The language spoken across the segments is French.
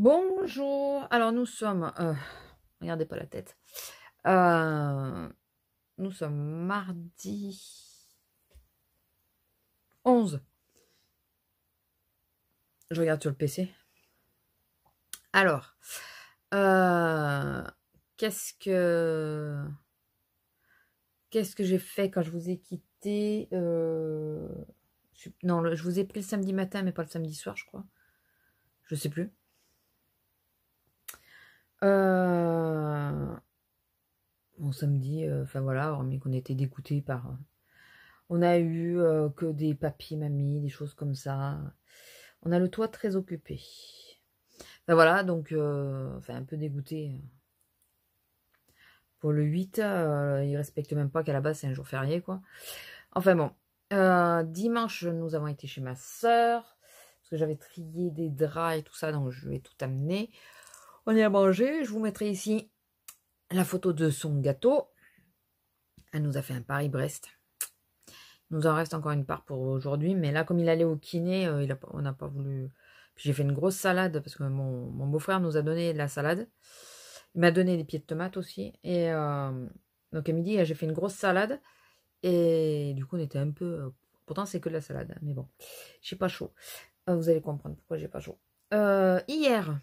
Bonjour. Alors nous sommes, regardez pas la tête. Nous sommes mardi 11. Je regarde sur le PC. Alors, qu'est-ce que j'ai fait quand je vous ai quitté? Non, je vous ai pris le samedi matin, mais pas le samedi soir, je crois. Je sais plus. Bon, samedi, enfin voilà, hormis qu'on était dégoûtés par... on a eu que des papiers mamies, des choses comme ça. On a le toit très occupé. Enfin voilà, donc, enfin un peu dégoûté. Pour le 8, ils respectent même pas qu'à la base c'est un jour férié, quoi. Enfin bon. Dimanche, nous avons été chez ma soeur, parce que j'avais trié des draps et tout ça, donc je lui ai tout amené. On y a mangé. Je vous mettrai ici la photo de son gâteau. Elle nous a fait un Paris-Brest. Il nous en reste encore une part pour aujourd'hui, mais là, comme il allait au kiné, on n'a pas voulu... Puis j'ai fait une grosse salade, parce que mon beau-frère nous a donné de la salade. Il m'a donné des pieds de tomates aussi. Et donc à midi, j'ai fait une grosse salade. Et du coup, on était un peu... pourtant, c'est que de la salade, hein, mais bon. J'ai pas chaud. Vous allez comprendre pourquoi j'ai pas chaud. Hier,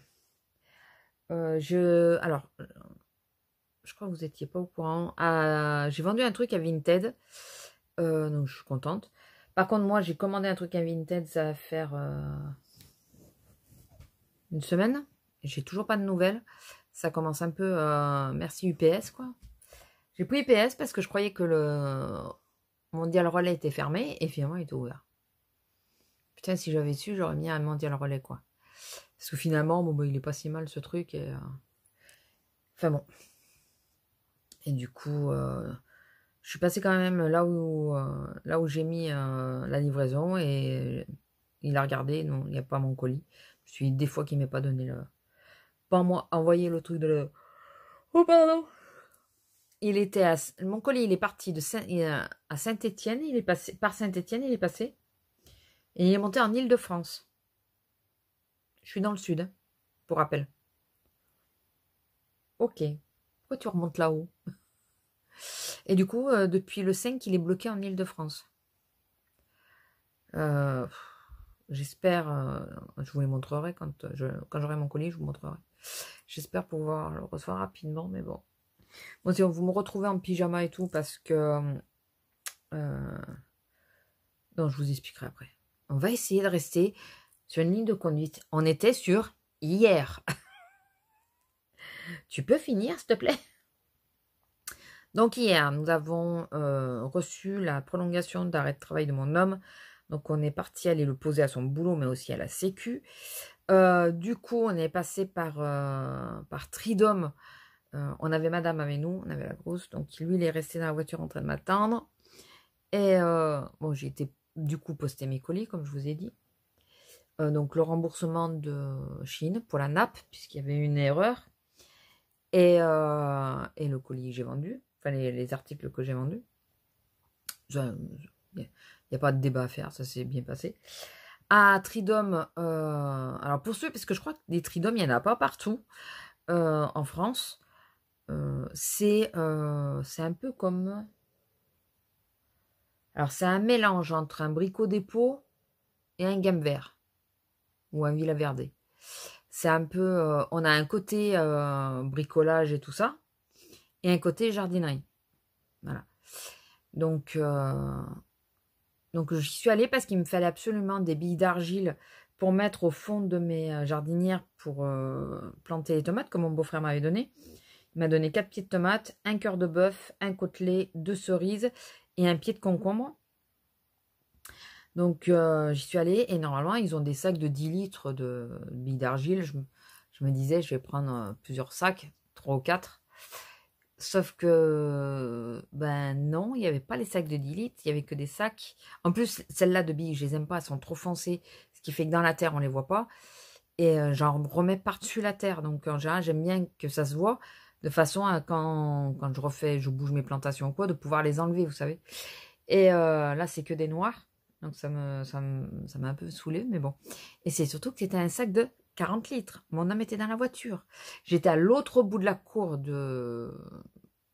alors, je crois que vous étiez pas au courant. J'ai vendu un truc à Vinted. Donc je suis contente. Par contre, moi, j'ai commandé un truc à Vinted, ça va faire une semaine. J'ai toujours pas de nouvelles. Ça commence un peu... merci UPS, quoi. J'ai pris UPS parce que je croyais que le Mondial Relais était fermé et finalement, il était ouvert. Putain, si j'avais su, j'aurais mis un Mondial Relais, quoi. Parce que finalement, bon, bah, il est pas si mal, ce truc. Et, enfin bon. Et du coup... je suis passée quand même là où j'ai mis la livraison et il a regardé, non, il n'y a pas mon colis. Je suis des fois qu'il ne m'ait pas donné pas moi, envoyé le truc de Oh pardon. Mon colis, il est parti à Saint-Étienne, il est passé par Saint-Étienne, il est passé et il est monté en Île-de-France. Je suis dans le sud, pour rappel. Ok. Pourquoi tu remontes là-haut? Et du coup, depuis le 5, il est bloqué en Île-de-France. J'espère, je vous les montrerai quand j'aurai mon colis, je vous montrerai. J'espère pouvoir le recevoir rapidement, mais bon. Bon, si vous me retrouvez en pyjama et tout, parce que... non, je vous expliquerai après. On va essayer de rester sur une ligne de conduite. On était sur hier. Tu peux finir, s'il te plaît? Donc hier, nous avons reçu la prolongation d'arrêt de travail de mon homme. Donc on est parti aller le poser à son boulot, mais aussi à la sécu. Du coup, on est passé par Tridom. On avait madame avec nous, on avait la grosse. Donc lui, il est resté dans la voiture en train de m'attendre. Et bon, j'ai été du coup poster mes colis, comme je vous ai dit. Donc le remboursement de Chine pour la nappe, puisqu'il y avait une erreur. Et le colis que j'ai vendu. Enfin, les articles que j'ai vendus. Il n'y a pas de débat à faire, ça s'est bien passé. À Tridom, alors pour ceux, parce que je crois que des Tridom, il n'y en a pas partout en France. C'est un peu comme... Alors c'est un mélange entre un Brico Dépôt et un Gamme Vert. Ou un Villa Verde. C'est un peu... on a un côté bricolage et tout ça. Et un côté jardinerie. Voilà. Donc j'y suis allée parce qu'il me fallait absolument des billes d'argile pour mettre au fond de mes jardinières pour planter les tomates, comme mon beau-frère m'avait donné. Il m'a donné 4 pieds de tomates, un cœur de bœuf, un côtelet, 2 cerises et un pied de concombre. Donc j'y suis allée et normalement ils ont des sacs de 10 litres de billes d'argile. Je me disais je vais prendre plusieurs sacs, 3 ou 4. Sauf que, ben non, il n'y avait pas les sacs de 10 litres, il n'y avait que des sacs. En plus, celles-là de billes, je les aime pas, elles sont trop foncées, ce qui fait que dans la terre, on les voit pas. Et j'en remets par-dessus la terre. Donc en général, j'aime bien que ça se voit, de façon à quand je bouge mes plantations ou quoi, de pouvoir les enlever, vous savez. Et là, c'est que des noirs. Donc ça m'a un peu saoulé, mais bon. Et c'est surtout que c'était un sac de 40 litres. Mon homme était dans la voiture. J'étais à l'autre bout de la cour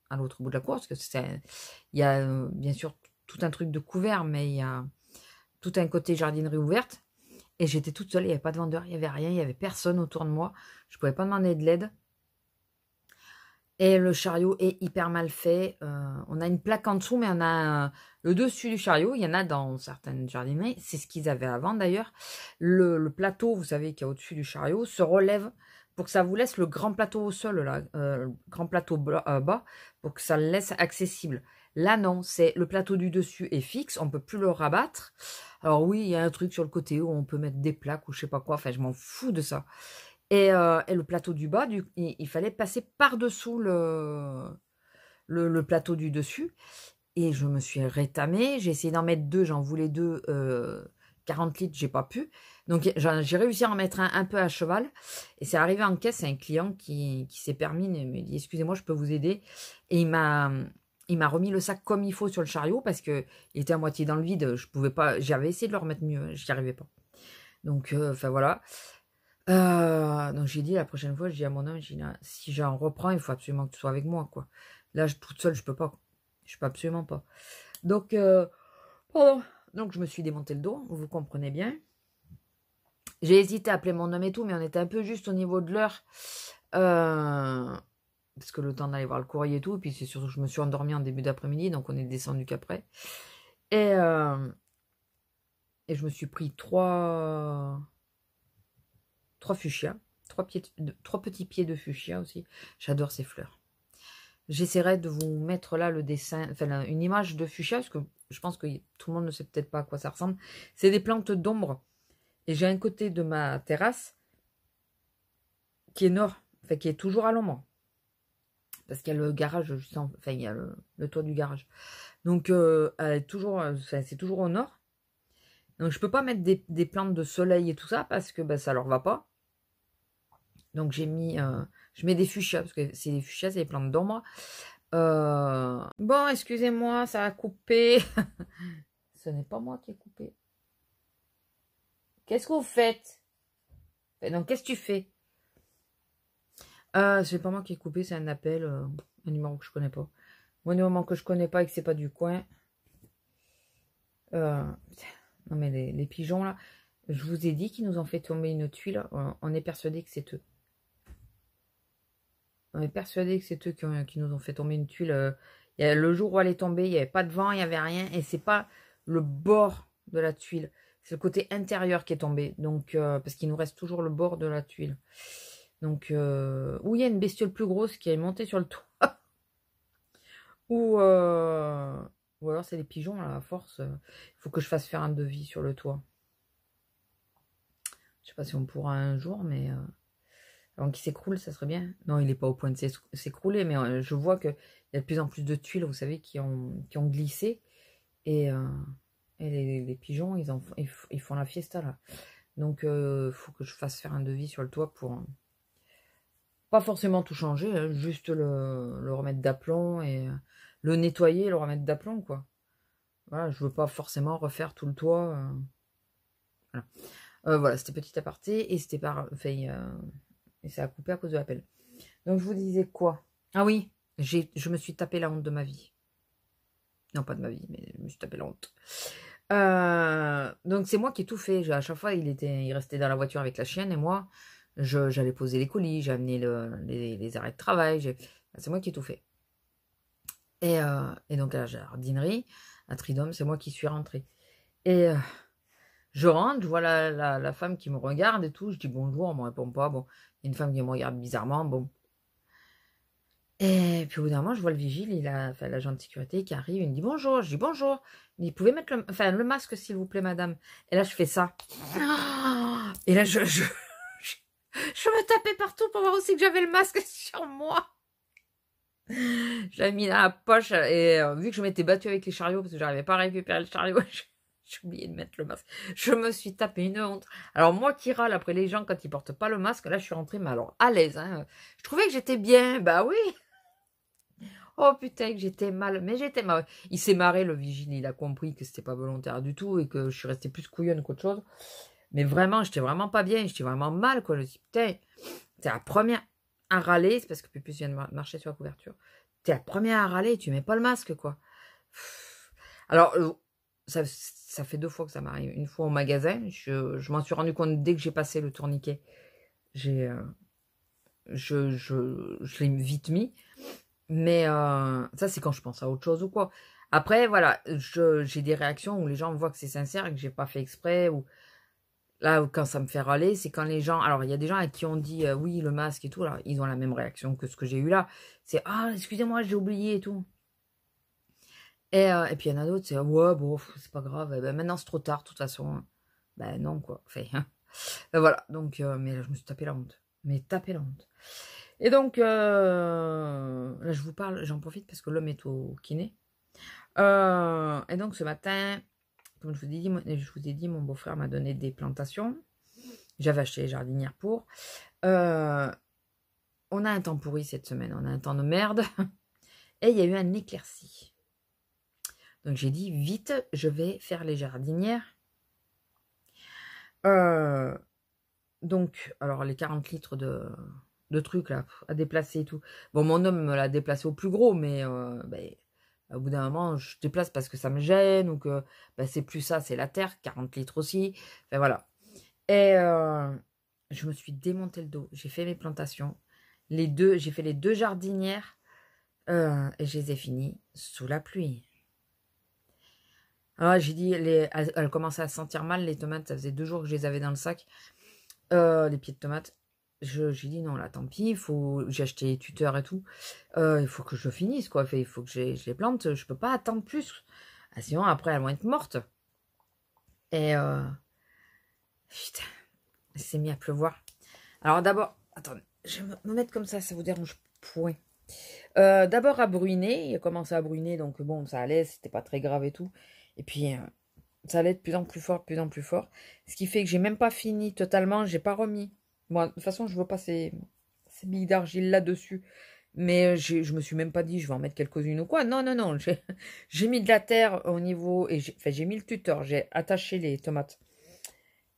à l'autre bout de la cour, parce que il y a bien sûr tout un truc de couvert, mais il y a tout un côté jardinerie ouverte. Et j'étais toute seule, il n'y avait pas de vendeur, il n'y avait rien, il n'y avait personne autour de moi. Je ne pouvais pas demander de l'aide. Et le chariot est hyper mal fait. On a une plaque en dessous, mais on a le dessus du chariot. Il y en a dans certaines jardineries. C'est ce qu'ils avaient avant d'ailleurs. Le plateau, vous savez, qui est au-dessus du chariot, se relève pour que ça vous laisse le grand plateau au sol, là, le grand plateau bas, pour que ça le laisse accessible. Là, non, c'est le plateau du dessus est fixe, on ne peut plus le rabattre. Alors oui, il y a un truc sur le côté où on peut mettre des plaques ou je sais pas quoi. Enfin, je m'en fous de ça. Et le plateau du bas, il fallait passer par-dessous le plateau du dessus. Et je me suis rétamée. J'ai essayé d'en mettre deux. J'en voulais deux. 40 litres, j'ai pas pu. Donc, j'ai réussi à en mettre un peu à cheval. Et c'est arrivé en caisse. C'est un client qui s'est permis. Il me dit, excusez-moi, je peux vous aider. Et il m'a remis le sac comme il faut sur le chariot parce qu'il était à moitié dans le vide. Je pouvais pas. J'avais essayé de le remettre mieux. Je n'y arrivais pas. Donc, enfin voilà. Donc j'ai dit la prochaine fois, je dis à mon homme, je dis, là, si j'en reprends, il faut absolument que tu sois avec moi, quoi. Là, toute seule, je peux pas. Je peux absolument pas. Donc, pardon. Donc je me suis démonté le dos, vous comprenez bien. J'ai hésité à appeler mon homme et tout, mais on était un peu juste au niveau de l'heure. Parce que le temps d'aller voir le courrier et tout, et puis c'est surtout que je me suis endormie en début d'après-midi, donc on est descendu qu'après. Et je me suis pris trois fuchsias, trois petits pieds de fuchsia aussi. J'adore ces fleurs. J'essaierai de vous mettre là le dessin, enfin une image de fuchsia, parce que je pense que tout le monde ne sait peut-être pas à quoi ça ressemble. C'est des plantes d'ombre. Et j'ai un côté de ma terrasse qui est nord, enfin qui est toujours à l'ombre. Parce qu'il y a le garage, enfin il y a le toit du garage. Donc elle est toujours, c'est toujours au nord. Donc je peux pas mettre des plantes de soleil et tout ça parce que ben, ça leur va pas. Donc j'ai mis, je mets des fuchsias parce que c'est des fuchsias, c'est des plantes d'ombre. Bon, excusez-moi, ça a coupé. Ce n'est pas moi qui ai coupé. Qu'est-ce que vous faites? Donc qu'est-ce que tu fais? C'est pas moi qui ai coupé, c'est un appel, un numéro que je connais pas. Moi, du moment que je connais pas et que c'est pas du coin. Non mais les pigeons là, je vous ai dit qu'ils nous ont fait tomber une tuile. On est persuadé que c'est eux. On est persuadé que c'est eux qui nous ont fait tomber une tuile. Le jour où elle est tombée, il n'y avait pas de vent, il n'y avait rien. Et c'est pas le bord de la tuile. C'est le côté intérieur qui est tombé. Donc, parce qu'il nous reste toujours le bord de la tuile. Donc, où il y a une bestiole plus grosse qui est montée sur le toit. ou alors c'est les pigeons, là, à force. Il faut que je fasse faire un devis sur le toit. Je sais pas si on pourra un jour, mais... avant qu'il s'écroule, ça serait bien. Non, il n'est pas au point de s'écrouler, mais je vois qu'il y a de plus en plus de tuiles, vous savez, qui ont glissé. Et les pigeons, ils font la fiesta, là. Donc, il faut que je fasse faire un devis sur le toit pour... pas forcément tout changer, hein, juste le remettre d'aplomb et le nettoyer et le remettre d'aplomb, quoi. Voilà, je veux pas forcément refaire tout le toit. Voilà, voilà, c'était petit aparté et c'était par... Enfin, et ça a coupé à cause de l'appel. Donc, je vous disais quoi? Ah oui, je me suis tapé la honte de ma vie. Non, pas de ma vie, mais je me suis tapé la honte. Donc, c'est moi qui ai tout fait. À chaque fois, il restait dans la voiture avec la chienne et moi, j'allais poser les colis, j'ai amené les arrêts de travail. C'est moi qui ai tout fait. Et donc, à la jardinerie, à Tridom, c'est moi qui suis rentrée. Et je rentre, je vois la femme qui me regarde et tout. Je dis bonjour, on me répond pas. Bon, il y a une femme qui me regarde bizarrement. Bon. Et puis au bout d'un moment, je vois le vigile, l'agent de sécurité qui arrive. Il me dit bonjour. Je dis bonjour. Il dit, vous pouvez mettre le masque, s'il vous plaît, madame. Et là, je fais ça. Et là, je me tapais partout pour voir aussi que j'avais le masque sur moi. Je l'avais mis dans la poche. Et vu que je m'étais battue avec les chariots, parce que j'arrivais pas à récupérer le chariot, j'ai oublié de mettre le masque. Je me suis tapé une honte. Alors moi qui râle après les gens quand ils portent pas le masque, là je suis rentrée, mais alors à l'aise. Hein. Je trouvais que j'étais bien, bah oui. Oh putain que j'étais mal, mais j'étais mal. Il s'est marré le vigile, il a compris que c'était pas volontaire du tout et que je suis restée plus couillonne qu'autre chose. Mais vraiment, j'étais vraiment pas bien. J'étais vraiment mal, quoi. Je me dis, putain, t'es la première à râler. C'est parce que Pupus vient de marcher sur la couverture. T'es la première à râler. Tu mets pas le masque, quoi. Alors, ça fait 2 fois que ça m'arrive. Une fois au magasin, je m'en suis rendu compte dès que j'ai passé le tourniquet. J'ai, je l'ai vite mis. Mais ça, c'est quand je pense à autre chose ou quoi. Après, voilà, j'ai des réactions où les gens voient que c'est sincère et que j'ai pas fait exprès. Ou là, quand ça me fait râler, c'est quand les gens... Alors, il y a des gens à qui on dit oui, le masque et tout. Là, ils ont la même réaction que ce que j'ai eu là. C'est ah, excusez-moi, j'ai oublié et tout. Et puis, il y en a d'autres, c'est ouais, bon, c'est pas grave. Ben, maintenant, c'est trop tard, de toute façon. Ben non, quoi. Enfin, ben, voilà. Donc, mais là, je me suis tapé la honte. Mais tapé la honte. Et donc, là, je vous parle, j'en profite parce que l'homme est au kiné. Et donc, ce matin, comme je vous ai dit, mon beau-frère m'a donné des plantations. J'avais acheté les jardinières pour. On a un temps pourri cette semaine, on a un temps de merde. Et il y a eu un éclairci. Donc, j'ai dit, vite, je vais faire les jardinières. Donc, alors, les 40 litres de trucs, là, à déplacer et tout. Bon, mon homme me l'a déplacé au plus gros, mais ben, au bout d'un moment, je déplace parce que ça me gêne, ou que ben, c'est plus ça, c'est la terre, 40 litres aussi. Enfin, voilà. Et je me suis démonté le dos. J'ai fait mes plantations. J'ai fait les 2 jardinières. Et je les ai finies sous la pluie. Alors, j'ai dit, elles commençaient à sentir mal, les tomates. Ça faisait 2 jours que je les avais dans le sac. Les pieds de tomates. J'ai dit non, là, tant pis. J'ai acheté les tuteurs et tout. Il faut que je finisse, quoi. Il faut que je les plante. Je peux pas attendre plus. Ah, sinon, après, elles vont être mortes. Et putain, il s'est mis à pleuvoir. Alors d'abord, attendez, je vais me mettre comme ça vous dérange point. D'abord à bruiner, il a commencé à bruiner, donc bon, ça allait, c'était pas très grave et tout. Et puis, ça allait de plus en plus fort, de plus en plus fort. Ce qui fait que j'ai même pas fini totalement, j'ai pas remis. Moi, de toute façon, je veux pas ces billes d'argile là-dessus. Mais je me suis même pas dit, je vais en mettre quelques-unes ou quoi. Non, non, non, j'ai mis de la terre au niveau, et j'ai mis le tuteur, j'ai attaché les tomates.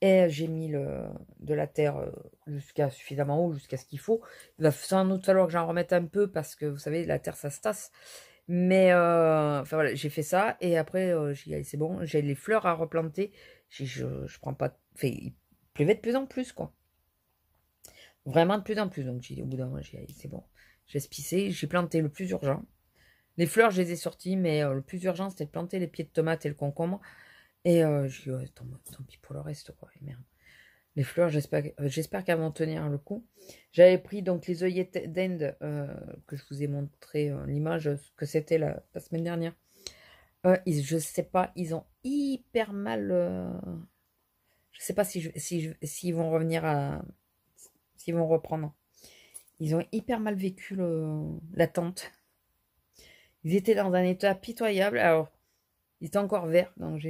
Et j'ai mis de la terre jusqu'à suffisamment haut, jusqu'à ce qu'il faut. Il va sans doute falloir que j'en remette un peu parce que vous savez, la terre ça se tasse. Mais enfin voilà, j'ai fait ça et après j'ai dit allez, c'est bon, j'ai les fleurs à replanter. Je prends pas. Enfin, il pleuvait de plus en plus quoi. Vraiment de plus en plus. Donc j'ai dit au bout d'un moment, j'ai dit allez, c'est bon. J'ai espicé, j'ai planté le plus urgent. Les fleurs, je les ai sorties, mais le plus urgent c'était de planter les pieds de tomates et le concombre. Et j'ai dit ouais, tant pis pour le reste quoi. Et merde. Les fleurs, j'espère qu'elles vont tenir le coup. J'avais pris donc les œillettes d'Inde que je vous ai montré l'image que c'était la semaine dernière. Je sais pas, ils ont hyper mal. Je sais pas s'ils vont revenir s'ils vont reprendre. Ils ont hyper mal vécu l'attente. Ils étaient dans un état pitoyable. Alors, ils étaient encore verts, donc je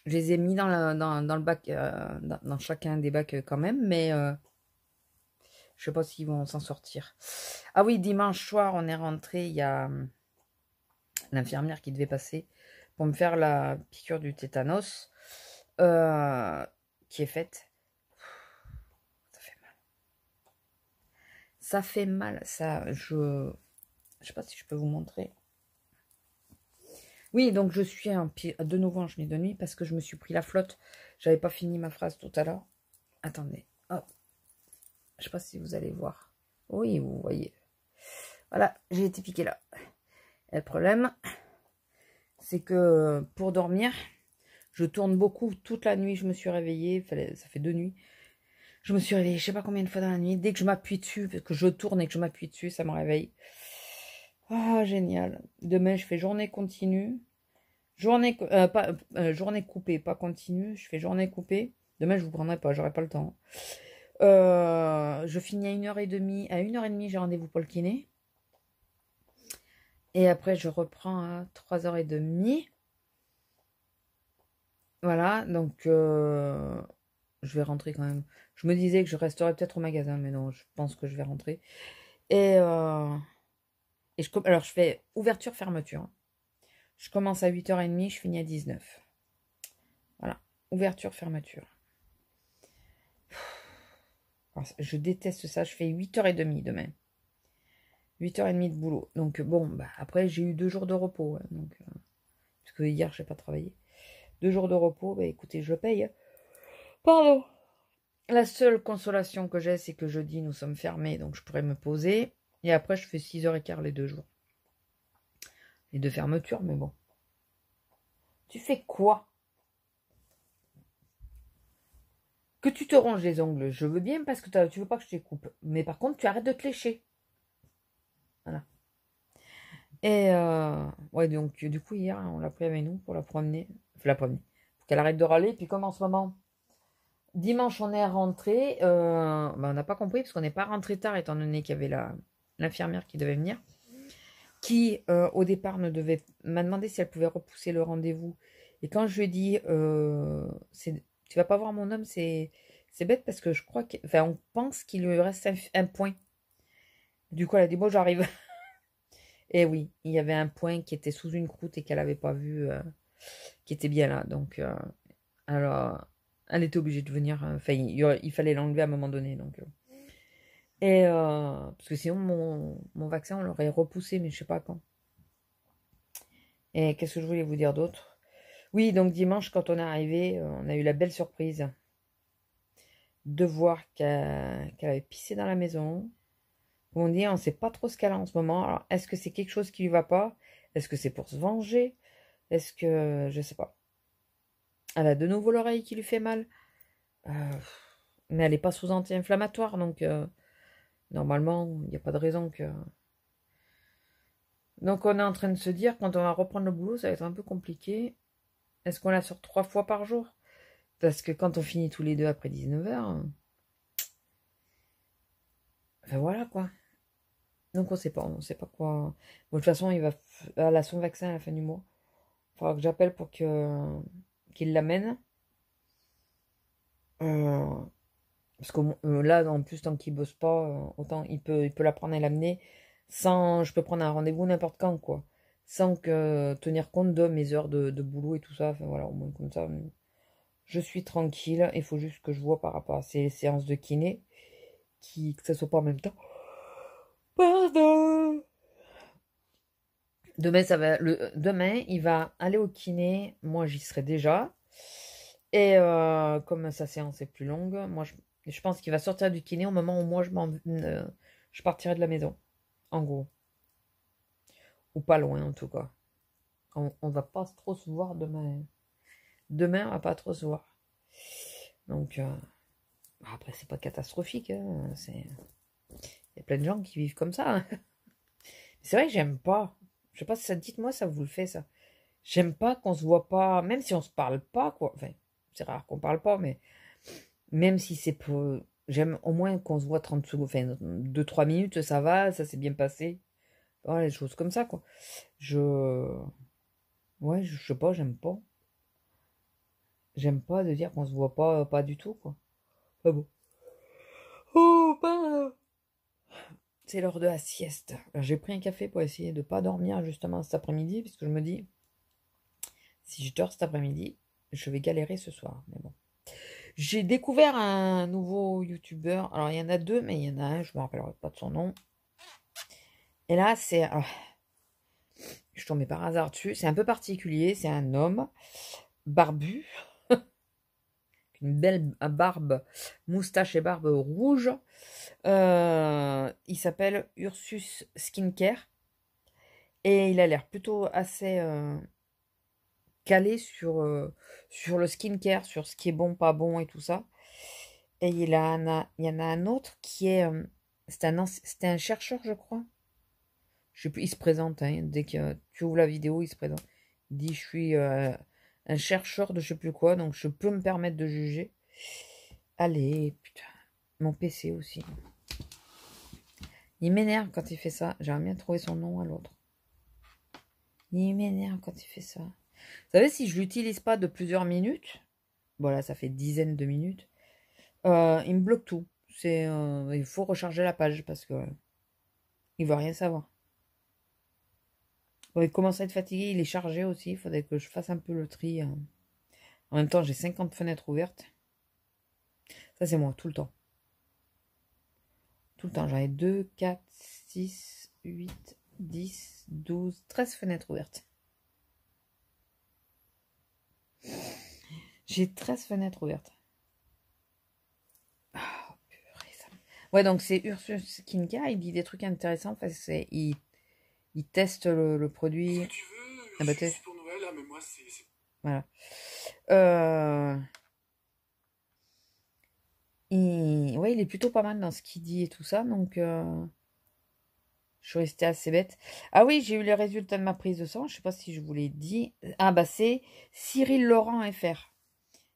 les ai mis dans le bac, dans chacun des bacs quand même, mais je sais pas s'ils vont s'en sortir. Ah oui, dimanche soir, on est rentré, il y a l'infirmière qui devait passer pour me faire la piqûre du tétanos qui est faite. Ça fait mal. Ça fait mal, ça, je sais pas si je peux vous montrer. Oui, donc je suis de nouveau en chemise de nuit parce que je me suis pris la flotte. J'avais pas fini ma phrase tout à l'heure. Attendez, hop. Je sais pas si vous allez voir. Oui, vous voyez. Voilà, j'ai été piqué là. Et le problème, c'est que pour dormir, je tourne beaucoup. Toute la nuit, je me suis réveillée. Ça fait 2 nuits. Je me suis réveillée, je sais pas combien de fois dans la nuit. Dès que je m'appuie dessus, parce que je tourne et que je m'appuie dessus, ça me réveille. Ah, génial. Demain, je fais journée continue. Journée coupée, pas continue. Je fais journée coupée. Demain, je vous prendrai pas, j'aurai pas le temps. Je finis à 1h30. À 1h30, j'ai rendez-vous pour le kiné. Et après, je reprends à 3h30. Voilà, donc je vais rentrer quand même. Je me disais que je resterais peut-être au magasin, mais non, je pense que je vais rentrer. Alors, je fais ouverture-fermeture. Je commence à 8h30, je finis à 19h. Voilà. ouverture, fermeture. Alors, je déteste ça. Je fais 8h30 demain. 8h30 de boulot. Donc bon, bah, après j'ai eu 2 jours de repos. Hein, donc, parce que hier, je n'ai pas travaillé. 2 jours de repos, bah écoutez, je paye. Pardon. La seule consolation que j'ai, c'est que jeudi, nous sommes fermés, donc je pourrais me poser. Et après, je fais 6h15 les 2 jours. Les 2 fermetures, mais bon. Tu fais quoi? Que tu te ronges les ongles, je veux bien parce que tu veux pas que je te les coupe. Mais par contre, tu arrêtes de te lécher. Voilà. Et ouais, donc du coup, hier, on l'a pris avec nous pour la promener. Enfin, la promener. Pour qu'elle arrête de râler. Puis comme en ce moment, dimanche, on est rentré. Ben, on n'a pas compris parce qu'on n'est pas rentré tard étant donné qu'il y avait l'infirmière qui devait venir. Qui, au départ, m'a demandé si elle pouvait repousser le rendez-vous. Et quand je lui ai dit, tu vas pas voir mon homme, c'est bête parce que je crois enfin, on pense qu'il lui reste un point. Du coup, elle a dit, bon, j'arrive. Et oui, il y avait un point qui était sous une croûte et qu'elle n'avait pas vu, qui était bien là. Donc, alors, elle était obligée de venir. Enfin, il fallait l'enlever à un moment donné. Donc, et parce que sinon, mon vaccin, on l'aurait repoussé, mais je sais pas quand. Et qu'est-ce que je voulais vous dire d'autre? Oui, donc dimanche, quand on est arrivé, on a eu la belle surprise de voir qu'elle avait pissé dans la maison. On dit, on ne sait pas trop ce qu'elle a en ce moment. Alors, est-ce que c'est quelque chose qui lui va pas? Est-ce que c'est pour se venger? Est-ce que... Je sais pas. Elle a de nouveau l'oreille qui lui fait mal. Mais elle n'est pas sous anti-inflammatoire, donc normalement, il n'y a pas de raison que... Donc on est en train de se dire, quand on va reprendre le boulot, ça va être un peu compliqué. Est-ce qu'on la sort 3 fois par jour? Parce que quand on finit tous les deux après 19h, enfin voilà quoi. Donc on sait pas quoi. Bon, de toute façon, elle a son vaccin à la fin du mois. Il faudra que j'appelle pour qu'il l'amène. Parce que là, en plus, tant qu'il bosse pas, autant il peut la prendre et l'amener sans. Je peux prendre un rendez-vous n'importe quand, quoi. Sans tenir compte de mes heures de boulot et tout ça. Enfin voilà, au moins comme ça, je suis tranquille. Il faut juste que je vois par rapport à ces séances de kiné, que ça soit pas en même temps. Pardon. Demain, il va aller au kiné. Moi, j'y serai déjà. Et comme sa séance est plus longue, moi, je pense qu'il va sortir du kiné au moment où moi, je partirai de la maison. En gros. Ou pas loin, en tout cas. On va pas trop se voir demain. Demain, on va pas trop se voir. Donc, après, c'est pas catastrophique. Hein, il y a plein de gens qui vivent comme ça. Hein. C'est vrai que j'aime pas. Je sais pas si ça, dites-moi, ça vous le fait, ça. J'aime pas qu'on se voit pas, même si on se parle pas, quoi. Enfin, c'est rare qu'on parle pas, mais même si c'est pour... J'aime au moins qu'on se voit 30 secondes, enfin, 2-3 minutes, ça va, ça s'est bien passé. Voilà, les choses comme ça, quoi. Ouais, je sais pas, j'aime pas. J'aime pas de dire qu'on se voit pas du tout, quoi. Ah bon. Oh, pardon. C'est l'heure de la sieste. J'ai pris un café pour essayer de pas dormir justement cet après-midi, parce que je me dis, si je dors cet après-midi, je vais galérer ce soir. Mais bon. J'ai découvert un nouveau youtubeur. Alors, il y en a 2, mais il y en a un, je me rappellerai pas de son nom. Et là, je suis tombée par hasard dessus. C'est un peu particulier. C'est un homme barbu. Une belle barbe, moustache et barbe rouge. Il s'appelle Ursus Skincare. Et il a l'air plutôt assez calé sur le skincare, sur ce qui est bon, pas bon et tout ça. Et il y en a un autre qui est... c'était un chercheur, je crois. Je sais plus, il se présente, hein, dès que tu ouvres la vidéo, il se présente. Il dit, je suis un chercheur de je sais plus quoi, donc je peux me permettre de juger. Allez, putain. Mon PC aussi. Il m'énerve quand il fait ça. J'aimerais bien trouver son nom à l'autre. Il m'énerve quand il fait ça. Vous savez, si je l'utilise pas de plusieurs minutes, voilà, ça fait dizaines de minutes, il me bloque tout. Il faut recharger la page parce que il veut rien savoir. Il commence à être fatigué, il est chargé aussi. Il faudrait que je fasse un peu le tri En même temps, j'ai 50 fenêtres ouvertes. Ça, c'est moi, tout le temps. Tout le temps, j'en ai 2, 4, 6, 8, 10, 12, 13 fenêtres ouvertes. J'ai 13 fenêtres ouvertes. Oh, purée, ça... Ouais, donc c'est Ursus Kinka, il dit des trucs intéressants. Enfin, il teste le produit. Si tu veux, Ah bah, juste pour Noël, là, mais moi, c'est... Voilà. Ouais, il est plutôt pas mal dans ce qu'il dit et tout ça, donc je suis restée assez bête. Ah oui, j'ai eu les résultats de ma prise de sang, je sais pas si je vous l'ai dit. Ah bah c'est Cyril Laurent FR.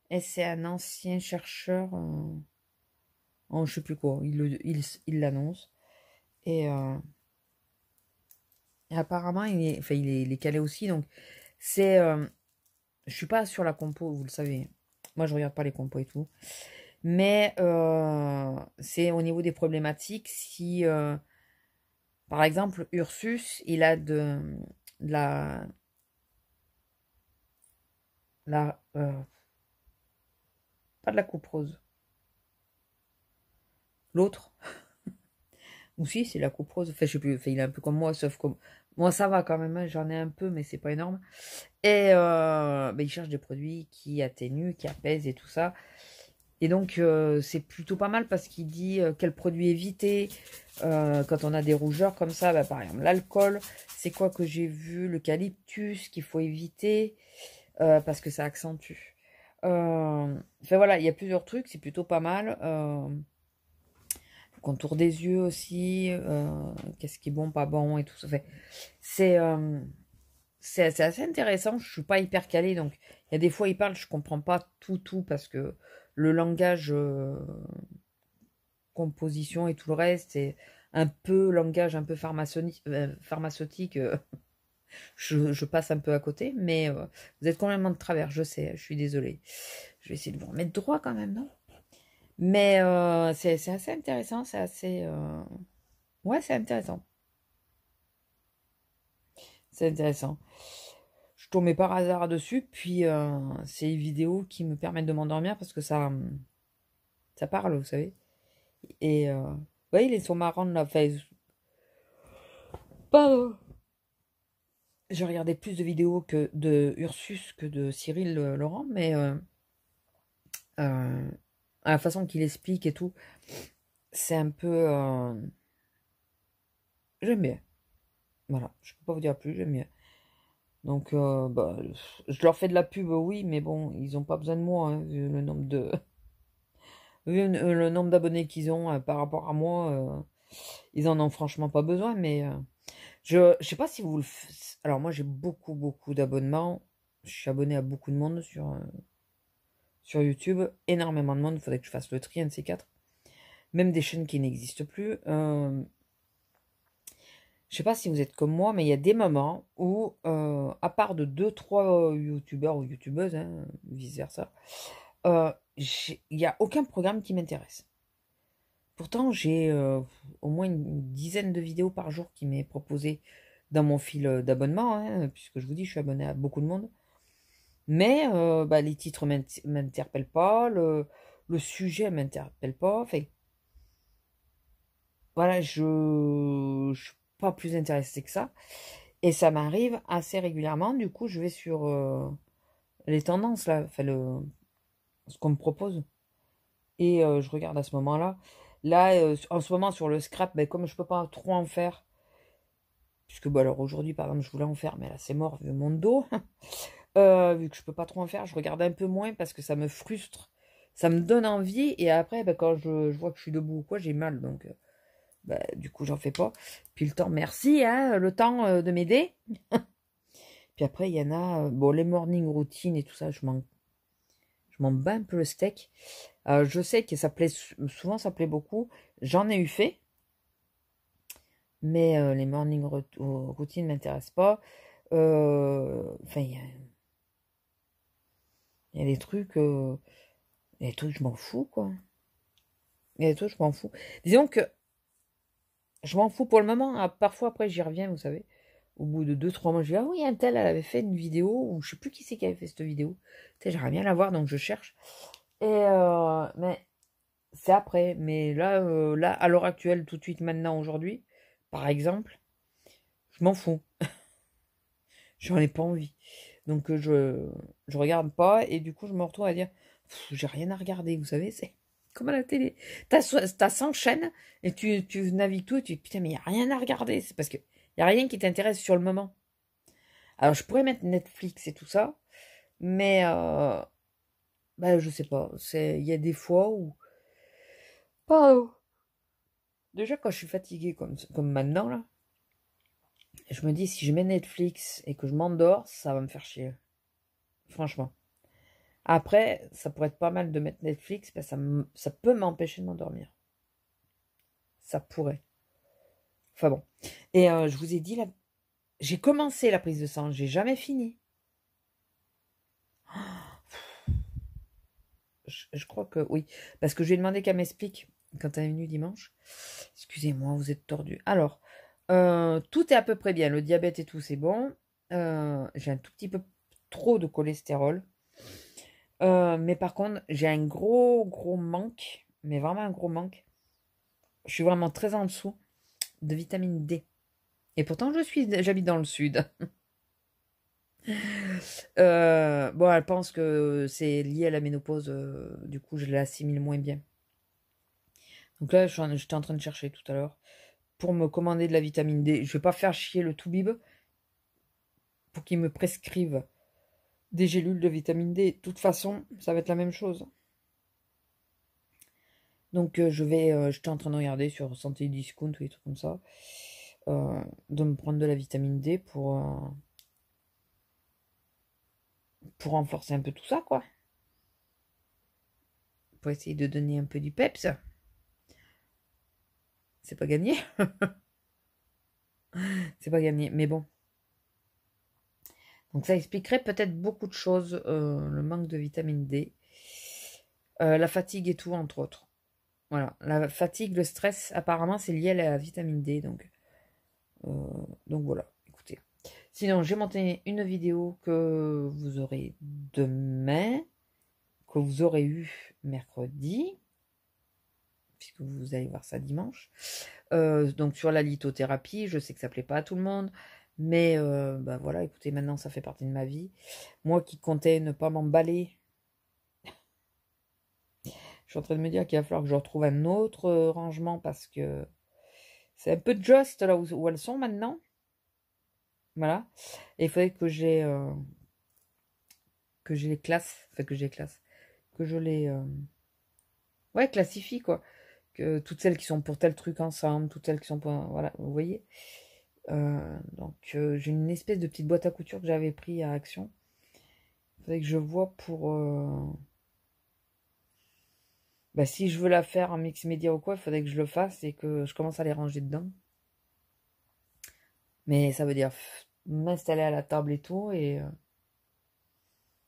Et c'est un ancien chercheur en je sais plus quoi, il l'annonce. Et apparemment, il est calé aussi, donc c'est... je suis pas sur la compo, vous le savez. Moi, je regarde pas les compos et tout. Mais c'est au niveau des problématiques, si... par exemple, Ursus, il a de la... pas de la coupe rose. L'autre, ou si, c'est la coupe rose. Enfin, je sais plus, enfin, il est un peu comme moi, sauf que moi, ça va quand même, hein, j'en ai un peu, mais c'est pas énorme. Et il cherche des produits qui atténuent, qui apaisent et tout ça. Et donc, c'est plutôt pas mal parce qu'il dit quel produit éviter quand on a des rougeurs comme ça. Bah, par exemple, l'alcool, c'est quoi que j'ai vu? L'eucalyptus qu'il faut éviter parce que ça accentue. Enfin voilà, il y a plusieurs trucs, c'est plutôt pas mal. Le contour des yeux aussi, qu'est-ce qui est bon, pas bon et tout ça. Enfin, c'est assez intéressant. Je suis pas hyper calée, donc il y a des fois il parle, je comprends pas tout parce que le langage composition et tout le reste, c'est un peu langage un peu pharmaceutique. Je passe un peu à côté, mais vous êtes complètement de travers, je sais, je suis désolée. Je vais essayer de vous remettre droit quand même, non? Mais c'est assez intéressant, c'est assez... Ouais, c'est intéressant. C'est intéressant. Je tombais par hasard dessus, puis c'est une vidéo qui me permettent de m'endormir parce que ça parle, vous savez. Et ouais, ils sont marrants de la face. Pardon. J'ai regardé plus de vidéos que de Ursus que de Cyril Laurent, mais la façon qu'il explique et tout, c'est un peu... j'aime bien. Voilà, je peux pas vous dire plus, j'aime bien. Donc, bah, je leur fais de la pub, oui, mais bon, ils ont pas besoin de moi, hein, vu le nombre de... vu le nombre d'abonnés qu'ils ont par rapport à moi, ils en ont franchement pas besoin, mais je sais pas si vous le... Alors moi, j'ai beaucoup d'abonnements. Je suis abonné à beaucoup de monde sur YouTube. Énormément de monde, il faudrait que je fasse le tri, un de ces quatre. Même des chaînes qui n'existent plus. Je sais pas si vous êtes comme moi, mais il y a des moments où, à part de 2-3 youtubeurs ou youtubeuses, hein, vice-versa, il n'y a aucun programme qui m'intéresse. Pourtant, j'ai au moins une dizaine de vidéos par jour qui m'est proposé dans mon fil d'abonnement, hein, puisque je vous dis, je suis abonné à beaucoup de monde. Mais bah, les titres m'interpellent pas, le sujet m'interpelle pas. Enfin, voilà, je suis pas plus intéressée que ça. Et ça m'arrive assez régulièrement. Du coup, je vais sur les tendances, là, enfin, ce qu'on me propose. Et je regarde à ce moment-là. Là, en ce moment, sur le scrap, ben, comme je peux pas trop en faire, puisque bah, alors aujourd'hui, par exemple, je voulais en faire, mais là, c'est mort vu mon dos. Vu que je peux pas trop en faire, je regarde un peu moins parce que ça me frustre. Ça me donne envie. Et après, ben, quand je vois que je suis debout ou quoi, j'ai mal. Donc, bah, du coup, j'en fais pas. Puis le temps, merci, hein, le temps de m'aider. Puis après, il y en a, bon, les morning routines et tout ça, je m'en bats un peu le steak. Je sais que ça plaît, souvent ça plaît beaucoup. J'en ai eu fait. Mais les morning routines ne m'intéressent pas. Enfin, il y a des trucs, je m'en fous, quoi. Il y a des trucs, je m'en fous. Disons que je m'en fous pour le moment. Parfois, après, j'y reviens, vous savez. Au bout de 2-3 mois, je dis, ah oui, un tel, elle avait fait une vidéo, ou je sais plus qui c'est qui avait fait cette vidéo. Tu sais, j'aimerais bien la voir, donc je cherche. Et mais c'est après. Mais là, là, à l'heure actuelle, tout de suite, maintenant, aujourd'hui, par exemple, je m'en fous. J'en ai pas envie. Donc je regarde pas et du coup je me retrouve à dire j'ai rien à regarder, vous savez, c'est comme à la télé. T'as 100 chaînes et tu navigues tout et tu dis putain mais il y a rien à regarder. C'est parce que y a rien qui t'intéresse sur le moment. Alors je pourrais mettre Netflix et tout ça, mais bah je sais pas. Il y a des fois où pardon. Déjà quand je suis fatiguée comme maintenant là, je me dis si je mets Netflix et que je m'endors, ça va me faire chier. Franchement. Après, ça pourrait être pas mal de mettre Netflix, parce que ça peut m'empêcher de m'endormir. Ça pourrait. Enfin bon. Et je vous ai dit, là, j'ai commencé la prise de sang, j'ai jamais fini. Je crois que oui, parce que je lui ai demandé qu'elle m'explique quand elle est venue dimanche. Excusez-moi, vous êtes tordu. Alors, tout est à peu près bien. Le diabète et tout, c'est bon. J'ai un tout petit peu trop de cholestérol. Mais par contre, j'ai un gros manque, mais vraiment un gros manque. Je suis vraiment très en dessous de vitamine D. Et pourtant, j'habite dans le sud. Bon, elle pense que c'est lié à la ménopause, du coup, je l'assimile moins bien. Donc là, j'étais en train de chercher tout à l'heure pour me commander de la vitamine D. Je vais pas faire chier le toubib pour qu'il me prescrive des gélules de vitamine D. De toute façon, ça va être la même chose. Donc, j'étais en train de regarder sur Santé Discount ou des trucs comme ça, de me prendre de la vitamine D pour renforcer un peu tout ça, quoi. Pour essayer de donner un peu du peps. C'est pas gagné. C'est pas gagné, mais bon. Donc ça expliquerait peut-être beaucoup de choses, le manque de vitamine D, la fatigue et tout, entre autres. Voilà, la fatigue, le stress, apparemment, c'est lié à la vitamine D, euh, donc voilà, écoutez. Sinon, j'ai monté une vidéo que vous aurez demain, que vous aurez eu mercredi, puisque vous allez voir ça dimanche. Donc sur la lithothérapie, je sais que ça plaît pas à tout le monde, mais bah voilà, écoutez, maintenant ça fait partie de ma vie. Moi qui comptais ne pas m'emballer, je suis en train de me dire qu'il va falloir que je retrouve un autre rangement parce que c'est un peu juste là où elles sont maintenant. Voilà. Et il faudrait que j'ai les classes, enfin que j'ai les classes, que je les ouais, classifie quoi. Que toutes celles qui sont pour tel truc ensemble, toutes celles qui sont pour voilà, vous voyez. Donc j'ai une espèce de petite boîte à couture que j'avais pris à Action. Il faudrait que je vois pour bah, si je veux la faire en mix média ou quoi, il faudrait que je le fasse et que je commence à les ranger dedans. Mais ça veut dire m'installer à la table et tout. Et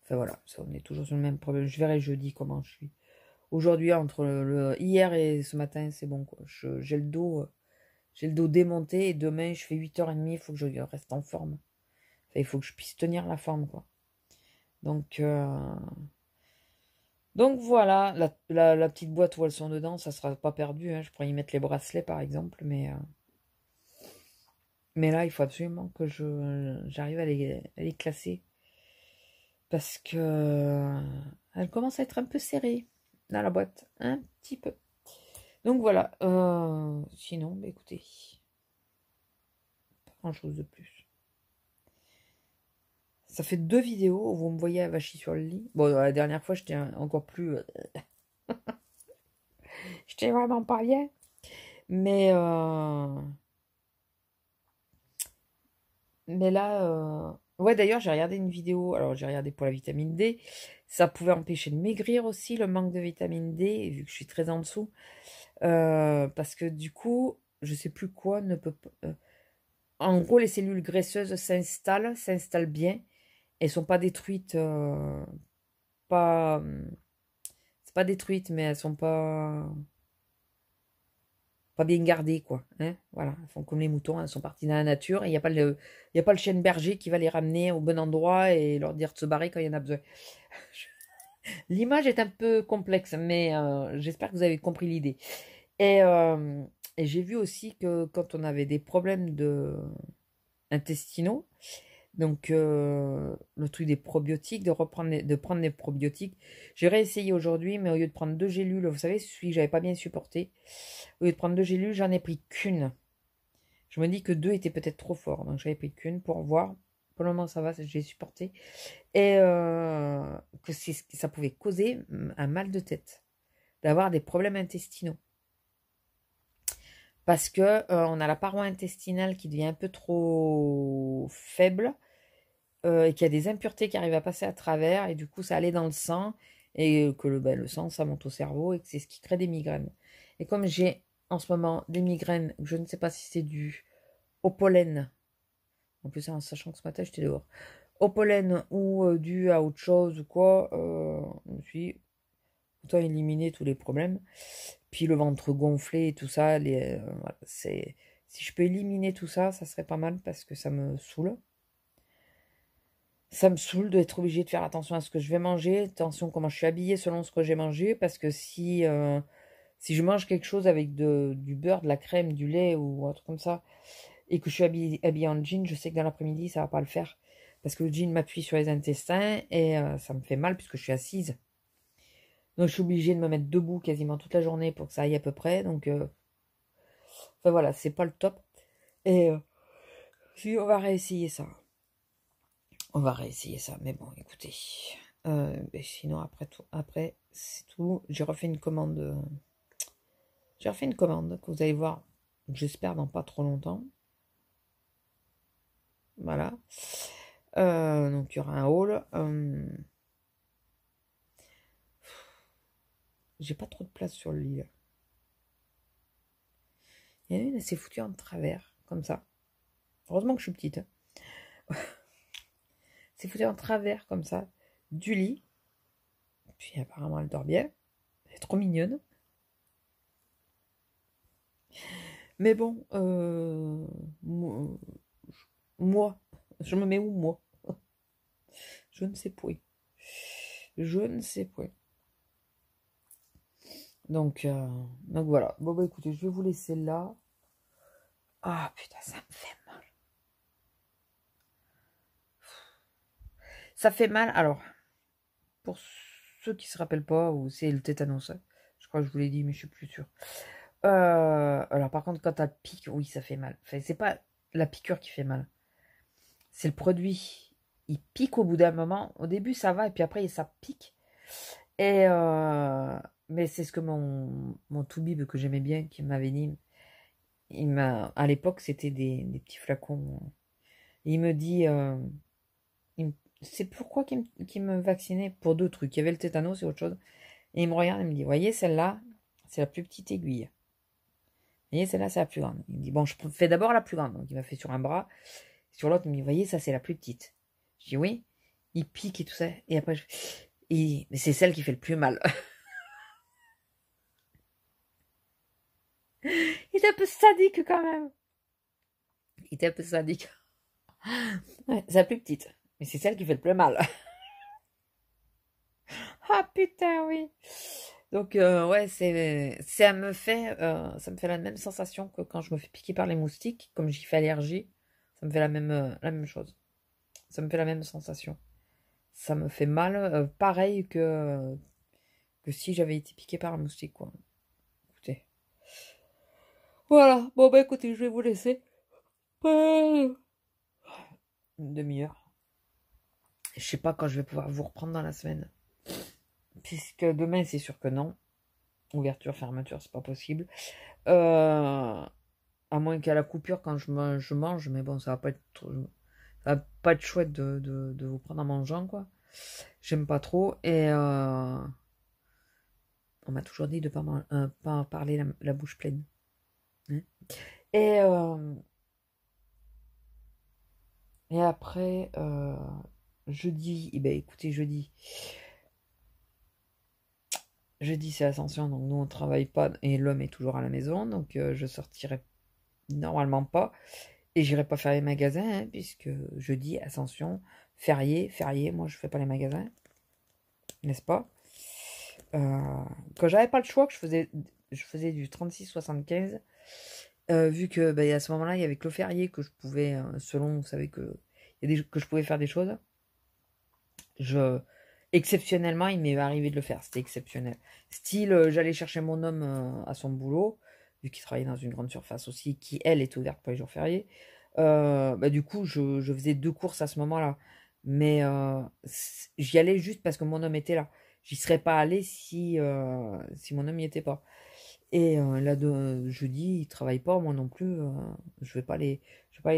enfin voilà, ça, on est toujours sur le même problème. Je verrai jeudi comment je suis. Aujourd'hui, entre hier et ce matin, c'est bon quoi. J'ai le dos démonté et demain je fais 8h30, il faut que je reste en forme. Enfin, il faut que je puisse tenir la forme quoi. Donc, donc voilà, la petite boîte où elles sont dedans, ça sera pas perdu, hein. Je pourrais y mettre les bracelets par exemple, mais là, il faut absolument que j'arrive à les classer. Parce que elle commence à être un peu serrée dans la boîte. Un petit peu. Donc voilà. Sinon, bah, écoutez. Pas grand chose de plus. Ça fait 2 vidéos où vous me voyez avachie sur le lit. Bon, la dernière fois, j'étais encore plus. J'étais vraiment pas bien. Mais, mais là. Ouais, d'ailleurs, j'ai regardé une vidéo. Alors, j'ai regardé pour la vitamine D. Ça pouvait empêcher de maigrir aussi, le manque de vitamine D, vu que je suis très en dessous. Parce que du coup, je sais plus quoi ne peut pas. En gros, les cellules graisseuses s'installent bien. Elles sont pas détruites, pas, c'est pas détruites, mais elles sont pas. pas bien gardées, quoi. Hein, voilà, elles font comme les moutons, elles sont parties dans la nature, et il n'y a pas le chien berger qui va les ramener au bon endroit et leur dire de se barrer quand il y en a besoin. L'image est un peu complexe, mais j'espère que vous avez compris l'idée. Et j'ai vu aussi que quand on avait des problèmes intestinaux, donc le truc des probiotiques, de prendre des probiotiques, j'ai réessayé aujourd'hui, mais au lieu de prendre 2 gélules, vous savez, celui que j'avais pas bien supporté, au lieu de prendre 2 gélules, j'en ai pris qu'une. Je me dis que 2 étaient peut-être trop fort, donc j'avais pris qu'une pour voir. Pour le moment, ça va, j'ai supporté. Et que ça pouvait causer un mal de tête, d'avoir des problèmes intestinaux. Parce que on a la paroi intestinale qui devient un peu trop faible et qu'il y a des impuretés qui arrivent à passer à travers, et du coup ça allait dans le sang, et que le sang ça monte au cerveau, et que c'est ce qui crée des migraines. Et comme j'ai en ce moment des migraines, je ne sais pas si c'est dû au pollen, en plus en sachant que ce matin j'étais dehors, au pollen ou dû à autre chose ou quoi, je me suis dit, autant éliminer tous les problèmes. Puis le ventre gonflé et tout ça, voilà, si je peux éliminer tout ça, ça serait pas mal parce que ça me saoule. Ça me saoule d'être obligée de faire attention à ce que je vais manger, attention comment je suis habillée selon ce que j'ai mangé, parce que si je mange quelque chose avec du beurre, de la crème, du lait ou un truc comme ça, et que je suis habillée en jean, je sais que dans l'après-midi, ça va pas le faire. Parce que le jean m'appuie sur les intestins et ça me fait mal puisque je suis assise. Donc je suis obligée de me mettre debout quasiment toute la journée pour que ça aille à peu près. Donc enfin voilà, c'est pas le top. Et si on va réessayer ça. On va réessayer ça. Mais bon, écoutez. Sinon après c'est tout. J'ai refait une commande. J'ai refait une commande que vous allez voir. J'espère dans pas trop longtemps. Voilà. Donc il y aura un haul. J'ai pas trop de place sur le lit là. Il y en a une, elle s'est foutue en travers, comme ça. Heureusement que je suis petite. Hein. C'est foutue en travers, comme ça, du lit. Puis apparemment, elle dort bien. Elle est trop mignonne. Mais bon, moi, je me mets où, moi? Je ne sais point. Je ne sais point. Donc voilà. Bon, bah écoutez, je vais vous laisser là. Ah, putain, ça me fait mal. Ça fait mal. Alors, pour ceux qui se rappellent pas, ou c'est le tétanos, hein. Je crois que je vous l'ai dit, mais je suis plus sûre. Alors par contre, quand elle pique, oui, ça fait mal. Enfin, c'est pas la piqûre qui fait mal. C'est le produit. Il pique au bout d'un moment. Au début, ça va, et puis après, ça pique. Et mais c'est ce que mon toubib que j'aimais bien, qui m'avait dit. À l'époque, c'était des petits flacons. Il me dit, c'est pourquoi qu'il me vaccinait pour 2 trucs. Il y avait le tétanos et autre chose. Et il me regarde et me dit, voyez, celle-là, c'est la plus petite aiguille. Vous voyez, celle-là, c'est la plus grande. Il me dit, bon, je fais d'abord la plus grande. Donc, il m'a fait sur un bras. Sur l'autre, il me dit, voyez, ça, c'est la plus petite. Je dis, oui. Il pique et tout ça. Et après, mais c'est celle qui fait le plus mal. Il était un peu sadique quand même. Il était un peu sadique. Ouais, c'est la plus petite. Mais c'est celle qui fait le plus mal. Ah putain, oui. Donc, ouais, ça me fait la même sensation que quand je me fais piquer par les moustiques. Comme j'y fais allergie, ça me fait la même chose. Ça me fait la même sensation. Ça me fait mal, pareil que si j'avais été piqué par un moustique, quoi. Écoutez. Voilà, bon bah écoutez, je vais vous laisser. Une demi-heure. Je sais pas quand je vais pouvoir vous reprendre dans la semaine. Puisque demain, c'est sûr que non. Ouverture, fermeture, c'est pas possible. À moins qu'à la coupure, quand je mange, mais bon, ça va pas être chouette de vous prendre en mangeant, quoi. J'aime pas trop. Et on m'a toujours dit de pas en parler la bouche pleine. Hein. Et, et après, jeudi, eh ben, écoutez, jeudi, Jeudi, c'est Ascension, donc nous, on travaille pas et l'homme est toujours à la maison, donc je sortirai normalement pas et j'irai pas faire les magasins, hein, puisque jeudi, Ascension, férié, moi, je fais pas les magasins, n'est-ce pas? Quand j'avais pas le choix, que je faisais du 36-75, vu que à ce moment-là, il y avait que le férié que je pouvais, selon, vous savez que, que je pouvais faire des choses. Exceptionnellement, il m'est arrivé de le faire, c'était exceptionnel. Style, j'allais chercher mon homme à son boulot, vu qu'il travaillait dans une grande surface aussi, qui elle est ouverte pour les jours fériés. Du coup, je faisais 2 courses à ce moment-là. Mais j'y allais juste parce que mon homme était là. J'y serais pas allée si mon homme n'y était pas. Et là, jeudi, il travaille pas, moi non plus. Je vais pas aller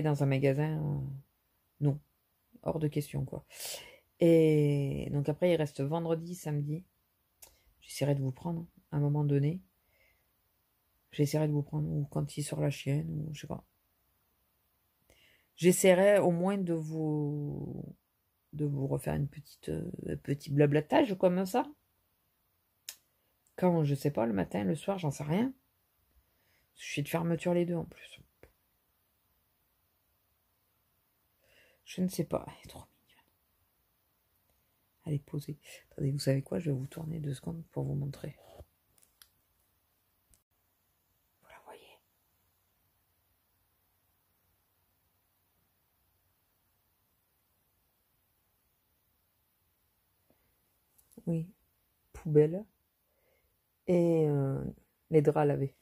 dans un magasin. Non, hors de question, quoi. Et donc après, il reste vendredi, samedi. J'essaierai de vous prendre à un moment donné. J'essaierai de vous prendre, ou quand il sort la chienne, ou je sais pas. J'essaierai au moins de vous refaire une petit blablatage comme ça. Quand, je sais pas, le matin, le soir, j'en sais rien. Je suis de fermeture les deux en plus. Je ne sais pas. Elle est trop mignonne. Elle est posée. Attendez, vous savez quoi? Je vais vous tourner 2 secondes pour vous montrer. Vous la voyez? Oui. Poubelle. Et les draps lavés.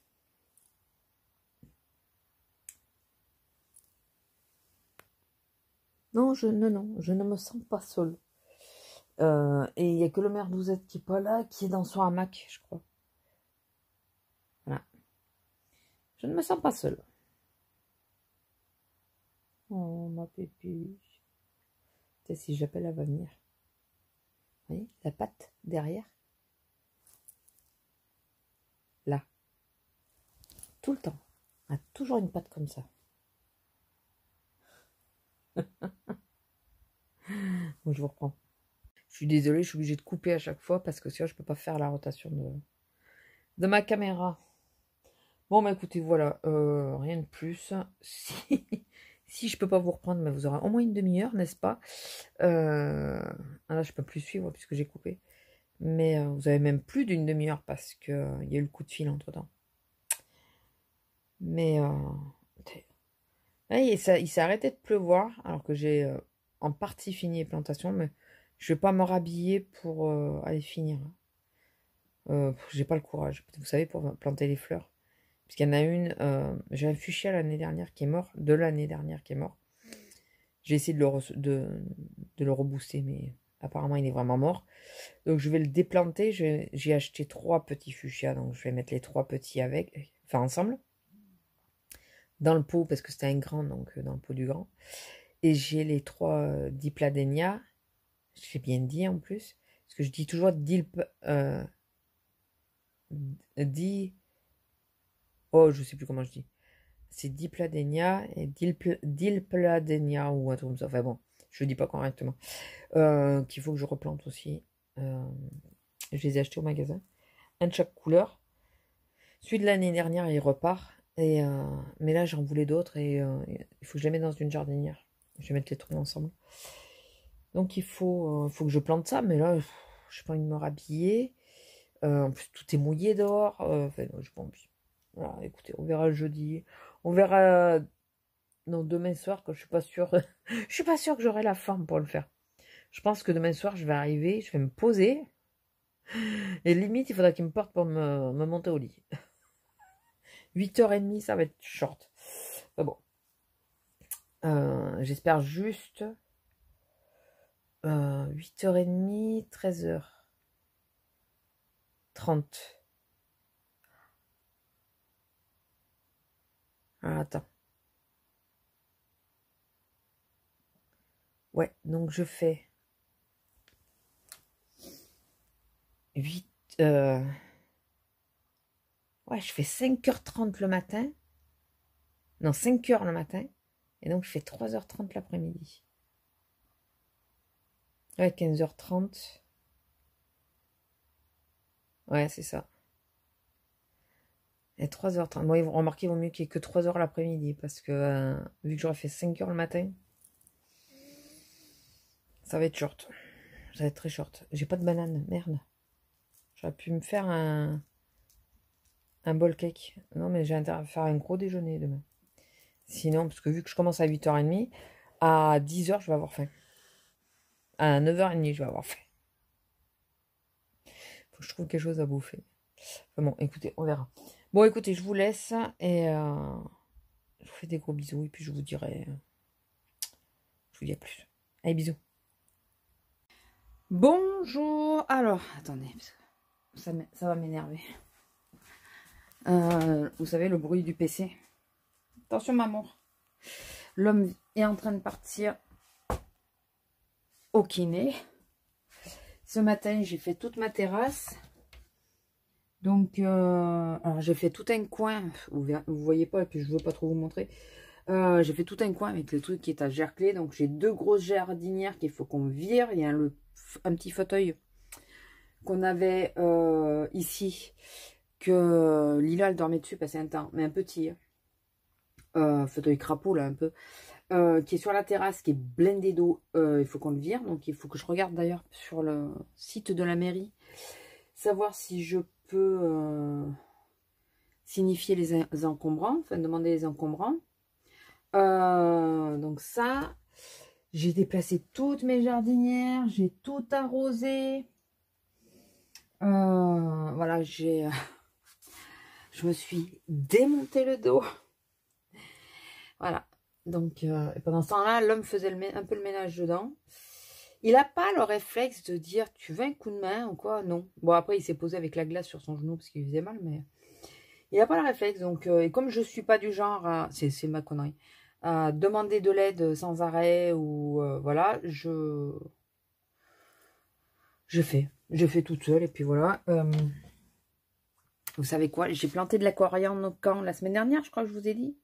Non, je ne me sens pas seule. Et il n'y a que le maire Douzette qui n'est pas là, qui est dans son hamac, je crois. Voilà. Je ne me sens pas seule. Oh, ma pépuche. Peut-être si j'appelle, elle va venir. Vous voyez, la patte derrière. Là. Tout le temps. Elle a toujours une patte comme ça. Bon, je vous reprends. Je suis désolée, je suis obligée de couper à chaque fois parce que sinon je ne peux pas faire la rotation de ma caméra. Bon, écoutez, voilà, rien de plus. Si je peux pas vous reprendre, mais vous aurez au moins une demi-heure, n'est-ce pas? Là, je peux plus suivre puisque j'ai coupé. Mais vous avez même plus d'une demi-heure parce qu'il y a eu le coup de fil entre-temps. Mais il s'est arrêté de pleuvoir alors que j'ai en partie fini les plantations, mais je vais pas me rhabiller pour aller finir. J'ai pas le courage. Vous savez, pour planter les fleurs. Parce qu'il y en a une, j'ai un fuchsia l'année dernière qui est mort, de l'année dernière qui est mort. J'ai essayé de le rebooster, mais apparemment il est vraiment mort. Donc je vais le déplanter. J'ai acheté 3 petits fuchsias, donc je vais mettre les 3 petits ensemble. Dans le pot, parce que c'était un grand, donc dans le pot du grand. Et j'ai les 3 dipladénia. J'ai bien dit en plus. Parce que je dis toujours oh, je sais plus comment je dis. C'est dipladénia et dilpladénia ou un truc comme ça. Enfin bon, je ne dis pas correctement. Qu'il faut que je replante aussi. Je les ai achetés au magasin. Un de chaque couleur. Celui de l'année dernière, il repart. Mais là, j'en voulais d'autres et il faut que je les mette dans une jardinière. Je vais mettre les 3 ensemble. Donc il faut que je plante ça. Mais là, je n'ai pas envie de me rhabiller. En plus, tout est mouillé dehors. Enfin, je pas envie. Voilà, écoutez, on verra le jeudi. On verra non, demain soir, quand je suis pas sûre. Je suis pas sûre que j'aurai la forme pour le faire. Je pense que demain soir, je vais arriver, je vais me poser. Et limite, il faudra qu'il me porte pour me monter au lit. 8h30, ça va être short. Enfin bon. J'espère juste 8h30, 13h30. Ah, attends. Ouais, donc je fais 8... Ouais, je fais 5h30 le matin. Non, 5h le matin. Et donc, je fais 3h30 l'après-midi. Ouais, 15h30. Ouais, c'est ça. Et 3h30. Moi, remarquez, il vaut mieux qu'il n'y ait que 3 heures l'après-midi. Parce que, vu que j'aurais fait 5 heures le matin, ça va être short. Ça va être très short. J'ai pas de banane, merde. J'aurais pu me faire un bol cake. Non, mais j'ai intérêt à faire un gros déjeuner demain. Sinon, parce que vu que je commence à 8h30, à 10h, je vais avoir faim. À 9h30, je vais avoir faim. Faut que je trouve quelque chose à bouffer. Enfin bon, écoutez, on verra. Bon, écoutez, je vous laisse et je vous fais des gros bisous et puis je vous dirai. Je vous dis à plus. Allez, bisous. Bonjour. Alors, attendez, ça va m'énerver. Vous savez, le bruit du PC. Attention, maman. L'homme est en train de partir au kiné. Ce matin, j'ai fait toute ma terrasse. Donc, alors j'ai fait tout un coin. Vous voyez pas, et puis je veux pas trop vous montrer. J'ai fait tout un coin avec le truc qui est à gercler. Donc, j'ai 2 grosses jardinières qu'il faut qu'on vire. Il y a un petit fauteuil qu'on avait ici, que Lila elle dormait dessus passé un temps, mais un petit. Fauteuil crapaud, là, un peu. Qui est sur la terrasse, qui est blindé d'eau. Il faut qu'on le vire. Donc, il faut que je regarde d'ailleurs sur le site de la mairie. Savoir si je peux signifier les encombrants. Enfin, demander les encombrants. Donc ça, j'ai déplacé toutes mes jardinières. J'ai tout arrosé. Voilà, je me suis démonté le dos. Voilà. Donc, pendant ce temps-là, l'homme faisait un peu le ménage dedans. Il n'a pas le réflexe de dire « Tu veux un coup de main ou quoi ?» Non. Bon, après, il s'est posé avec la glace sur son genou parce qu'il faisait mal, mais il n'a pas le réflexe. Donc, et comme je ne suis pas du genre à... C'est ma connerie. À demander de l'aide sans arrêt ou... voilà, je fais. Je fais toute seule et puis voilà. Vous savez quoi? J'ai planté de la coriandre quand? La semaine dernière, je crois que je vous ai dit.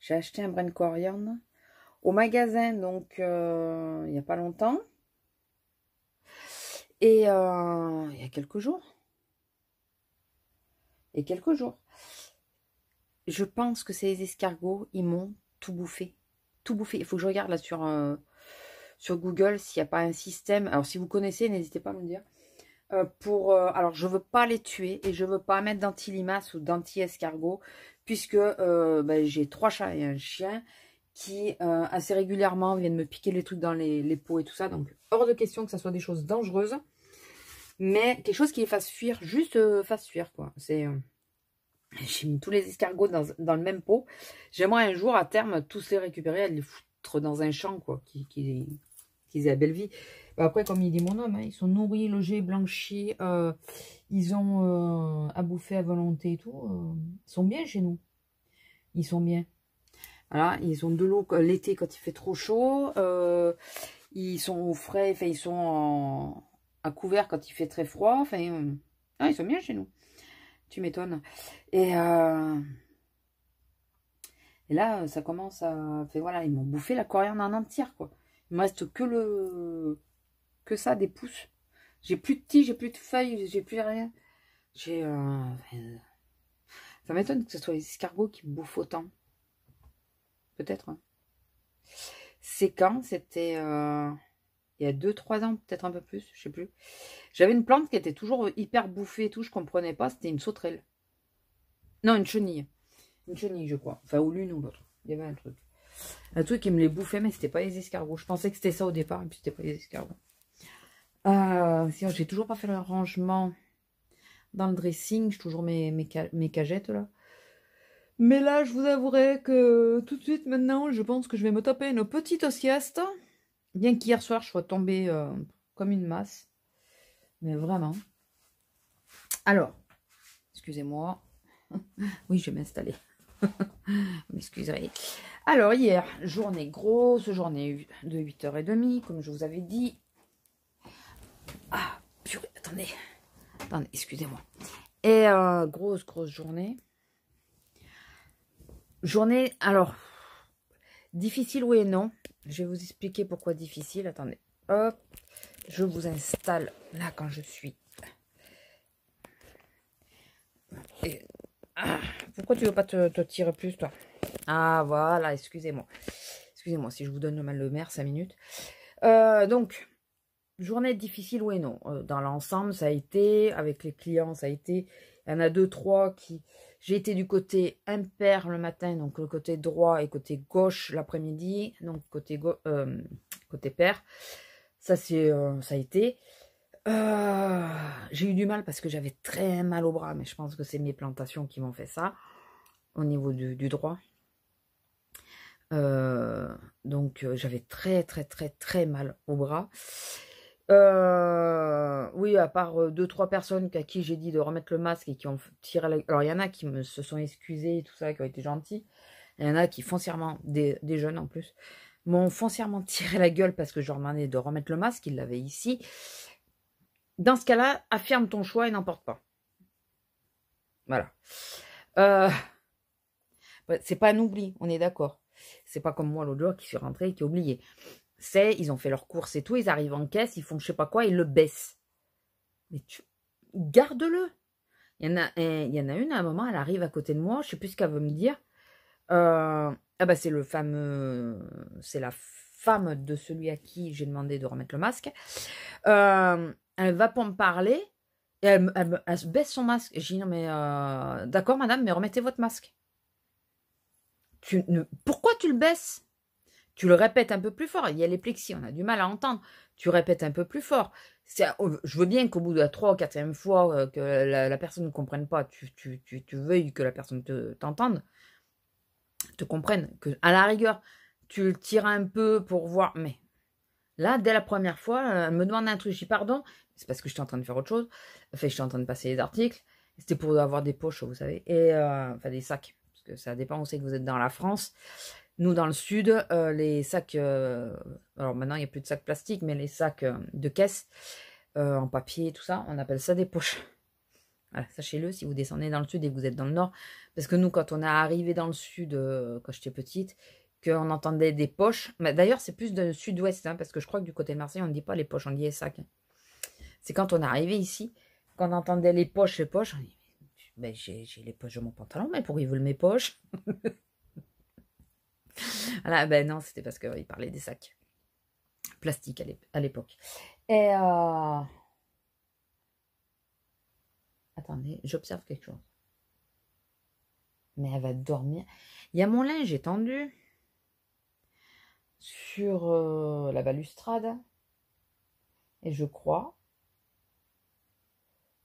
J'ai acheté un brin de coriandre au magasin, donc il n'y a pas longtemps. Et il y a quelques jours. Je pense que c'est les escargots, ils m'ont tout bouffé. Tout bouffé. Il faut que je regarde là sur Google s'il n'y a pas un système. Alors si vous connaissez, n'hésitez pas à me dire. Alors je veux pas les tuer et je veux pas mettre d'anti-limaces ou d'anti-escargots puisque j'ai 3 chats et un chien qui assez régulièrement viennent me piquer les trucs dans les pots et tout ça. Donc hors de question que ça soit des choses dangereuses, mais quelque chose qui les fasse fuir, juste fasse fuir quoi. J'ai mis tous les escargots dans le même pot. J'aimerais un jour à terme tous les récupérer et les foutre dans un champ quoi, qu'ils aient la belle vie. Après, comme il dit mon homme, hein, ils sont nourris, logés, blanchis, ils ont à bouffer à volonté et tout. Ils sont bien chez nous. Ils sont bien. Voilà, ils ont de l'eau l'été quand il fait trop chaud. Ils sont au frais, enfin, ils sont à couvert quand il fait très froid. Enfin, ils sont bien chez nous. Tu m'étonnes. Et là, ça commence à... Enfin, voilà, ils m'ont bouffé la coriandre en entière, quoi. Il me reste que ça, des pousses. J'ai plus de tiges, j'ai plus de feuilles, j'ai plus rien. Ça m'étonne que ce soit les escargots qui bouffent autant. Peut-être. Hein. C'est quand? C'était il y a 2-3 ans, peut-être un peu plus, je sais plus. J'avais une plante qui était toujours hyper bouffée et tout, je comprenais pas. C'était une sauterelle. Non, une chenille. Une chenille, je crois. Enfin, ou l'une ou l'autre. Il y avait un truc. Un truc qui me les bouffait, mais c'était pas les escargots. Je pensais que c'était ça au départ, et puis c'était pas les escargots. Sinon, j'ai toujours pas fait le rangement dans le dressing. J'ai toujours mes cagettes là. Mais là, je vous avouerai que tout de suite maintenant, je pense que je vais me taper une petite sieste. Bien qu'hier soir, je sois tombée comme une masse. Mais vraiment. Alors, excusez-moi. Oui, je vais m'installer. Vous m'excuserez. Alors, hier, grosse journée de 8h30, comme je vous avais dit. Ah, purée, attendez, excusez-moi. Et grosse journée. Journée, alors, difficile oui et non. Je vais vous expliquer pourquoi difficile. Attendez, hop, je vous installe là quand je suis Pourquoi tu veux pas te tirer plus, toi? Ah, voilà, excusez-moi. Excusez-moi si je vous donne le mal de mer, 5 minutes. Donc, journée difficile, oui et non. Dans l'ensemble, ça a été, avec les clients, ça a été. Il y en a 2, 3 qui... J'ai été du côté impair le matin, donc le côté droit, et côté gauche l'après-midi, donc côté pair. Ça, ça a été. J'ai eu du mal parce que j'avais très mal au bras, mais je pense que c'est mes plantations qui m'ont fait ça, au niveau du droit. Donc j'avais très très très très mal au bras. Oui, à part 2-3 personnes à qui j'ai dit de remettre le masque et qui ont tiré la... Alors il y en a qui se sont excusés et tout ça, qui ont été gentils. Il y en a qui foncièrement, des jeunes en plus, m'ont foncièrement tiré la gueule parce que je leur demandais de remettre le masque, ils l'avaient ici. Dans ce cas-là, affirme ton choix et n'emporte pas. Voilà. C'est pas un oubli, on est d'accord. C'est pas comme moi l'autre jour qui suis rentrée et qui a oublié. Ils ont fait leurs courses et tout, ils arrivent en caisse, ils font je sais pas quoi, ils le baissent. Mais garde-le. Il y en a une, à un moment, elle arrive à côté de moi, je sais plus ce qu'elle veut me dire. Ah bah c'est le fameux... C'est la femme de celui à qui j'ai demandé de remettre le masque. Elle va pour me parler, et elle se baisse son masque. J'ai dit non mais... D'accord madame, mais remettez votre masque. Pourquoi tu le baisses? Tu le répètes un peu plus fort. Il y a les plexis, on a du mal à entendre. Tu répètes un peu plus fort. Je veux bien qu'au bout de la 3 ou 4e fois que la personne ne comprenne pas, tu veuilles que la personne t'entende, te comprenne. Que, à la rigueur, tu le tires un peu pour voir. Mais là, dès la première fois, elle me demande un truc. Je dis pardon. C'est parce que j'étais en train de faire autre chose. Enfin, j'étais en train de passer les articles. C'était pour avoir des poches, vous savez. Et enfin, des sacs. Parce que ça dépend, on sait que vous êtes dans la France. Nous, dans le sud, les sacs, alors maintenant, il n'y a plus de sacs plastiques, mais les sacs de caisse en papier, tout ça, on appelle ça des poches. Voilà, sachez-le, si vous descendez dans le sud et que vous êtes dans le nord. Parce que nous, quand on est arrivé dans le sud, quand j'étais petite, qu'on entendait des poches, d'ailleurs, c'est plus de sud-ouest, hein, parce que je crois que du côté de Marseille, on ne dit pas les poches, on dit les sacs. C'est quand on est arrivé ici, qu'on entendait les poches, on dit, ben, j'ai les poches de mon pantalon, mais pourquoi ils veulent mes poches? Voilà, ben non, c'était parce qu'il parlait des sacs plastiques à l'époque. Et attendez, j'observe quelque chose. Mais elle va dormir. Il y a mon linge étendu sur la balustrade. Et je crois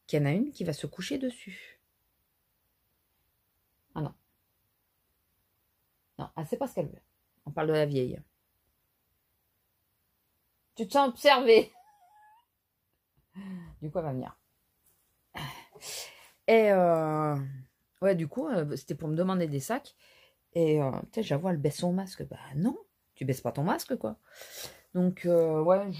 qu'il y en a une qui va se coucher dessus. Ah non. Non, elle sait pas ce qu'elle veut. On parle de la vieille. Tu te sens observé. Du coup, elle va venir. Et ouais, du coup, c'était pour me demander des sacs. Et peut-être, j'avoue, elle baisse son masque. Bah non, tu baisses pas ton masque, quoi. Donc, ouais,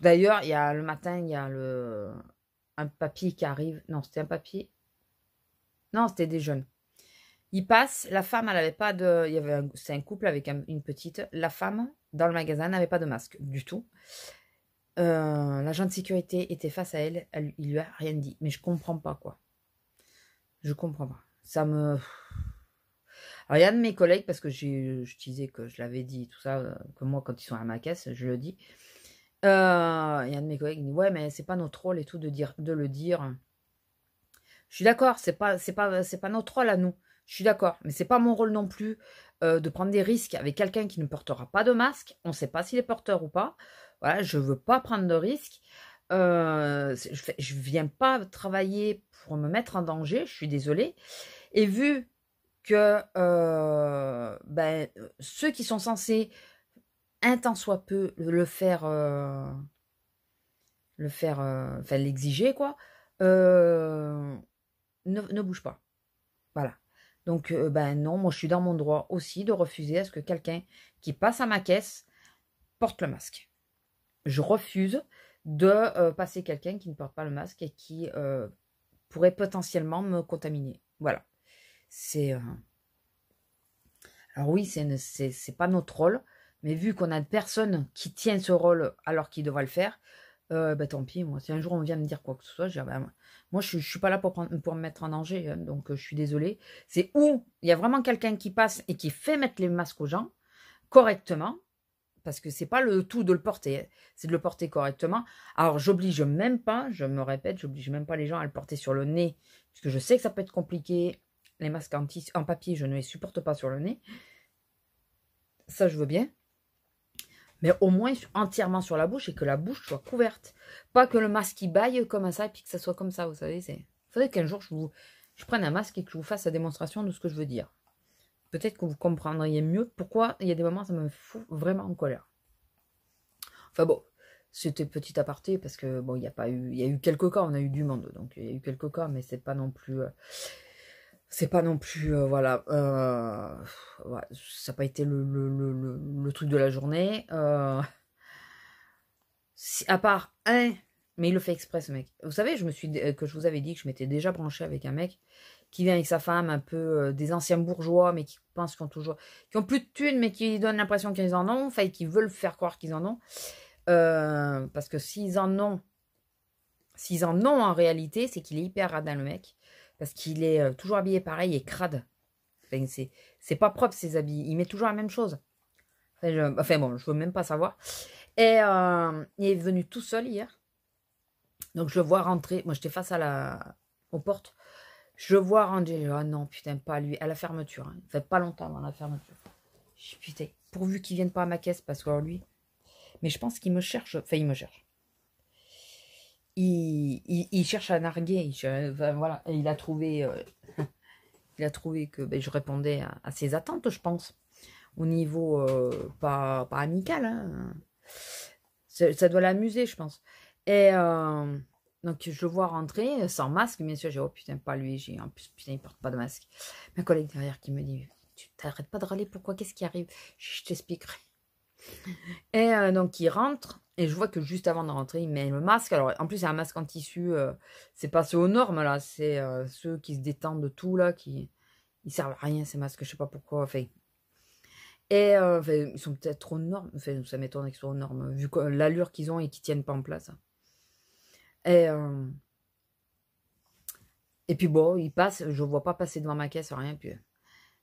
D'ailleurs, il y a le matin, il y a un papier qui arrive. Non, c'était un papier. Non, c'était des jeunes. Il passe, la femme, elle n'avait pas de... C'est un couple avec une petite. La femme, dans le magasin, n'avait pas de masque du tout. L'agent de sécurité était face à elle, il lui a rien dit. Mais je comprends pas, quoi. Je comprends pas. Ça me... Alors, il y a un de mes collègues, parce que je disais que je l'avais dit, tout ça, que moi, quand ils sont à ma caisse, je le dis. Il y a un de mes collègues qui dit, ouais, mais c'est pas notre rôle et tout de le dire. Je suis d'accord, c'est pas notre rôle à nous. Je suis d'accord, mais c'est pas mon rôle non plus de prendre des risques avec quelqu'un qui ne portera pas de masque. On ne sait pas s'il est porteur ou pas. Voilà, je veux pas prendre de risques. Je viens pas travailler pour me mettre en danger. Je suis désolée. Et vu que ceux qui sont censés un tant soit peu enfin l'exiger quoi. Ne bouge pas. Voilà. Donc, ben non, moi je suis dans mon droit aussi de refuser à ce que quelqu'un qui passe à ma caisse porte le masque. Je refuse de passer quelqu'un qui ne porte pas le masque et qui pourrait potentiellement me contaminer. Voilà. Alors oui, c'est pas notre rôle, mais vu qu'on a une personne qui tient ce rôle alors qu'il devrait le faire, bah, tant pis, moi. Si un jour on vient me dire quoi que ce soit, je dis: «Ah bah, moi je suis pas là pour me mettre en danger, hein, donc je suis désolée». C'est où il y a vraiment quelqu'un qui passe et qui fait mettre les masques aux gens correctement, parce que c'est pas le tout de le porter, hein, c'est de le porter correctement. Alors j'oblige même pas, je me répète, j'oblige même pas les gens à le porter sur le nez, parce que je sais que ça peut être compliqué. Les masques en papier, je ne les supporte pas sur le nez. Ça, je veux bien. Mais au moins entièrement sur la bouche et que la bouche soit couverte. Pas que le masque il baille comme ça et puis que ça soit comme ça, vous savez. Il faudrait qu'un jour je prenne un masque et que je vous fasse la démonstration de ce que je veux dire. Peut-être que vous comprendriez mieux pourquoi il y a des moments ça me fout vraiment en colère. Enfin bon, c'était petit aparté parce que bon, il y a eu quelques cas, on a eu du monde, donc il y a eu quelques cas, mais c'est pas non plus, voilà, ouais, ça n'a pas été le truc de la journée. À part un, mais il le fait exprès ce mec. Vous savez, que je vous avais dit que je m'étais déjà branchée avec un mec qui vient avec sa femme, un peu des anciens bourgeois, mais qui pensent qui ont plus de thunes, mais qui donnent l'impression qu'ils en ont, enfin, qui veulent faire croire qu'ils en ont. Parce que s'ils en ont en réalité, c'est qu'il est hyper radin le mec, parce qu'il est toujours habillé pareil et crade. Enfin, c'est pas propre ses habits, il met toujours la même chose. Enfin bon, je veux même pas savoir. Et il est venu tout seul hier. Donc je le vois rentrer. Moi j'étais face aux portes. Je le vois rentrer. Oh non, putain, pas lui. À la fermeture. Hein. Ça fait pas longtemps avant la fermeture. Je dis, putain, pourvu qu'il vienne pas à ma caisse, parce que lui. Mais je pense qu'il me cherche. Enfin, il me cherche. Il cherche à narguer. Enfin, voilà. Et il a trouvé que ben, je répondais à ses attentes, je pense. Au niveau pas amical. Hein. Ça doit l'amuser, je pense. Et donc, je le vois rentrer sans masque. Bien sûr, j'ai oh putain, pas lui. J'ai en plus, putain, il porte pas de masque. Ma collègue derrière qui me dit, tu t'arrêtes pas de râler, pourquoi, qu'est-ce qui arrive? Je t'expliquerai. Et donc, il rentre. Et je vois que juste avant de rentrer, il met le masque. Alors, en plus, c'est un masque en tissu. C'est pas ceux aux normes, là. C'est ceux qui se détendent de tout, là. Ils servent à rien, ces masques. Je sais pas pourquoi. Enfin, et enfin, ils sont peut-être trop normes. Enfin, ça m'étonne qu'ils soient aux normes, vu l'allure qu'ils ont et qu'ils tiennent pas en place. Et, et puis bon, il passe, je ne vois pas passer devant ma caisse, rien. Puis,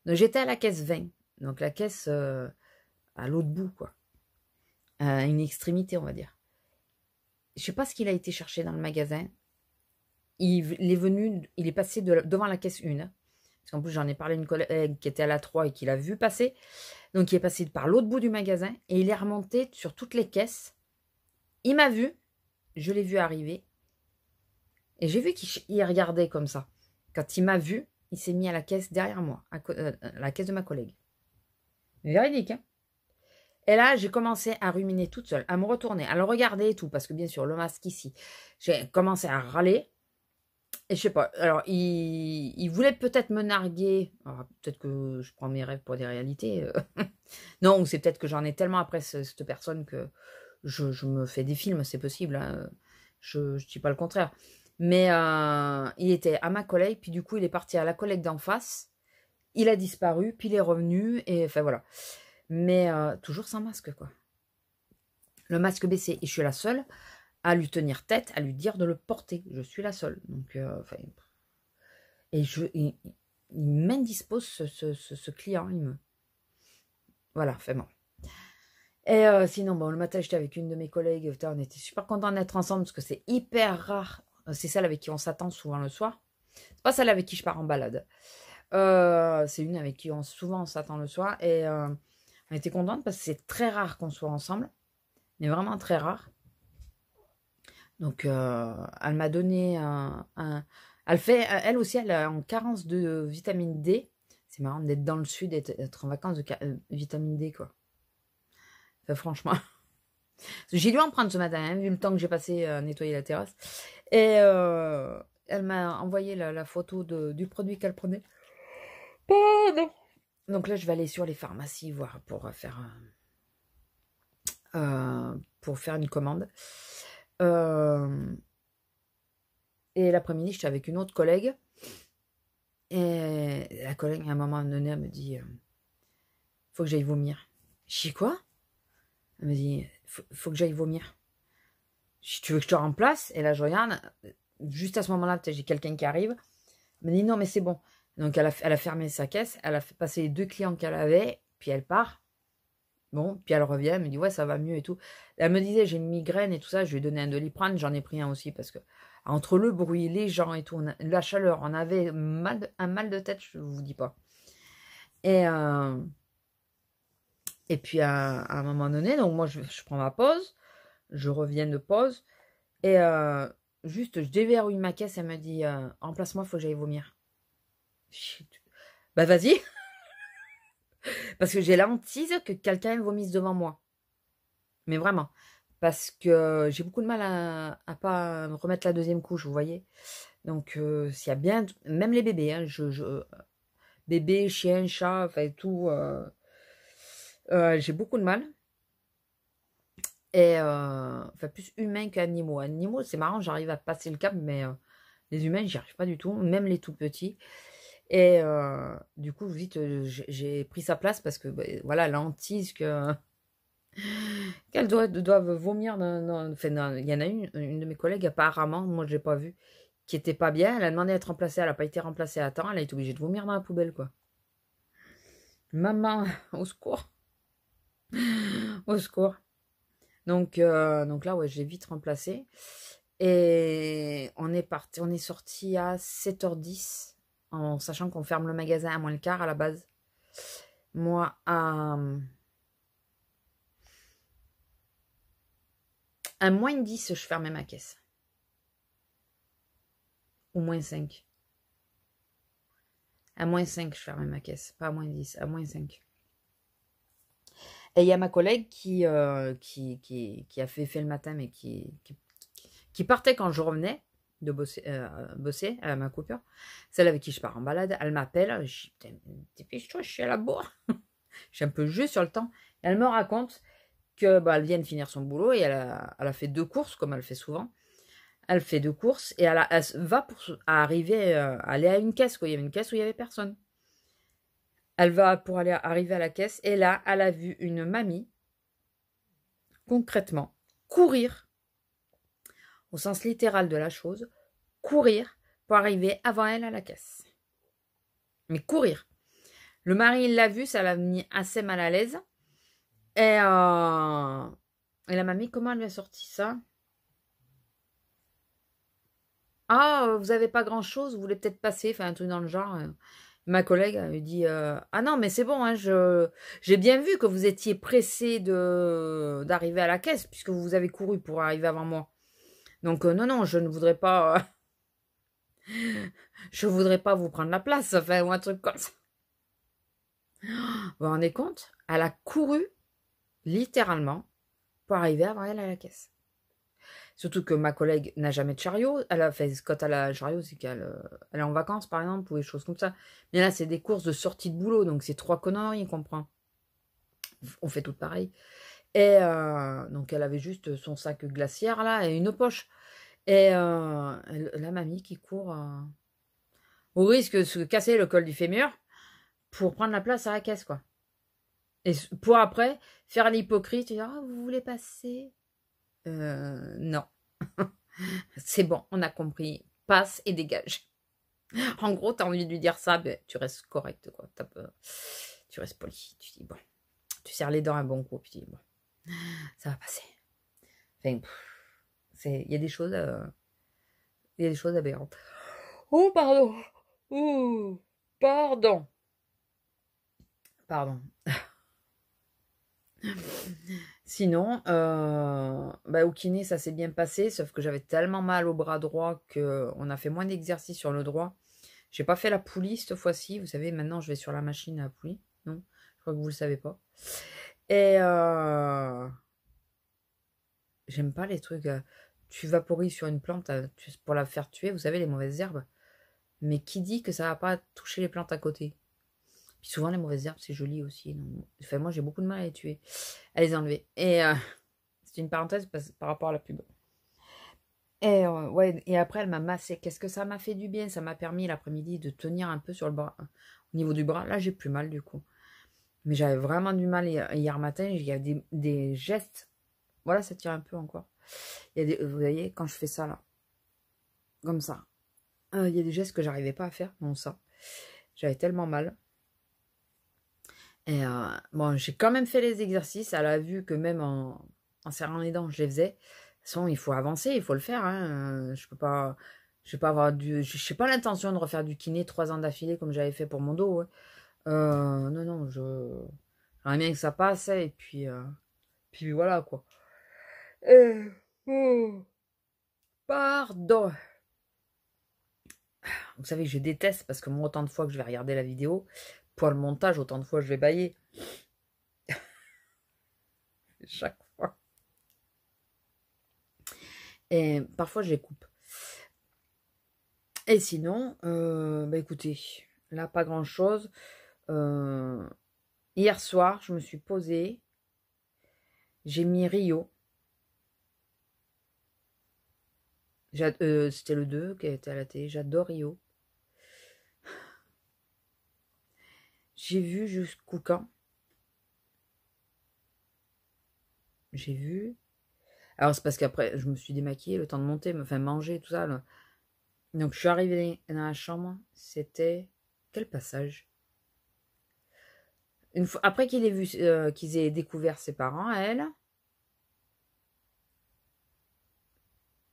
donc j'étais à la caisse 20, donc la caisse à l'autre bout, quoi. À une extrémité, on va dire. Je sais pas ce qu'il a été chercher dans le magasin. Il est passé devant la caisse 1. Parce qu'en plus, j'en ai parlé à une collègue qui était à la 3 et qui l'a vu passer. Donc, il est passé par l'autre bout du magasin et il est remonté sur toutes les caisses. Il m'a vu, je l'ai vu arriver. Et j'ai vu qu'il regardait comme ça. Quand il m'a vu, il s'est mis à la caisse derrière moi, à la caisse de ma collègue. Véridique, hein. Et là, j'ai commencé à ruminer toute seule, à me retourner, à le regarder et tout, parce que bien sûr, le masque ici, j'ai commencé à râler. Et je sais pas, alors il voulait peut-être me narguer. Peut-être que je prends mes rêves pour des réalités. Non, ou c'est peut-être que j'en ai tellement après cette personne que je me fais des films, c'est possible. Hein. Je ne dis pas le contraire. Mais il était à ma collègue, puis du coup, il est parti à la collègue d'en face. Il a disparu, puis il est revenu, et enfin voilà. Mais toujours sans masque, quoi. Le masque baissé, et je suis la seule à lui tenir tête, à lui dire de le porter. Je suis la seule. Donc, enfin. Et il m'indispose ce client. Voilà, enfin bon. Et sinon, bon, le matin, j'étais avec une de mes collègues. Putain, on était super contents d'être ensemble parce que c'est hyper rare. C'est celle avec qui on s'attend souvent le soir. C'est pas celle avec qui je pars en balade. C'est une avec qui souvent on s'attend le soir. Et on était contente parce que c'est très rare qu'on soit ensemble. Mais vraiment très rare. Donc, elle m'a donné elle aussi, elle est en carence de vitamine D. C'est marrant d'être dans le sud et d'être en vacances de vitamine D, quoi. Enfin, franchement. J'ai dû en prendre ce matin, hein, vu le temps que j'ai passé à nettoyer la terrasse. Et elle m'a envoyé la photo du produit qu'elle prenait. Pardon. Donc là, je vais aller sur les pharmacies voir pour faire une commande. Et l'après-midi, j'étais avec une autre collègue. Et la collègue, à un moment donné, elle me dit faut que j'aille vomir. Je dis quoi? Elle me dit faut que j'aille vomir. Si tu veux que je te remplace, et là je regarde, juste à ce moment-là, peut-être j'ai quelqu'un qui arrive, elle me dit non mais c'est bon. Donc elle a fermé sa caisse, elle a fait passer les 2 clients qu'elle avait, puis elle part. Bon, puis elle revient, elle me dit ouais ça va mieux et tout. Elle me disait j'ai une migraine et tout ça, je lui ai donné un Doliprane, j'en ai pris un aussi parce que entre le bruit, les gens et tout, la chaleur, on avait un mal de tête, je vous dis pas. Et, et puis à un moment donné, donc moi je prends ma pause, je reviens de pause, et juste je déverrouille ma caisse, elle me dit remplace-moi, il faut que j'aille vomir. Bah vas-y, parce que j'ai la hantise que quelqu'un vomisse devant moi. Mais vraiment. Parce que j'ai beaucoup de mal à pas remettre la deuxième couche, vous voyez. Donc s'il y a bien, même les bébés, hein, bébé, chien, chat, enfin tout, j'ai beaucoup de mal. Et enfin plus humain qu'animaux. Animaux, c'est marrant, j'arrive à passer le cap, mais les humains, j'y arrive pas du tout, même les tout petits. Et du coup, vite, j'ai pris sa place parce que voilà, la hantise qu'elles doivent vomir. Enfin, il y en a une de mes collègues apparemment, moi je l'ai pas vue, qui était pas bien. Elle a demandé à être remplacée, elle a pas été remplacée à temps, elle a été obligée de vomir dans la poubelle quoi. Maman, au secours, au secours. Donc là, ouais, j'ai vite remplacé. Et on est sorti à 7h10, en sachant qu'on ferme le magasin à moins le quart à la base. Moi, à moins de 10, je fermais ma caisse. Ou moins 5. À moins 5, je fermais ma caisse. Pas à moins 10, à moins 5. Et il y a ma collègue qui a fait le matin, mais qui partait quand je revenais de bosser à ma coupure. Celle avec qui je pars en balade, elle m'appelle. Je dis, putain, dépêche-toi, je suis à la bourre. Je suis un peu juste sur le temps. Et elle me raconte que elle vient de finir son boulot et elle a fait 2 courses, comme elle fait souvent. Elle fait 2 courses et elle va pour arriver, aller à une caisse. Quoi. Il y avait une caisse où il n'y avait personne. Elle va pour arriver à la caisse et là, elle a vu une mamie, concrètement, courir, au sens littéral de la chose, courir pour arriver avant elle à la caisse. Mais courir. Le mari, il l'a vu, ça l'a mis assez mal à l'aise. Et la mamie, comment elle lui a sorti ça? Ah, vous avez pas grand-chose, vous voulez peut-être passer, enfin un truc dans le genre. Ma collègue lui dit ah non, mais c'est bon, hein, j'ai bien vu que vous étiez pressé d'arriver à la caisse, puisque vous avez couru pour arriver avant moi. Donc non, non, je ne voudrais pas je voudrais pas vous prendre la place, enfin, ou un truc comme ça. Vous vous rendez compte? Elle a couru, littéralement, pour arriver avant elle à la caisse. Surtout que ma collègue n'a jamais de chariot. Elle a fait, quand elle a un chariot, c'est qu'elle elle est en vacances, par exemple, ou des choses comme ça. Mais là, c'est des courses de sortie de boulot, donc c'est 3 conneries, comprend. On fait tout pareil. Et donc, elle avait juste son sac glaciaire, là, et une poche. Et la mamie qui court au risque de se casser le col du fémur pour prendre la place à la caisse, quoi. Et pour après, faire l'hypocrite et dire, ah, vous voulez passer? Non. C'est bon, on a compris. Passe et dégage. En gros, t'as envie de lui dire ça, ben, tu restes correct, quoi. Tu restes poli. Tu dis, bon, tu serres les dents un bon coup, puis tu dis, bon, ça va passer. Enfin, il y a des choses, aberrantes. Oh, pardon. Oh, pardon. Pardon. Sinon, au kiné, ça s'est bien passé, sauf que j'avais tellement mal au bras droit qu'on a fait moins d'exercices sur le droit. J'ai pas fait la poulie cette fois-ci. Vous savez, maintenant, je vais sur la machine à poulie. Non, je crois que vous le savez pas. Et j'aime pas les trucs. Tu vaporises sur une plante pour la faire tuer. Vous savez, les mauvaises herbes. Mais qui dit que ça va pas toucher les plantes à côté? Puis souvent, les mauvaises herbes, c'est joli aussi. Donc, enfin, moi, j'ai beaucoup de mal à les tuer, à les enlever. Et c'est une parenthèse par rapport à la pub. Et ouais, et après, elle m'a massé. Qu'est-ce que ça m'a fait du bien? Ça m'a permis l'après-midi de tenir un peu sur le bras, au niveau du bras. Là, j'ai plus mal du coup. Mais j'avais vraiment du mal hier matin. Il y a des gestes. Voilà, ça tire un peu encore. Vous voyez, quand je fais ça, là, comme ça, il y a des gestes que j'arrivais pas à faire, non ça. J'avais tellement mal. Et bon, j'ai quand même fait les exercices. Elle a vu que même en serrant les dents, je les faisais. De toute façon, il faut avancer, il faut le faire. Hein. Je peux pas, je vais pas avoir j'ai pas l'intention de refaire du kiné 3 ans d'affilée comme j'avais fait pour mon dos. Hein. Non, non, j'aimerais bien que ça passe et puis voilà quoi. Oh, pardon. Vous savez, je déteste parce que moi, autant de fois que je vais regarder la vidéo, pour le montage, autant de fois je vais bâiller. Chaque fois. Et parfois, je les coupe. Et sinon, bah écoutez, là, pas grand-chose. Hier soir, je me suis posée. J'ai mis Rio. C'était le 2 qui était à la télé. J'adore Rio. J'ai vu jusqu'où quand? J'ai vu. Alors, c'est parce qu'après, je me suis démaquillée, le temps de monter, enfin manger, tout ça. Là. Donc, je suis arrivée dans la chambre. C'était. Quel passage? Une fois, après qu'il ait vu, qu'ils aient découvert ses parents, à elle.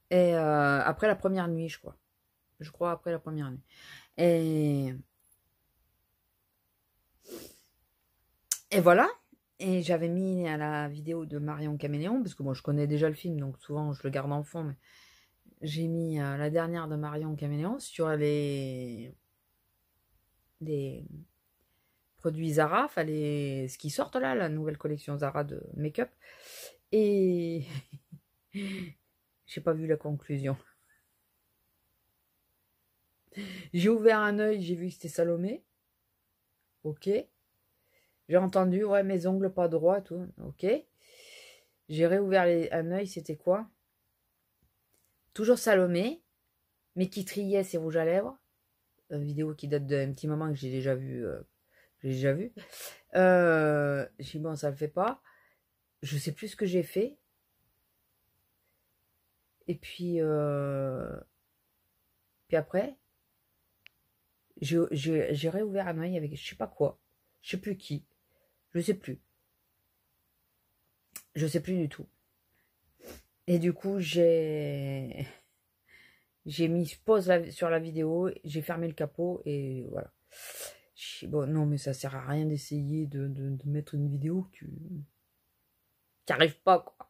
Et après la première nuit, je crois. Je crois après la première nuit. Et voilà. Et j'avais mis à la vidéo de Marion Caméléon, parce que moi je connais déjà le film, donc souvent je le garde en fond, mais j'ai mis la dernière de Marion Caméléon sur les produits Zara, enfin ce qui sortent là, la nouvelle collection Zara de make-up. Et j'ai pas vu la conclusion. J'ai ouvert un œil, j'ai vu que c'était Salomé. Ok. J'ai entendu, ouais, mes ongles pas droits, tout. Ok. J'ai réouvert un œil, c'était quoi? Toujours Salomé, mais qui triait ses rouges à lèvres. Une vidéo qui date d'un petit moment que j'ai déjà vu. J'ai déjà vu. J'ai dit, bon, ça le fait pas. Je sais plus ce que j'ai fait. Et puis après, j'ai réouvert un œil avec je sais pas quoi. Je sais plus qui. Je sais plus. Je sais plus du tout. Et du coup, j'ai mis pause sur la vidéo, j'ai fermé le capot et voilà. Bon, non, mais ça sert à rien d'essayer de mettre une vidéo que tu n'arrives pas, quoi.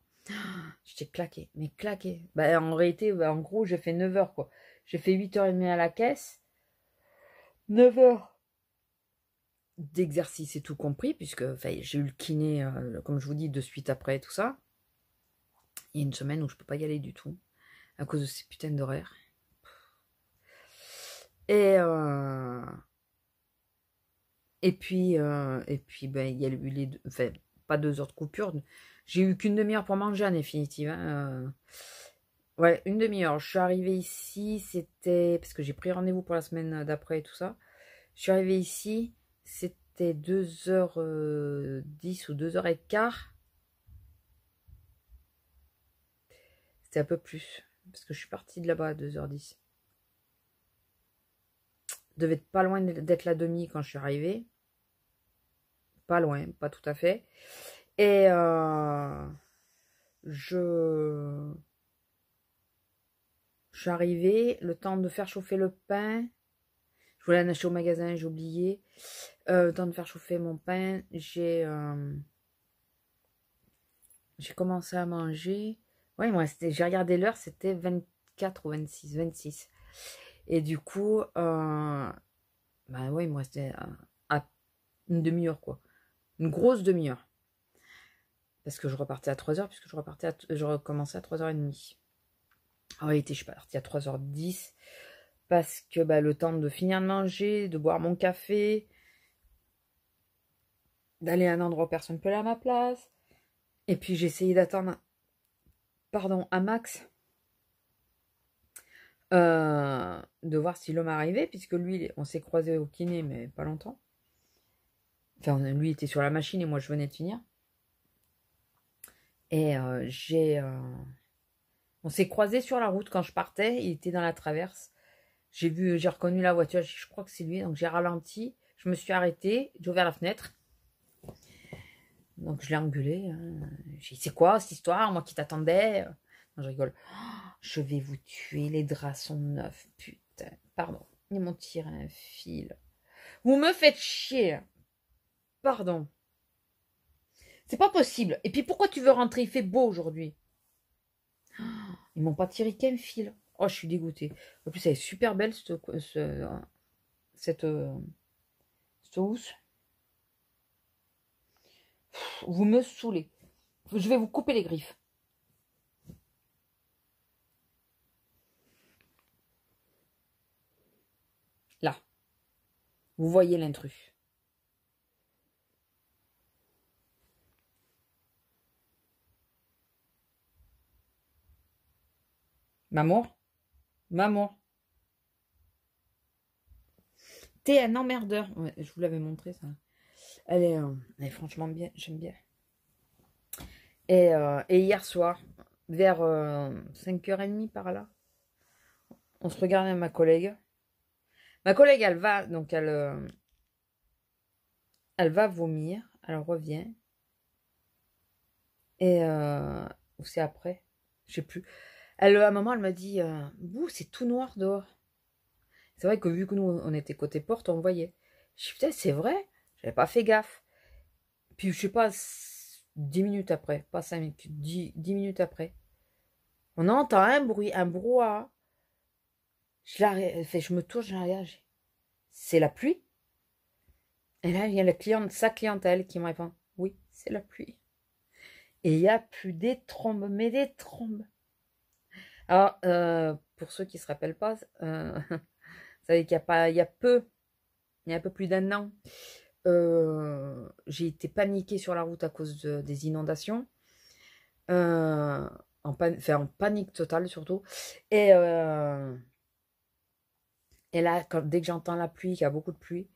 J'étais claqué, mais claqué. Bah, en réalité, en gros, j'ai fait 9 heures, quoi. J'ai fait 8h30 à la caisse, 9 heures d'exercice et tout compris, puisque j'ai eu le kiné, comme je vous dis, de suite après tout ça. Il y a une semaine où je peux pas y aller du tout, à cause de ces putains d'horaires. Et puis ben, il y a eu pas 2 heures de coupure. J'ai eu qu'une demi-heure pour manger en définitive. Hein. Ouais, une demi-heure. Je suis arrivée ici, c'était... Parce que j'ai pris rendez-vous pour la semaine d'après et tout ça. Je suis arrivée ici, c'était 2h10 ou 2h15. C'était un peu plus. Parce que je suis partie de là-bas à 2h10. Devait être pas loin d'être la demi quand je suis arrivée. Pas loin, pas tout à fait. Et je suis arrivée, le temps de faire chauffer le pain. Je voulais en acheter au magasin, j'ai oublié. Le temps de faire chauffer mon pain, j'ai commencé à manger. Ouais, moi, j'ai regardé l'heure, c'était 24 ou 26, 26. Et du coup, bah ouais, il me restait à une demi-heure, quoi. Une grosse demi-heure. Parce que je repartais à 3h, puisque je recommençais à 3h30. En réalité, je suis partie à 3h10. Parce que bah, le temps de finir de manger, de boire mon café, d'aller à un endroit où personne ne peut aller à ma place. Et puis j'ai essayé d'attendre, un max, de voir si l'homme arrivait, puisque lui, on s'est croisé au kiné, mais pas longtemps. Enfin, lui était sur la machine et moi je venais de finir. Et j'ai On s'est croisés sur la route quand je partais. Il était dans la traverse. J'ai reconnu la voiture. Je crois que c'est lui. Donc j'ai ralenti. Je me suis arrêtée. J'ai ouvert la fenêtre. Donc je l'ai engueulé. Hein. J'ai dit, c'est quoi cette histoire? Moi qui t'attendais. Non, je rigole. Oh, je vais vous tuer. Les draps sont neufs. Putain. Pardon. Ils m'ont tiré un fil. Vous me faites chier. Pardon. C'est pas possible. Et puis pourquoi tu veux rentrer? Il fait beau aujourd'hui. Ils m'ont pas tiré qu'un fil. Oh, je suis dégoûtée. En plus, elle est super belle, cette housse. Vous me saoulez. Je vais vous couper les griffes. Là. Vous voyez l'intrus. Maman. Maman. T'es un emmerdeur. Ouais, je vous l'avais montré, ça. Elle est franchement bien. J'aime bien. Et hier soir, vers 5h30 par là, on se regardait avec ma collègue. Ma collègue, elle va, donc elle va vomir. Elle revient. Et ou c'est après, je sais plus. À un moment, elle m'a dit, bouh, c'est tout noir dehors. C'est vrai que vu que nous, on était côté porte, on voyait. Je dis, putain, c'est vrai, j'avais pas fait gaffe. Puis, je sais pas, 10 minutes après, pas 5 minutes, 10 minutes après, on entend un bruit, un brouhaha. Je me tourne, je regarde, c'est la pluie? Et là, il y a sa clientèle qui me répond, oui, c'est la pluie. Et il n'y a plus des trombes, mais des trombes. Alors, pour ceux qui ne se rappellent pas, vous savez qu'il y a pas, il y a un peu plus d'1 an, j'ai été paniquée sur la route à cause des inondations. En panique totale surtout. Et là, dès que j'entends la pluie, qu'il y a beaucoup de pluie,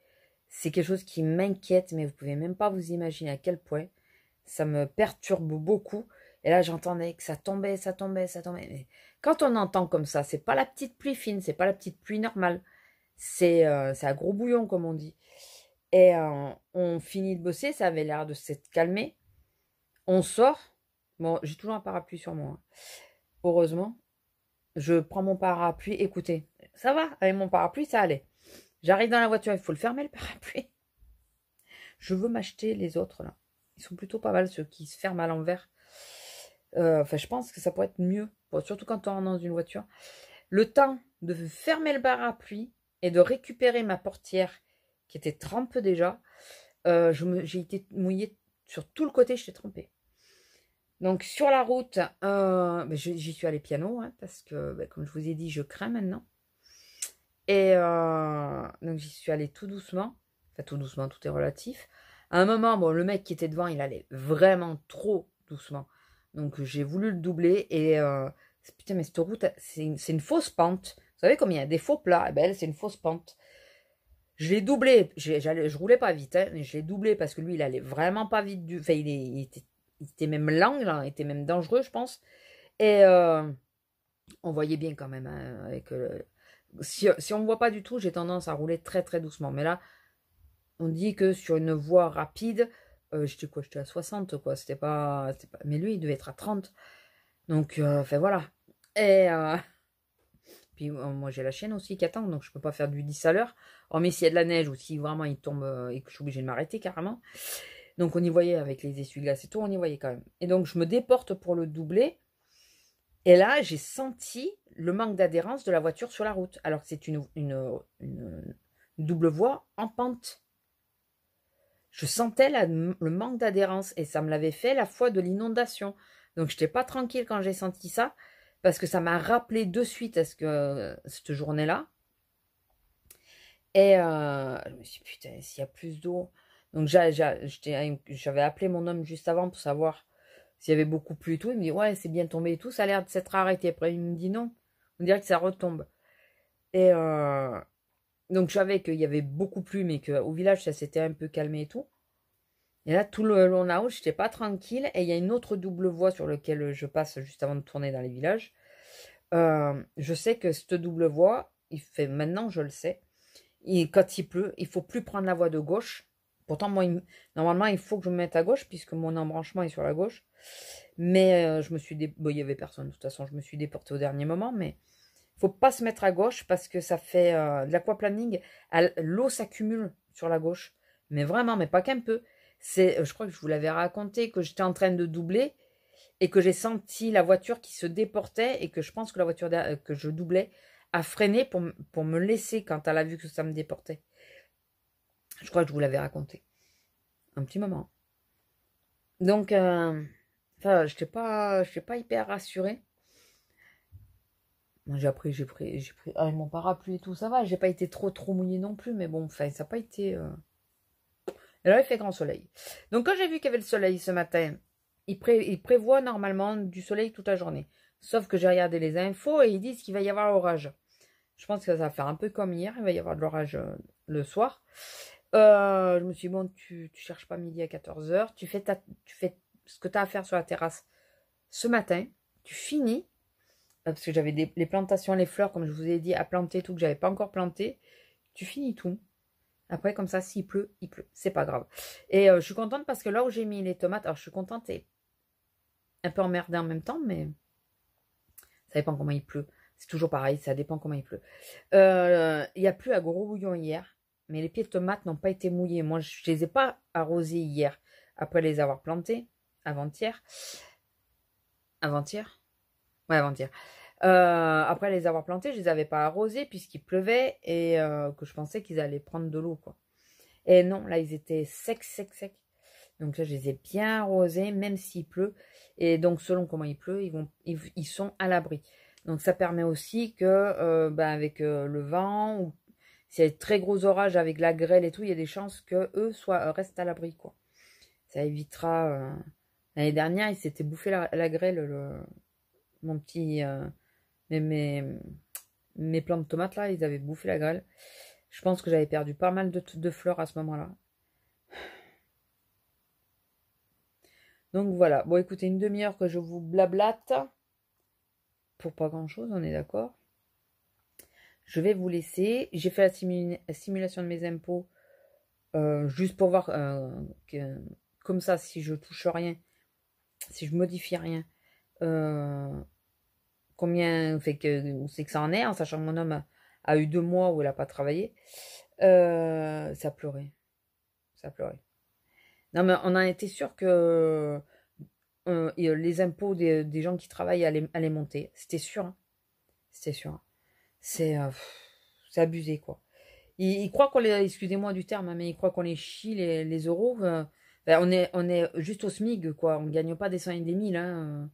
c'est quelque chose qui m'inquiète, mais vous pouvez même pas vous imaginer à quel point ça me perturbe beaucoup. Et là, j'entendais que ça tombait, ça tombait, ça tombait. Mais quand on entend comme ça, c'est pas la petite pluie fine, c'est pas la petite pluie normale. C'est un gros bouillon, comme on dit. Et on finit de bosser, ça avait l'air de s'être calmé. On sort. Bon, j'ai toujours un parapluie sur moi. Hein. Heureusement. Je prends mon parapluie. Écoutez, ça va, avec mon parapluie, ça allait. J'arrive dans la voiture, il faut le fermer, le parapluie. Je veux m'acheter les autres, là. Ils sont plutôt pas mal, ceux qui se ferment à l'envers. Enfin, je pense que ça pourrait être mieux, surtout quand on rentre dans une voiture. Le temps de fermer le parapluie et de récupérer ma portière qui était trempée déjà, j'ai été mouillée sur tout le côté, j'étais trempée. Donc sur la route, j'y suis allée piano, hein, parce que, comme je vous ai dit, je crains maintenant. Et donc j'y suis allée tout doucement. Enfin, tout doucement, tout est relatif. À un moment, bon, le mec qui était devant, il allait vraiment trop doucement. Donc j'ai voulu le doubler et putain, mais cette route, c'est une fausse pente. Vous savez comme il y a des faux plats, eh ben, elle, c'est une fausse pente. Je l'ai doublé, je roulais pas vite, hein, mais je l'ai doublé parce que lui, il allait vraiment pas vite. Enfin, il était même lent, là, il était même dangereux, je pense. Et on voyait bien quand même, hein, avec si on ne voit pas du tout, j'ai tendance à rouler très très doucement. Mais là, on dit que sur une voie rapide, j'étais à 60, quoi. C'était pas. Mais lui, il devait être à 30. Donc, enfin voilà. Et puis moi, j'ai la chienne aussi qui attend, donc je peux pas faire du 10 à l'heure. Hormis s'il y a de la neige ou si vraiment il tombe et que je suis obligée de m'arrêter carrément. Donc on y voyait avec les essuie-glaces et tout, on y voyait quand même. Et donc je me déporte pour le doubler. Et là, j'ai senti le manque d'adhérence de la voiture sur la route, alors que c'est une double voie en pente. Je sentais le manque d'adhérence et ça me l'avait fait la fois de l'inondation. Donc, je n'étais pas tranquille quand j'ai senti ça parce que ça m'a rappelé de suite cette journée-là. Et je me suis dit, putain, s'il y a plus d'eau. Donc, j'avais appelé mon homme juste avant pour savoir s'il y avait beaucoup plu et tout. Il me dit, ouais, c'est bien tombé et tout. Ça a l'air de s'être arrêté. Après, il me dit non. On dirait que ça retombe. Et donc, je savais qu'il y avait beaucoup plu, mais qu'au village, ça s'était un peu calmé et tout. Et là, tout le long là-haut, je n'étais pas tranquille. Et il y a une autre double voie sur laquelle je passe juste avant de tourner dans les villages. Je sais que cette double voie, il fait maintenant, je le sais. Et quand il pleut, il faut plus prendre la voie de gauche. Pourtant, moi, normalement, il faut que je me mette à gauche puisque mon embranchement est sur la gauche. Mais je me suis bon, il y avait personne. De toute façon, je me suis déportée au dernier moment. Mais faut pas se mettre à gauche parce que ça fait de l'aquaplaning. L'eau s'accumule sur la gauche. Mais vraiment, mais pas qu'un peu. Je crois que je vous l'avais raconté, que j'étais en train de doubler et que j'ai senti la voiture qui se déportait et que je pense que la voiture que je doublais a freiné pour me laisser quand elle a vu que ça me déportait. Je crois que je vous l'avais raconté. Un petit moment. Donc, enfin, je n'étais pas hyper rassurée. J'ai pris avec mon parapluie et tout, ça va. J'ai pas été trop mouillée non plus, mais bon, enfin, ça n'a pas été. Et là, il fait grand soleil. Donc, quand j'ai vu qu'il y avait le soleil ce matin, il prévoit normalement du soleil toute la journée. Sauf que j'ai regardé les infos et ils disent qu'il va y avoir orage. Je pense que ça va faire un peu comme hier. Il va y avoir de l'orage le soir. Je me suis dit, bon, tu cherches pas midi à 14 h. Tu fais ce que tu as à faire sur la terrasse ce matin. Tu finis. Parce que j'avais les plantations, les fleurs, comme je vous ai dit, à planter, tout que j'avais pas encore planté. Tu finis tout. Après, comme ça, s'il pleut, il pleut. C'est pas grave. Et je suis contente parce que là où j'ai mis les tomates, alors je suis contente et un peu emmerdée en même temps, mais ça dépend comment il pleut. C'est toujours pareil, ça dépend comment il pleut. Il y a plu à gros bouillon hier, mais les pieds de tomates n'ont pas été mouillés. Moi, je les ai pas arrosés hier, après les avoir plantés, avant-hier. Avant-hier? Ouais, avant-hier. Après les avoir plantés, je les avais pas arrosés puisqu'il pleuvait et que je pensais qu'ils allaient prendre de l'eau, quoi. Et non, là, ils étaient secs. Donc là, je les ai bien arrosés, même s'il pleut. Et donc, selon comment il pleut, ils sont à l'abri. Donc, ça permet aussi que, avec le vent, ou s'il y a de très gros orages avec la grêle et tout, il y a des chances que eux restent à l'abri, quoi. Ça évitera. L'année dernière, ils s'étaient bouffé la grêle, mon petit. Mes plants de tomates, là, ils avaient bouffé la grêle. Je pense que j'avais perdu pas mal de fleurs à ce moment-là. Donc voilà. Bon, écoutez, une demi-heure que je vous blablate. Pour pas grand-chose, on est d'accord. Je vais vous laisser. J'ai fait la simulation de mes impôts. Juste pour voir comme ça, si je touche rien, si je modifie rien, combien fait que c'est que ça en est, en sachant que mon homme a eu 2 mois où il n'a pas travaillé. Ça pleurait. Ça pleurait. Non, mais on a été sûr que les impôts des gens qui travaillent allaient monter. C'était sûr. Hein. C'était sûr. Hein. C'est abusé, quoi. Ils croient qu'on les... Excusez-moi du terme, hein, mais ils croient qu'on les chie, les euros. On est juste au SMIC, quoi. On ne gagne pas des 100 et des 1000. Hein.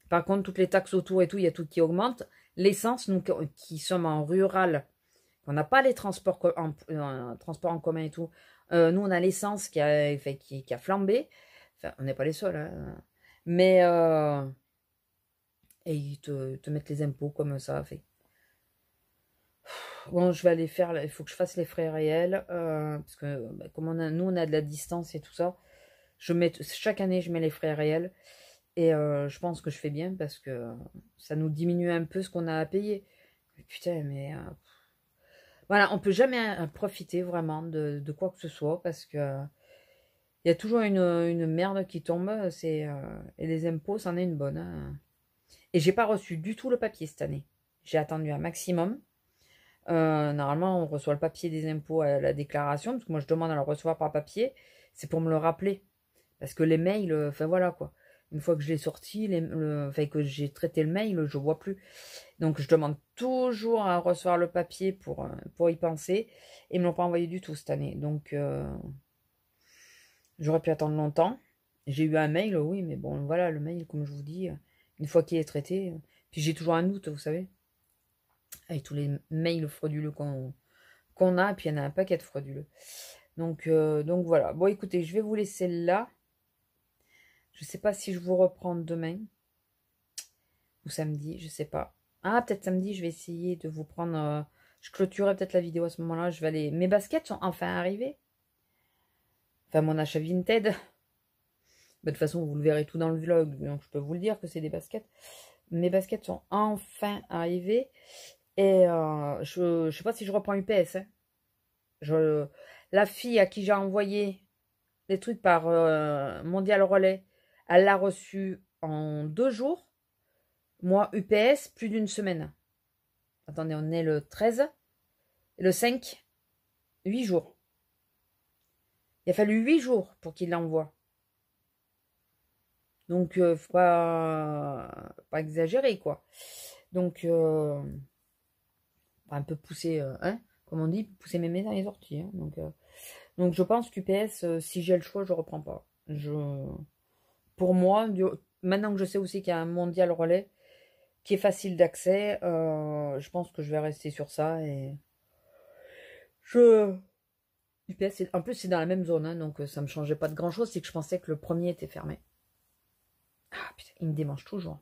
Par contre, toutes les taxes autour et tout, il y a tout qui augmente. L'essence, nous qui sommes en rural, on n'a pas les transports en commun et tout. Nous, on a l'essence qui a flambé. Enfin, on n'est pas les seuls. Hein. Mais, et ils te mettent les impôts comme ça. Fait. Bon, je vais aller faire, il faut que je fasse les frais réels. Parce que, comme nous, on a de la distance et tout ça. Chaque année, je mets les frais réels. Et je pense que je fais bien parce que ça nous diminue un peu ce qu'on a à payer. Mais putain, mais... voilà, on peut jamais profiter vraiment de quoi que ce soit parce que il y a toujours une merde qui tombe. Et les impôts, c'en est une bonne. Hein. Et j'ai pas reçu du tout le papier cette année. J'ai attendu un maximum. Normalement, on reçoit le papier des impôts à la déclaration. Parce que moi, je demande à le recevoir par papier. C'est pour me le rappeler. Parce que les mails, enfin voilà quoi. Une fois que je l'ai sorti, enfin que j'ai traité le mail, je vois plus. Donc je demande toujours à recevoir le papier pour y penser. Et ils ne me l'ont pas envoyé du tout cette année. Donc j'aurais pu attendre longtemps. J'ai eu un mail, oui, mais bon voilà, le mail, comme je vous dis, une fois qu'il est traité. Puis j'ai toujours un doute, vous savez. Avec tous les mails frauduleux qu'on a, et puis il y en a un paquet de frauduleux. Donc voilà. Bon écoutez, je vais vous laisser là. Je sais pas si je vous reprends demain ou samedi, je sais pas. Ah, peut-être samedi, je vais essayer de vous prendre... je clôturerai peut-être la vidéo à ce moment-là. Je vais aller... Mes baskets sont enfin arrivées. Enfin, mon achat Vinted. De toute façon, vous le verrez tout dans le vlog, donc je peux vous le dire que c'est des baskets. mes baskets sont enfin arrivées. Et je sais pas si je reprends UPS. Hein. La fille à qui j'ai envoyé les trucs par Mondial Relais, elle l'a reçu en 2 jours. Moi, UPS, plus d'une semaine. Attendez, on est le 13. Et le 5, 8 jours. Il a fallu 8 jours pour qu'il l'envoie. Donc, faut pas exagérer, quoi. Donc, un peu pousser, hein, comme on dit, pousser mes mains dans les orties. Hein. Donc, je pense qu'UPS, si j'ai le choix, je reprends pas. Pour moi, maintenant que je sais aussi qu'il y a un Mondial Relais qui est facile d'accès, je pense que je vais rester sur ça. Et UPS, en plus, c'est dans la même zone, hein, donc ça me changeait pas de grand-chose. C'est que je pensais que le premier était fermé. Ah putain, il me démange toujours.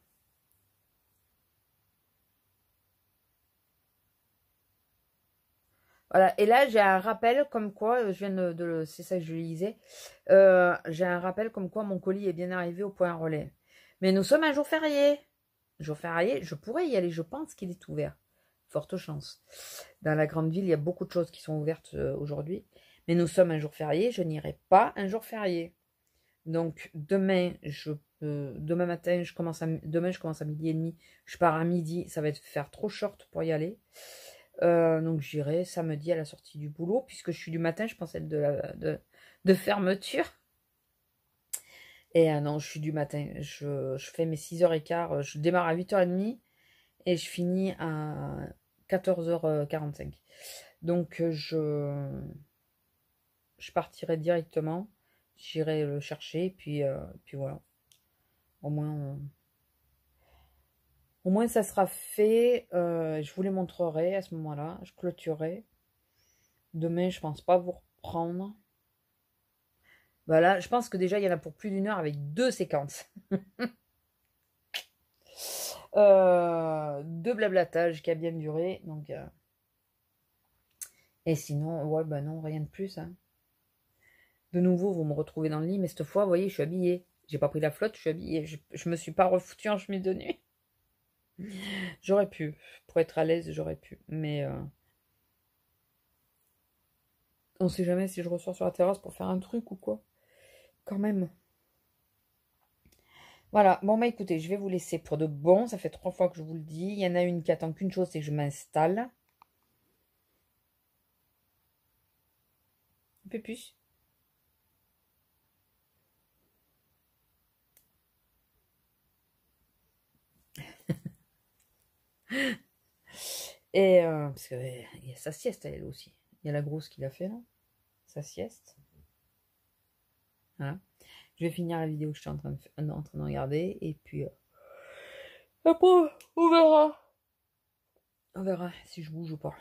Voilà, et là j'ai un rappel comme quoi, je viens c'est ça que je lisais, j'ai un rappel comme quoi mon colis est bien arrivé au point relais. Mais nous sommes un jour férié. Jour férié, je pourrais y aller, je pense qu'il est ouvert. Forte chance. Dans la grande ville, il y a beaucoup de choses qui sont ouvertes aujourd'hui. Mais nous sommes un jour férié, je n'irai pas un jour férié. Donc demain, demain matin, demain je commence à 12h30. Je pars à midi, ça va faire trop short pour y aller. Donc j'irai samedi à la sortie du boulot, puisque je suis du matin, je pense être de fermeture. Et non, je suis du matin, je fais mes 6h15, je démarre à 8h30 et je finis à 14h45. Donc je partirai directement, j'irai le chercher, puis voilà. Au moins ça sera fait, je vous les montrerai à ce moment-là, je clôturerai. Demain, je pense pas vous reprendre. Voilà, je pense que déjà, il y en a pour plus d'1 heure avec 2 séquences. 2 blablatages qui a bien duré. Donc, et sinon, ouais, bah non, rien de plus. Hein. De nouveau, vous me retrouvez dans le lit, mais cette fois, vous voyez, je suis habillée. J'ai pas pris la flotte, je suis habillée. Je me suis pas refoutue en chemise de nuit. J'aurais pu. Pour être à l'aise, j'aurais pu. Mais on sait jamais si je ressors sur la terrasse pour faire un truc ou quoi. Quand même. Voilà, bon bah écoutez, je vais vous laisser pour de bon, ça fait 3 fois que je vous le dis. Il y en a une qui attend qu'une chose, c'est que je m'installe. Un peu plus. Et parce que il y a sa sieste elle aussi. Il y a la grosse qui l'a fait là, sa sieste. Voilà. Je vais finir la vidéo que je suis en train de regarder et puis après on verra. On verra si je bouge ou pas.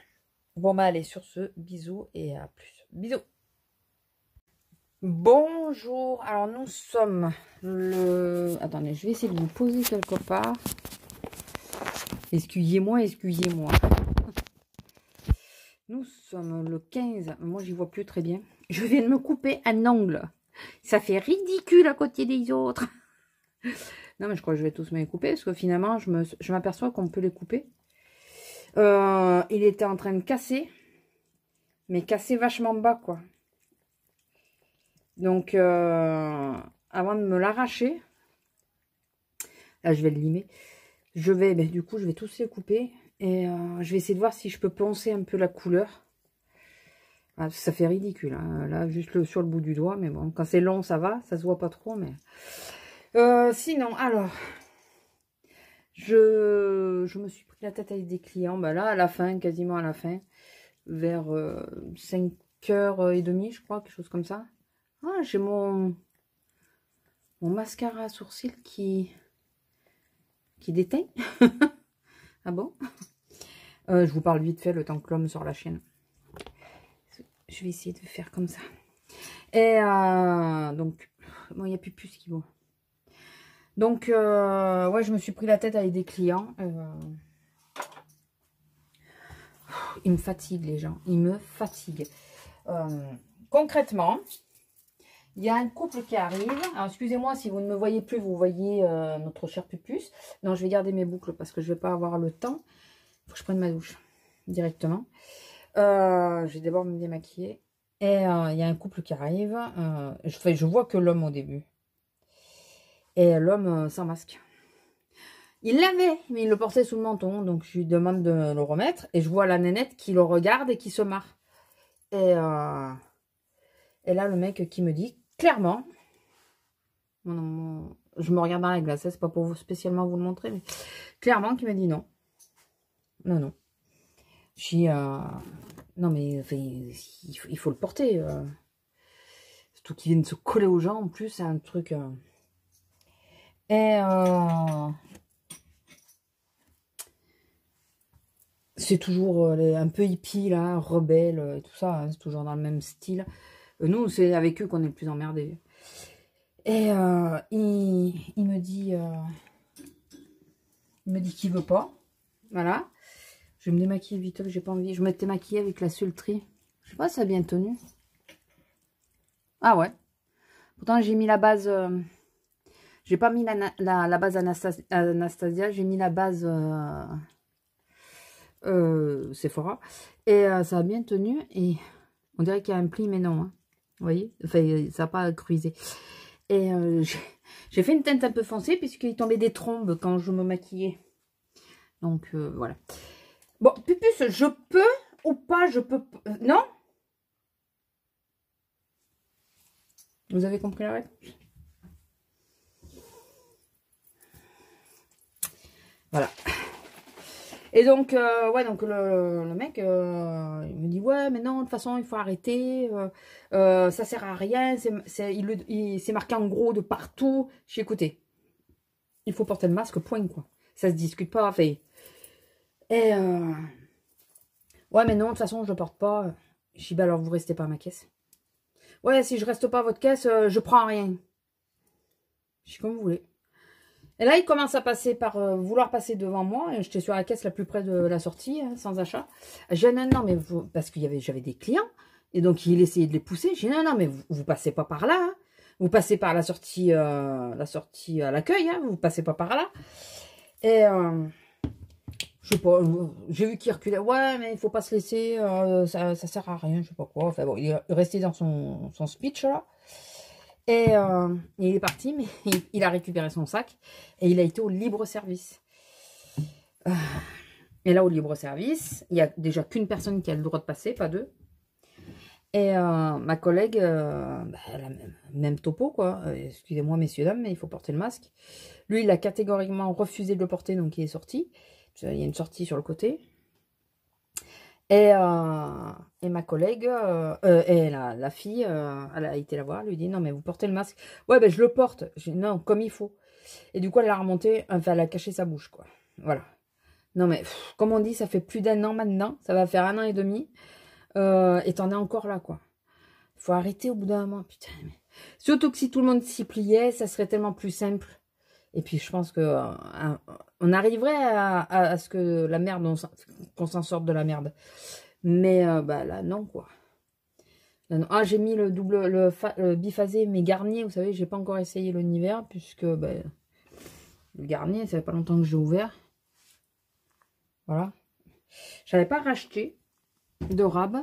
Bon bah allez, sur ce, bisous et à plus. Bisous. Bonjour, alors nous sommes le... Attendez, je vais essayer de vous poser quelque part. Excusez-moi. Nous sommes le 15, moi j'y vois plus très bien. Je viens de me couper un ongle. Ça fait ridicule à côté des autres. Non mais je crois que je vais tous me les couper parce que finalement je m'aperçois qu'on peut les couper. Il était en train de casser. Mais casser vachement bas quoi. Donc avant de me l'arracher, là je vais le limer. Du coup je vais tous les couper. Et je vais essayer de voir si je peux poncer un peu la couleur. Ah, ça fait ridicule. Hein. Là, juste sur le bout du doigt. Mais bon, quand c'est long, ça va. Ça se voit pas trop. Mais sinon, alors, je me suis pris la tête avec des clients. Bah là, à la fin, quasiment à la fin. Vers 5h30, je crois. Quelque chose comme ça. Ah, j'ai mon mascara à sourcils qui déteint. Ah bon? Je vous parle vite fait le temps que l'homme sort la chaîne. Je vais essayer de faire comme ça. Et donc, bon, il n'y a plus ce qu'il vaut. Donc, ouais, je me suis pris la tête avec des clients. Ils me fatiguent, les gens. Ils me fatiguent. Concrètement, Il y a un couple qui arrive. Alors, excusez-moi si vous ne me voyez plus, vous voyez notre cher Pupus. Non, je vais garder mes boucles parce que je ne vais pas avoir le temps. Il faut que je prenne ma douche directement. Je vais d'abord me démaquiller. Et il y a un couple qui arrive. Je vois que l'homme au début. Et l'homme sans masque. Il l'avait, mais il le portait sous le menton. Donc, je lui demande de le remettre. Et je vois la nénette qui le regarde et qui se marre. Et là, le mec qui me dit... Clairement, je me regarde dans la glace, c'est pas pour spécialement vous le montrer, mais clairement qui me dit non. Non, non. Je suis, non mais enfin, il faut le porter. Surtout qu'il vienne se coller aux gens, en plus, c'est un truc... Et c'est toujours un peu hippie, là, rebelle, et tout ça, hein, c'est toujours dans le même style. Nous, c'est avec eux qu'on est le plus emmerdés. Et il me dit qu'il veut pas. Voilà. Je vais me démaquiller vite, j'ai pas envie. Je me démaquiller avec la sulterie. Je sais pas si ça a bien tenu. Ah ouais. Pourtant, j'ai mis la base... j'ai pas mis la base Anastasia. J'ai mis la base Sephora. Et ça a bien tenu. Et on dirait qu'il y a un pli, mais non. Hein. Vous voyez, enfin, ça n'a pas cruisé. Et j'ai fait une teinte un peu foncée puisqu'il tombait des trombes quand je me maquillais. Donc, voilà. Bon, Pupus, je peux ou pas, je peux... non? Vous avez compris la règle? Voilà. Et donc, ouais, donc le mec, il me dit, ouais, mais non, de toute façon, il faut arrêter, ça sert à rien, c'est marqué en gros de partout. J'ai écouté, il faut porter le masque, point, quoi. Ça se discute pas, fait. Et, ouais, mais non, de toute façon, je le porte pas. Je dis, bah alors, vous restez pas à ma caisse. Ouais, si je reste pas à votre caisse, je prends rien. Je dis, comme vous voulez. Et là, il commence à passer par vouloir passer devant moi. J'étais sur la caisse la plus près de la sortie, hein, sans achat. J'ai dit non, non, mais vous... parce que j'avais des clients. Et donc, il essayait de les pousser. J'ai dit non, non, mais vous passez pas par là. Hein. Vous passez par la sortie à l'accueil. Hein. Vous passez pas par là. Et je sais pas, j'ai vu qu'il reculait. Ouais, mais il faut pas se laisser. Ça sert à rien, je sais pas quoi. Enfin bon, il est resté dans son speech là. Et il est parti, mais il a récupéré son sac et il a été au libre-service. Et là, au libre-service, il n'y a déjà qu'une personne qui a le droit de passer, pas deux. Et ma collègue, elle a même topo, quoi. Excusez-moi, messieurs, dames, mais il faut porter le masque. Lui, il a catégoriquement refusé de le porter, donc il est sorti. Il y a une sortie sur le côté. Et ma collègue, et la fille, elle a été la voir, elle lui dit, non, mais vous portez le masque. Ouais, ben je le porte. J'ai dit, non, comme il faut. Et du coup, elle a remonté, enfin, elle a caché sa bouche, quoi. Voilà. Non, mais, comme on dit, ça fait plus d'1 an maintenant. Ça va faire 1 an et demi. Et t'en es encore là, quoi. Il faut arrêter au bout d'un moment, putain. Mais... surtout que si tout le monde s'y pliait, ça serait tellement plus simple. Et puis, je pense que on arriverait à ce que la merde, qu'on s'en sorte de la merde. Mais bah là, non, quoi. Là, non. Ah, j'ai mis le biphasé, mais Garnier, vous savez, j'ai pas encore essayé le Nivea, puisque bah, le Garnier, ça fait pas longtemps que j'ai ouvert. Voilà. J'avais pas racheté de rab.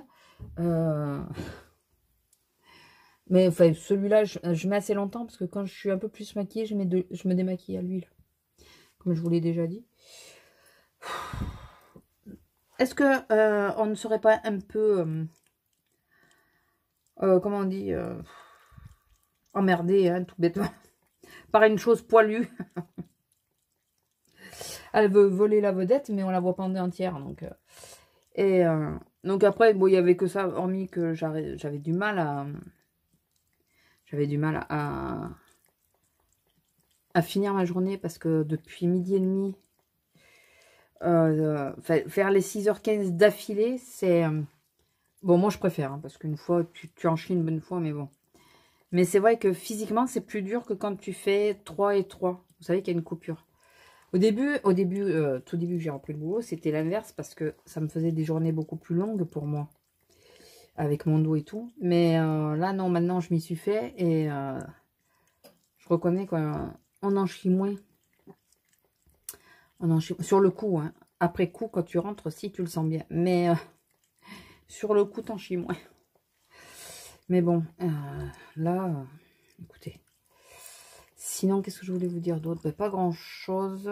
Mais enfin, celui-là, je mets assez longtemps, parce que quand je suis un peu plus maquillée, je me démaquille à l'huile. Comme je vous l'ai déjà dit. Est-ce que on ne serait pas un peu... comment on dit, emmerdé, hein, tout bêtement, par une chose poilue. Elle veut voler la vedette, mais on la voit pas en entière. Donc, donc après, bon, il y avait que ça, hormis que j'avais du mal à... à finir ma journée, parce que depuis 12h30, faire les 6h15 d'affilée, c'est... bon, moi, je préfère, hein, parce qu'une fois, tu en chies une bonne fois, mais bon. Mais c'est vrai que physiquement, c'est plus dur que quand tu fais 3 et 3. Vous savez qu'il y a une coupure. Tout début, j'ai repris le boulot, c'était l'inverse, parce que ça me faisait des journées beaucoup plus longues pour moi. avec mon dos et tout. Mais là, non, maintenant, je m'y suis fait et je reconnais qu'on en chie moins. On en chie, sur le coup, hein. Après coup, quand tu rentres, si tu le sens bien. Mais sur le coup, t'en chies moins. Mais bon, là, écoutez. Sinon, qu'est-ce que je voulais vous dire d'autre? Ben, pas grand-chose.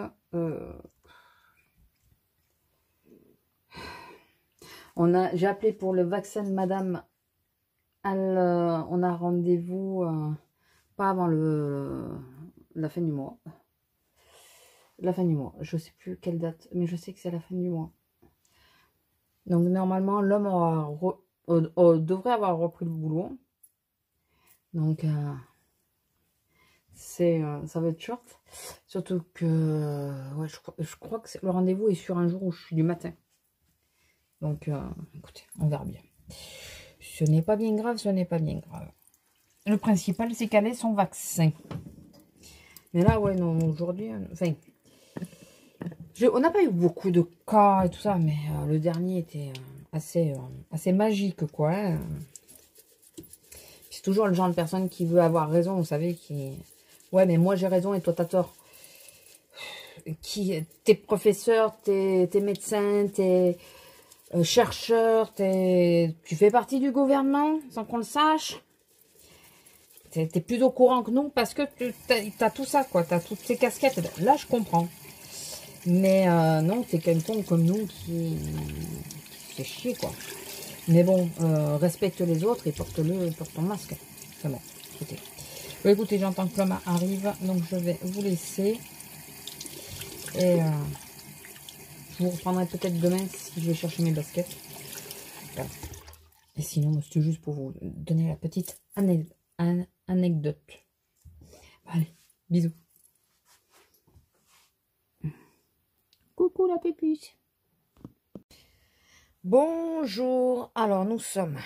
J'ai appelé pour le vaccin de madame. On a rendez-vous pas avant la fin du mois. La fin du mois. Je sais plus quelle date, mais je sais que c'est la fin du mois. Donc normalement, l'homme devrait avoir repris le boulot. Donc ça va être short. Surtout que ouais, je crois que le rendez-vous est sur un jour où je suis du matin. Donc écoutez, on verra bien. Ce n'est pas bien grave, ce n'est pas bien grave. Le principal, c'est qu'elle ait son vaccin. Mais là, ouais, non, aujourd'hui, enfin, on n'a pas eu beaucoup de cas et tout ça, mais le dernier était assez magique, quoi. Hein. C'est toujours le genre de personne qui veut avoir raison, vous savez, qui... Ouais, mais moi j'ai raison et toi t'as tort. T'es professeur, t'es médecin, t'es chercheur, tu fais partie du gouvernement, sans qu'on le sache. T'es plus au courant que nous parce que t'as tout ça, quoi. T'as toutes ces casquettes. Là, je comprends. Mais non, t'es quelqu'un comme nous qui se fait chier, quoi. Mais bon, respecte les autres et porte ton masque. C'est bon, écoutez. Bon, écoutez, j'entends que l'homme arrive, donc je vais vous laisser. Et je vous reprendrai peut-être demain si je vais chercher mes baskets. Voilà. Et sinon, c'était juste pour vous donner la petite anecdote. Allez, bisous. Coucou la pépuce. Bonjour. Alors, nous sommes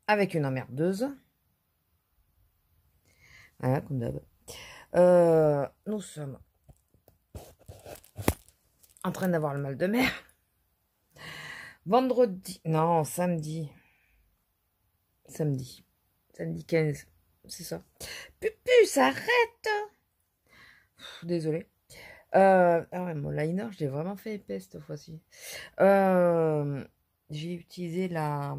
avec une emmerdeuse. Voilà, comme d'hab. Nous sommes en train d'avoir le mal de mer. Vendredi, non, samedi 15, c'est ça. Pupus, arrête. Désolée. Ah ouais, mon liner, je l'ai vraiment fait épais cette fois-ci. J'ai utilisé la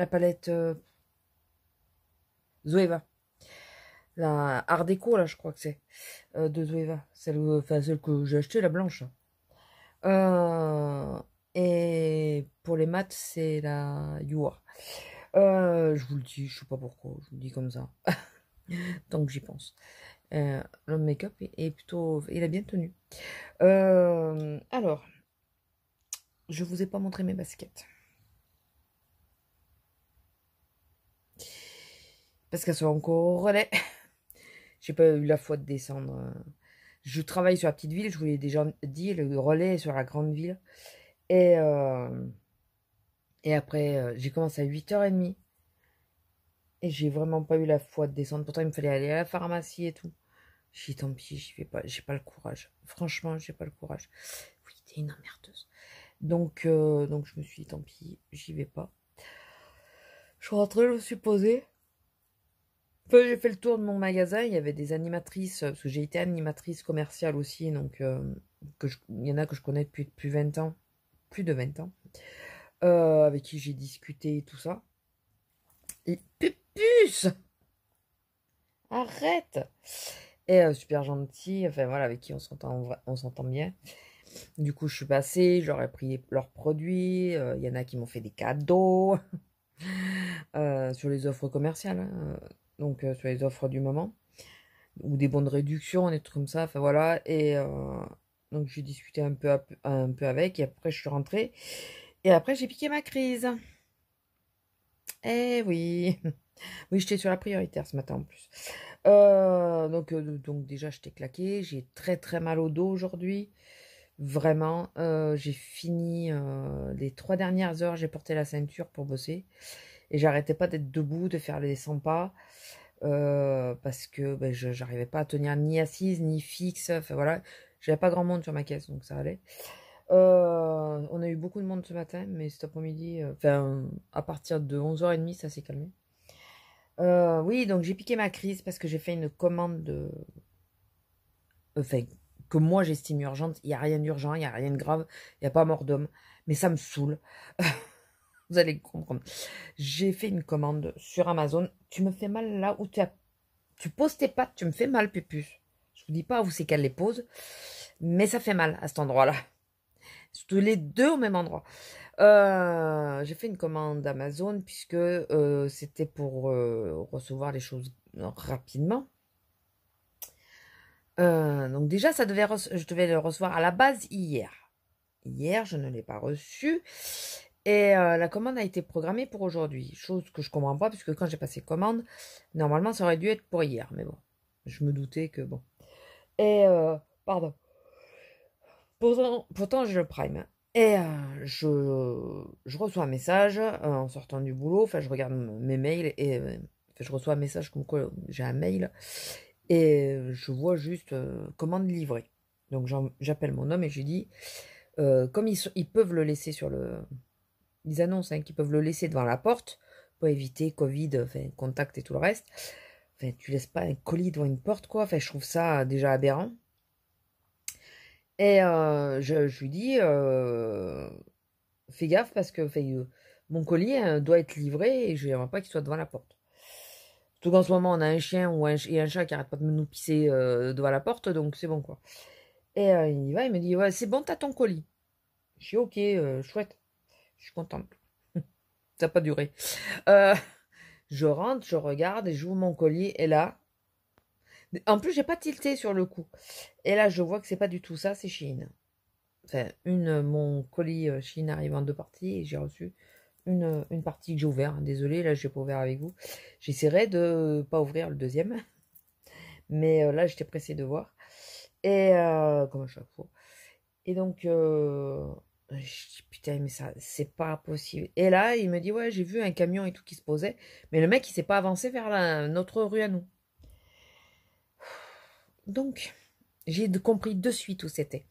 palette Zoeva. La Art Déco, là, je crois que c'est. De Zoeva. Celle que j'ai achetée, la blanche. Et pour les maths, c'est la Yua. Je vous le dis, je sais pas pourquoi, je vous le dis comme ça. Tant que j'y pense. Le make-up est plutôt... Il a bien tenu. Alors, je vous ai pas montré mes baskets. Parce qu'elles sont encore au relais. J'ai pas eu la foi de descendre. Je travaille sur la petite ville, je vous l'ai déjà dit, le relais est sur la grande ville. Et après, j'ai commencé à 8h30. Et j'ai vraiment pas eu la foi de descendre. Pourtant, il me fallait aller à la pharmacie et tout. J'ai dit, tant pis, j'y vais pas. J'ai pas le courage. Franchement, j'ai pas le courage. Oui, t'es une emmerdeuse. Donc je me suis dit, tant pis, j'y vais pas. Je suis rentrée, je me suis posée. Enfin, j'ai fait le tour de mon magasin. Il y avait des animatrices, parce que j'ai été animatrice commerciale aussi. Donc, il y en a que je connais depuis 20 ans. Plus de 20 ans. Avec qui j'ai discuté et tout ça. Et pupus! Arrête! Et super gentil, enfin voilà, avec qui on s'entend bien. Du coup, je suis passée, j'aurais pris leurs produits. Il y en a qui m'ont fait des cadeaux sur les offres commerciales, hein, donc sur les offres du moment, ou des bons de réduction, des trucs comme ça. Enfin voilà, et donc j'ai discuté un peu avec, et après je suis rentrée, et après j'ai piqué ma crise. Eh oui, oui, j'étais sur la prioritaire ce matin en plus. Donc déjà, je t'ai claqué. J'ai très très mal au dos aujourd'hui. Vraiment, j'ai fini les 3 dernières heures, j'ai porté la ceinture pour bosser. Et j'arrêtais pas d'être debout, de faire les 100 pas. Parce que ben, j'arrivais pas à tenir ni assise, ni fixe. Enfin voilà, j'avais pas grand monde sur ma caisse, donc ça allait. On a eu beaucoup de monde ce matin, mais cet après-midi, enfin, à partir de 11h30, ça s'est calmé. Oui, donc j'ai piqué ma crise parce que j'ai fait une commande enfin, que moi j'estime urgente. Il n'y a rien d'urgent, il n'y a rien de grave, il n'y a pas mort d'homme, mais ça me saoule. Vous allez comprendre. J'ai fait une commande sur Amazon. Tu me fais mal là où tu poses tes pattes, tu me fais mal, Pépus. Je vous dis pas où c'est qu'elle les pose, mais ça fait mal à cet endroit-là. Surtout les deux au même endroit. J'ai fait une commande Amazon puisque c'était pour recevoir les choses rapidement. Donc déjà, je devais le recevoir à la base hier. Hier, je ne l'ai pas reçu. Et la commande a été programmée pour aujourd'hui. Chose que je comprends pas, puisque quand j'ai passé commande, normalement, ça aurait dû être pour hier. Mais bon, je me doutais que bon. Et, pardon. Pourtant je le prime. Et je reçois un message en sortant du boulot. Enfin, je regarde mes mails et enfin, je reçois un message comme quoi j'ai un mail. Et je vois juste commande livrée. Donc j'appelle mon homme et je lui dis, comme ils peuvent le laisser sur le... Ils annoncent qu'ils peuvent le laisser devant la porte pour éviter Covid, enfin, contact et tout le reste. Enfin, tu laisses pas un colis devant une porte, quoi. Enfin, je trouve ça déjà aberrant. Et je lui dis, fais gaffe parce que mon colis doit être livré et je n'aimerais pas qu'il soit devant la porte. Surtout qu'en ce moment, on a un chien et un chat qui arrête pas de nous pisser devant la porte, donc c'est bon, quoi. Et il y va, il me dit, ouais, c'est bon, t'as ton colis. Je dis, ok, chouette, je suis contente. Ça n'a pas duré. Euh, je rentre, je regarde et j'ouvre mon colis et là, en plus, j'ai pas tilté sur le coup. Et là, je vois que c'est pas du tout ça, c'est Chine. Enfin, mon colis Chine arrive en deux parties et j'ai reçu une partie que j'ai ouverte. Désolée, là, je n'ai pas ouvert avec vous. J'essaierai de pas ouvrir le deuxième. Mais là, j'étais pressée de voir. Et comme à chaque fois. Et donc, je dis, putain, mais ça, c'est pas possible. Et là, il me dit, ouais, j'ai vu un camion et tout qui se posait. Mais le mec, il s'est pas avancé vers notre rue à nous. Donc, j'ai compris de suite où c'était.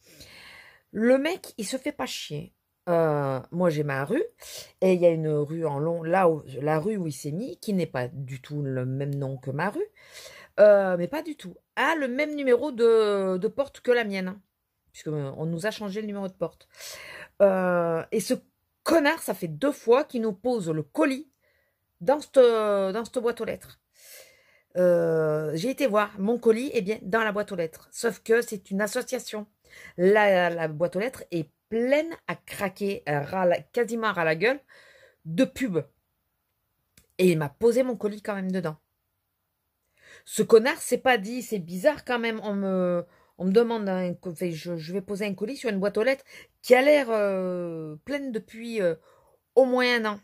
Le mec, il se fait pas chier. Moi, j'ai ma rue, et il y a une rue en long, là où la rue où il s'est mis, qui n'est pas du tout le même nom que ma rue, mais pas du tout, a le même numéro de porte que la mienne, hein, puisque on nous a changé le numéro de porte. Et ce connard, ça fait 2 fois qu'il nous pose le colis dans cette boîte aux lettres. J'ai été voir, mon colis est bien dans la boîte aux lettres, sauf que c'est une association. La boîte aux lettres est pleine à craquer, quasiment à la gueule, de pubs. Et il m'a posé mon colis quand même dedans. Ce connard s'est pas dit, c'est bizarre quand même, on me demande, je vais poser un colis sur une boîte aux lettres qui a l'air pleine depuis au moins un an.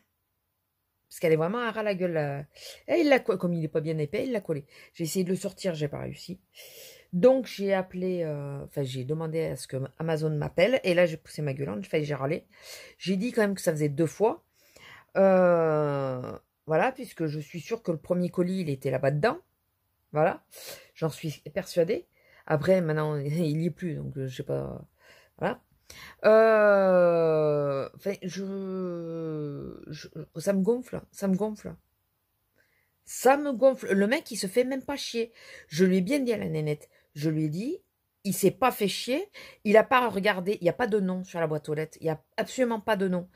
Parce qu'elle est vraiment à ras la gueule. Et comme il n'est pas bien épais, il l'a collé. J'ai essayé de le sortir, j'ai pas réussi. Donc j'ai appelé, j'ai demandé à ce que Amazon m'appelle. Et là j'ai poussé ma gueulante, j'ai râlé. J'ai dit quand même que ça faisait 2 fois. Voilà, puisque je suis sûre que le premier colis, il était là-bas dedans. Voilà, j'en suis persuadée. Après, maintenant, il n'y est plus, donc je sais pas. Voilà. Enfin, ça me gonfle, ça me gonfle. Ça me gonfle. Le mec, il se fait même pas chier. Je lui ai bien dit à la nénette. Je lui ai dit, il s'est pas fait chier. Il a pas regardé. Il n'y a pas de nom sur la boîte aux lettres. Il n'y a absolument pas de nom.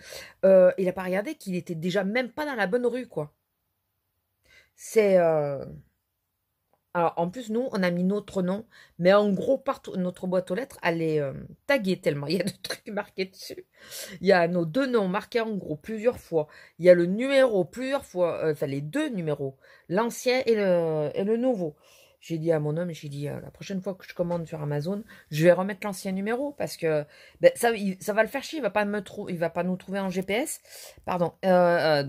Il a pas regardé qu'il était déjà même pas dans la bonne rue, quoi. C'est... Alors, en plus, nous, on a mis notre nom, mais en gros, partout, notre boîte aux lettres, elle est taguée tellement. Il y a de trucs marqués dessus. Il y a nos 2 noms marqués en gros plusieurs fois. Il y a le numéro plusieurs fois, enfin les 2 numéros, l'ancien et le nouveau. J'ai dit à mon homme, j'ai dit, la prochaine fois que je commande sur Amazon, je vais remettre l'ancien numéro parce que ben, ça va le faire chier. Il va pas nous trouver en GPS. Pardon.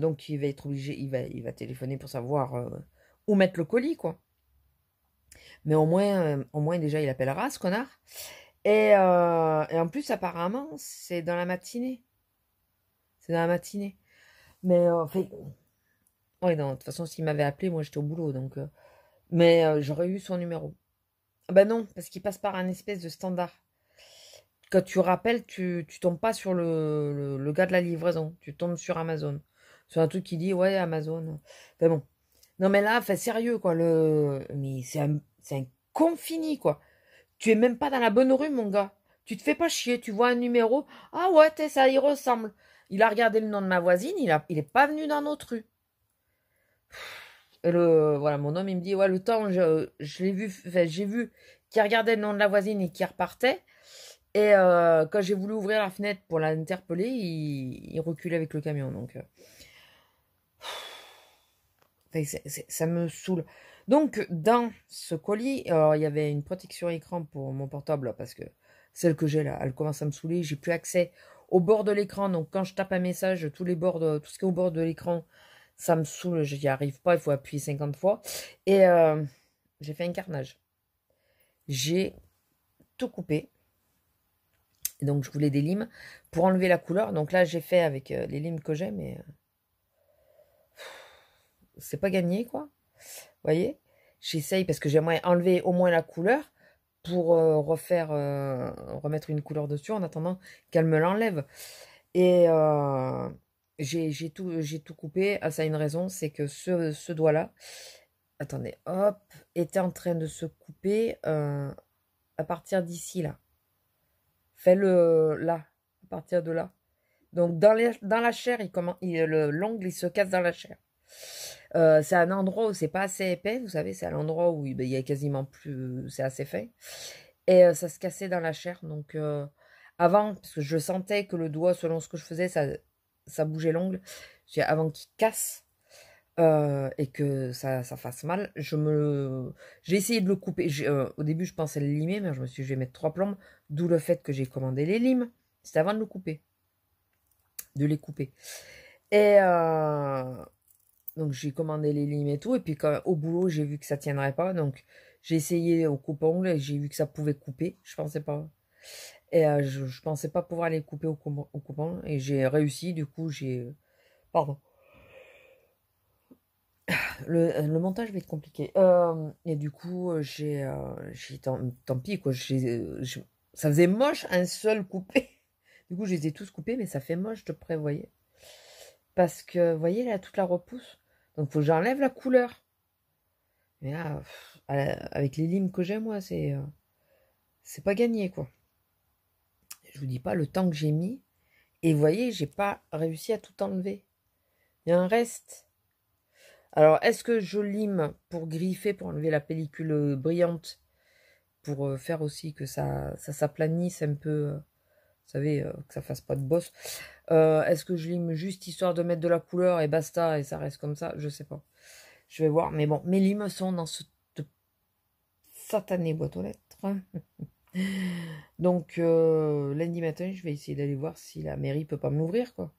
Donc, il va être obligé, il va téléphoner pour savoir où mettre le colis, quoi. Mais au moins déjà, il appellera, ce connard. Et en plus, apparemment, c'est dans la matinée. C'est dans la matinée. Mais, ouais, non, de toute façon, s'il m'avait appelé, moi, j'étais au boulot, donc... mais j'aurais eu son numéro. Ah bah non, parce qu'il passe par un espèce de standard. quand tu rappelles, tu tombes pas sur le gars de la livraison. Tu tombes sur Amazon. Sur un truc qui dit, ouais, Amazon. Enfin bon. Non, mais là, fait sérieux, quoi. Mais c'est un con fini, quoi. Tu es même pas dans la bonne rue, mon gars. Tu te fais pas chier. Tu vois un numéro. Ah ouais, ça y ressemble. Il a regardé le nom de ma voisine. Il est pas venu dans notre rue. Et voilà, mon homme, il me dit, ouais, le temps, je l'ai vu, enfin, j'ai vu qu'il regardait le nom de la voisine et qu'il repartait. Et quand j'ai voulu ouvrir la fenêtre pour l'interpeller, il reculait avec le camion. Donc, ça me saoule. Donc, dans ce colis, il y avait une protection écran pour mon portable, parce que celle que j'ai là, elle commence à me saouler. J'ai plus accès au bord de l'écran. Donc, quand je tape un message, tout ce qui est au bord de l'écran, ça me saoule. Je n'y arrive pas. Il faut appuyer 50 fois. Et j'ai fait un carnage. J'ai tout coupé. Et donc, je voulais des limes pour enlever la couleur. Donc là, j'ai fait avec les limes que j'ai, mais c'est pas gagné, quoi. Vous voyez? J'essaye parce que j'aimerais enlever au moins la couleur pour remettre une couleur dessus en attendant qu'elle me l'enlève. Et j'ai tout coupé. Ah, ça a une raison, c'est que ce doigt-là, attendez, hop, était en train de se couper à partir d'ici, là. Fais-le là, à partir de là. Donc dans la chair, l'ongle il se casse dans la chair. C'est un endroit où c'est pas assez épais, vous savez, c'est un endroit où il y a quasiment plus, c'est assez fin. Et ça se cassait dans la chair. Donc avant, parce que je sentais que le doigt, selon ce que je faisais, ça bougeait l'ongle. Avant qu'il casse et que ça fasse mal, j'ai essayé de le couper. Au début, je pensais le limer, mais je me suis dit, je vais mettre 3 plombes, d'où le fait que j'ai commandé les limes. C'était avant de le couper, de les couper. Et donc j'ai commandé les limes et tout, et puis au boulot j'ai vu que ça tiendrait pas, donc j'ai essayé au coupe-ongle et j'ai vu que ça pouvait couper. Je pensais pas, et je pensais pas pouvoir les couper au coupe-ongle, et j'ai réussi. Du coup pardon, le montage va être compliqué. Et du coup tant pis quoi. Ça faisait moche un seul coupé. Du coup je les ai tous coupés, mais ça fait moche de près, vous voyez, parce que vous voyez là toute la repousse. Donc, faut que j'enlève la couleur. Mais là, avec les limes que j'ai, moi, c'est pas gagné, quoi. Je vous dis pas le temps que j'ai mis. Et vous voyez, j'ai pas réussi à tout enlever. Il y a un reste. Alors, est-ce que je lime pour griffer, pour enlever la pellicule brillante, pour faire aussi que ça s'aplanisse un peu, vous savez, que ça fasse pas de bosse. Est-ce que je lime juste histoire de mettre de la couleur et basta, et ça reste comme ça? Je sais pas. Je vais voir. Mais bon, mes limes sont dans cette satanée boîte aux lettres. Donc, lundi matin, je vais essayer d'aller voir si la mairie peut pas m'ouvrir, quoi.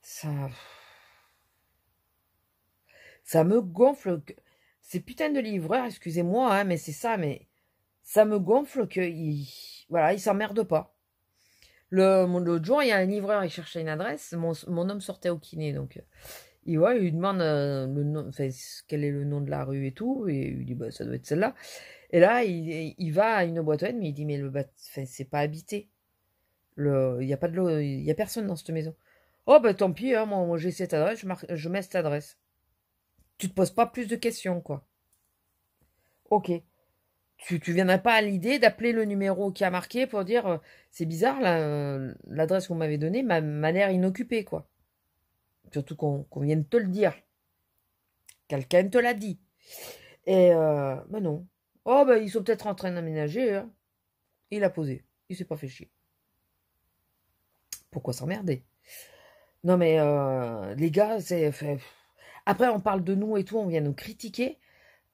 Ça me gonfle. Ces putains de livreurs, excusez-moi, hein, mais c'est ça, mais ça me gonfle voilà, ils s'emmerdent pas. L'autre jour, il y a un livreur, il cherchait une adresse. Mon homme sortait au kiné, donc il lui demande le nom, enfin, quel est le nom de la rue et tout, et il dit bah ça doit être celle-là. Et là, il va à une boîte aux lettres, mais il dit mais enfin, c'est pas habité. Il y a pas de l'eau, il y a personne dans cette maison. Oh bah tant pis, hein, moi j'ai cette adresse, je mets cette adresse. Tu te poses pas plus de questions, quoi. Ok. Tu viendrais pas à l'idée d'appeler le numéro qui a marqué pour dire c'est bizarre, l'adresse qu'on m'avait donnée m'a l'air inoccupée, quoi. Surtout qu'on vienne te le dire. Quelqu'un te l'a dit. Et bah non. Oh bah ils sont peut-être en train d'aménager, hein. Il a posé. Il s'est pas fait chier. Pourquoi s'emmerder? Non mais les gars, après on parle de nous et tout, on vient nous critiquer.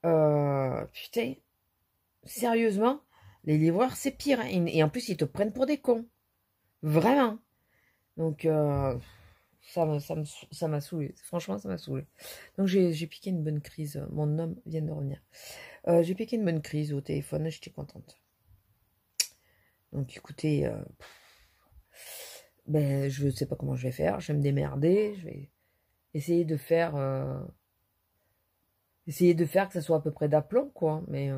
Putain, sérieusement, les livreurs c'est pire, hein. Et en plus ils te prennent pour des cons. Vraiment. Donc ça m'a saoulé. Franchement, ça m'a saoulé. Donc j'ai piqué une bonne crise. Mon homme vient de revenir. J'ai piqué une bonne crise au téléphone. J'étais contente. Donc écoutez, ben je ne sais pas comment je vais faire. Je vais me démerder. Je vais essayer de faire que ça soit à peu près d'aplomb, quoi. Mais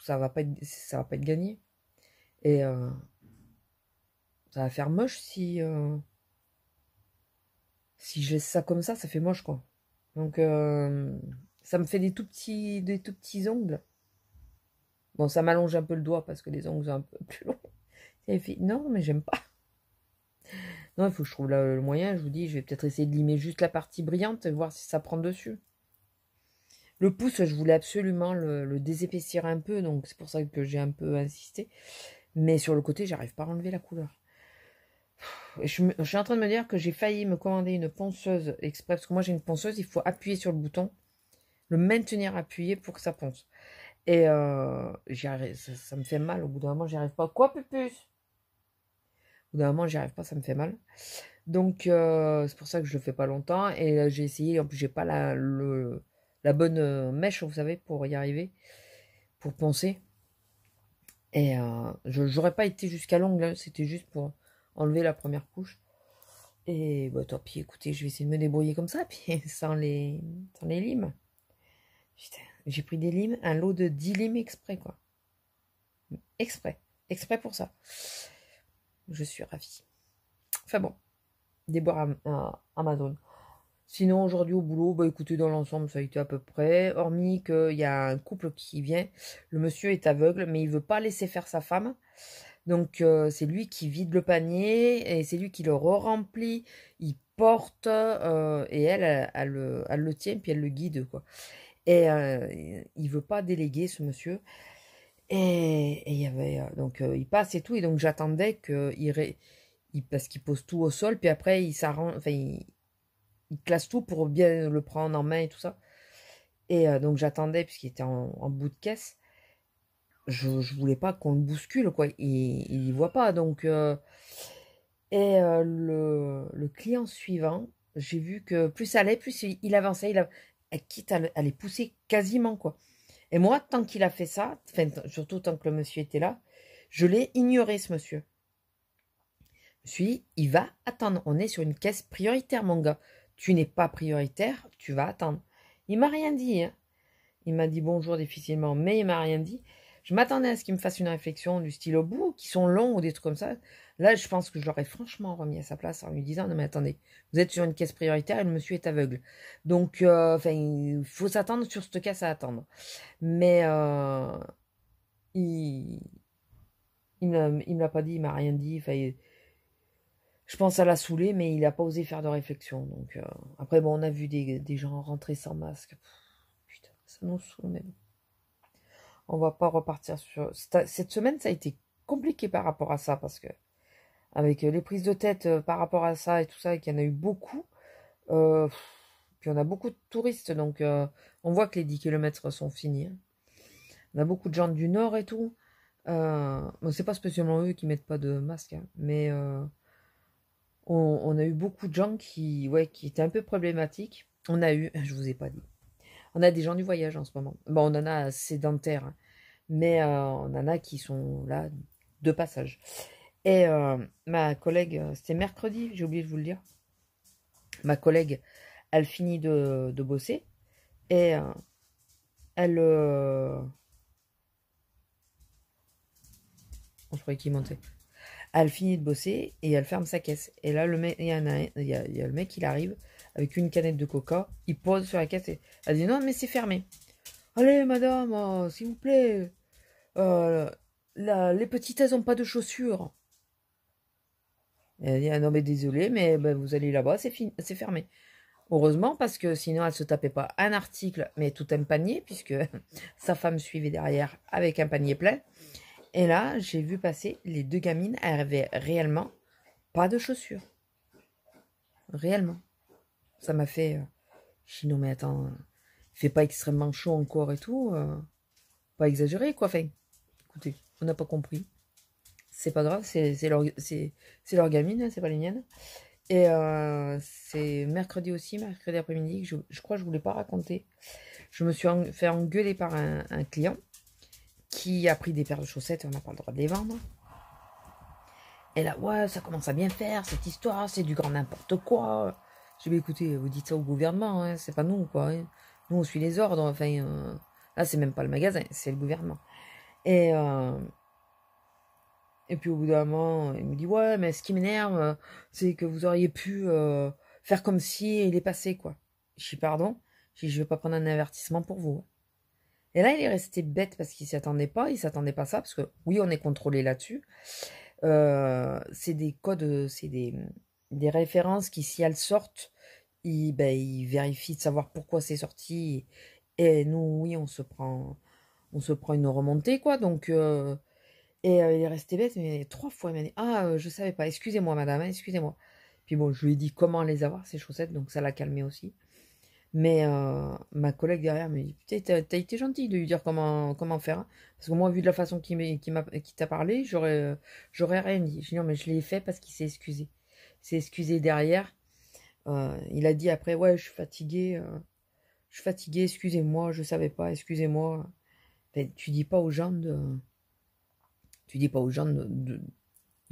ça va pas être gagné. Et Ça va faire moche si je laisse ça comme ça fait moche, quoi. Donc, ça me fait des tout petits ongles. Bon, ça m'allonge un peu le doigt parce que les ongles sont un peu plus longs. Et fait, non, mais j'aime pas. Non, il faut que je trouve le moyen. Je vous dis, je vais peut-être essayer de limer juste la partie brillante et voir si ça prend dessus. Le pouce, je voulais absolument le désépaissir un peu, donc c'est pour ça que j'ai un peu insisté. Mais sur le côté, j'arrive pas à enlever la couleur. Je suis en train de me dire que j'ai failli me commander une ponceuse exprès, parce que moi j'ai une ponceuse, il faut appuyer sur le bouton, le maintenir appuyé pour que ça ponce. Et ça me fait mal, au bout d'un moment j'y arrive pas. Quoi, pupus? Au bout d'un moment j'y arrive pas, ça me fait mal. Donc c'est pour ça que je le fais pas longtemps. Et j'ai essayé, en plus j'ai pas la bonne mèche, vous savez, pour y arriver, pour poncer. Et je n'aurais pas été jusqu'à l'ongle, c'était juste pour enlever la première couche. Et bah tant pis, écoutez, je vais essayer de me débrouiller comme ça, puis sans les limes. Putain, j'ai pris des limes, un lot de 10 limes exprès, quoi. Exprès pour ça. Je suis ravie. Enfin bon, déboire à Amazon. Sinon, aujourd'hui au boulot, bah écoutez, dans l'ensemble, ça a été à peu près. Hormis qu'il y a un couple qui vient. Le monsieur est aveugle, mais il veut pas laisser faire sa femme. Donc, c'est lui qui vide le panier et c'est lui qui le remplit. Il porte et elle le tient, puis elle le guide, quoi. Et il veut pas déléguer, ce monsieur. Et il y avait... donc, il passe et tout. Et donc, j'attendais parce qu'il pose tout au sol. Puis après, il s'arrange... Enfin, il classe tout pour bien le prendre en main et tout ça. Et donc j'attendais puisqu'il était en bout de caisse. Je voulais pas qu'on le bouscule, quoi. Il y voit pas. Donc le client suivant, j'ai vu que plus ça allait, plus il avançait. Quitte à les pousser quasiment, quoi. Et moi, tant qu'il a fait ça, surtout tant que le monsieur était là, je l'ai ignoré, ce monsieur. Je me suis dit, il va attendre. On est sur une caisse prioritaire, mon gars. Tu n'es pas prioritaire, tu vas attendre. Il m'a rien dit, hein. Il m'a dit bonjour difficilement, mais il m'a rien dit. Je m'attendais à ce qu'il me fasse une réflexion du style au bout, qui sont longs ou des trucs comme ça. Là, je pense que je l'aurais franchement remis à sa place en lui disant, non mais attendez, vous êtes sur une caisse prioritaire et le monsieur est aveugle. Donc, il faut s'attendre sur cette caisse à attendre. Mais il me l'a pas dit, il m'a rien dit. Je pense que ça l'a saoulé, mais il n'a pas osé faire de réflexion. Donc, après, bon, on a vu des gens rentrer sans masque. Putain, ça nous saoule, mais bon. On va pas repartir sur... Cette semaine, ça a été compliqué par rapport à ça, parce que avec les prises de tête par rapport à ça et tout ça, et qu'il y en a eu beaucoup, puis on a beaucoup de touristes, donc on voit que les 10 kilomètres sont finis. Hein. On a beaucoup de gens du Nord et tout. Bon, c'est pas spécialement eux qui mettent pas de masque, hein, mais... on a eu beaucoup de gens qui étaient un peu problématiques. On a eu, je vous ai pas dit, on a des gens du voyage en ce moment. Bon, on en a sédentaires, hein, mais on en a qui sont là de passage. Et ma collègue, c'était mercredi, j'ai oublié de vous le dire. Ma collègue, elle finit de bosser et elle... je croyais qu'il montait. Elle finit de bosser et elle ferme sa caisse. Et là, il y a le mec, il arrive avec une canette de coca, il pose sur la caisse et elle dit non, mais c'est fermé. Allez, madame, s'il vous plaît, les petites, elles n'ont pas de chaussures. Et elle dit ah non, mais désolé, mais ben, vous allez là-bas, c'est fermé. Heureusement, parce que sinon, elle se tapait pas un article, mais tout un panier, puisque sa femme suivait derrière avec un panier plein. Et là, j'ai vu passer les deux gamines, elles avaient réellement pas de chaussures. Réellement. Ça m'a fait... je dis non mais attends, il fait pas extrêmement chaud encore et tout. Pas exagéré quoi. Enfin, écoutez, on n'a pas compris. C'est pas grave, c'est leur gamine, hein, c'est pas les miennes. Et c'est mercredi aussi, mercredi après-midi, je crois que je ne vous l'ai pas raconté. Je me suis fait engueuler par un client qui a pris des paires de chaussettes et on n'a pas le droit de les vendre. Et là, ouais, ça commence à bien faire, cette histoire, c'est du grand n'importe quoi. Je vais écouter, vous dites ça au gouvernement, hein, c'est pas nous, quoi. Hein. Nous, on suit les ordres, enfin, là, c'est même pas le magasin, c'est le gouvernement. Et Et puis au bout d'un moment, il me dit, ouais, mais ce qui m'énerve, c'est que vous auriez pu faire comme si il est passé, quoi. Je dis, pardon? Je dis, je vais pas prendre un avertissement pour vous. Et là, il est resté bête parce qu'il s'y attendait pas. Il s'attendait pas à ça parce que, oui, on est contrôlé là-dessus. C'est des codes, c'est des références qui, si elles sortent, ils vérifient de savoir pourquoi c'est sorti. Et nous, oui, on se prend une remontée, quoi. Donc, il est resté bête, mais 3 fois, il m'a dit, ah, je savais pas, excusez-moi, madame, hein, excusez-moi. Puis bon, je lui ai dit comment les avoir, ces chaussettes, donc ça l'a calmé aussi. Mais ma collègue derrière me dit, putain, t'as été gentil de lui dire comment faire, hein. Parce que moi, vu de la façon qui t'a parlé, j'aurais rien dit. Je dis, non, mais je l'ai fait parce qu'il s'est excusé. Il s'est excusé derrière. Il a dit après, ouais, je suis fatigué, excusez-moi, je savais pas, excusez-moi. Enfin, tu dis pas aux gens de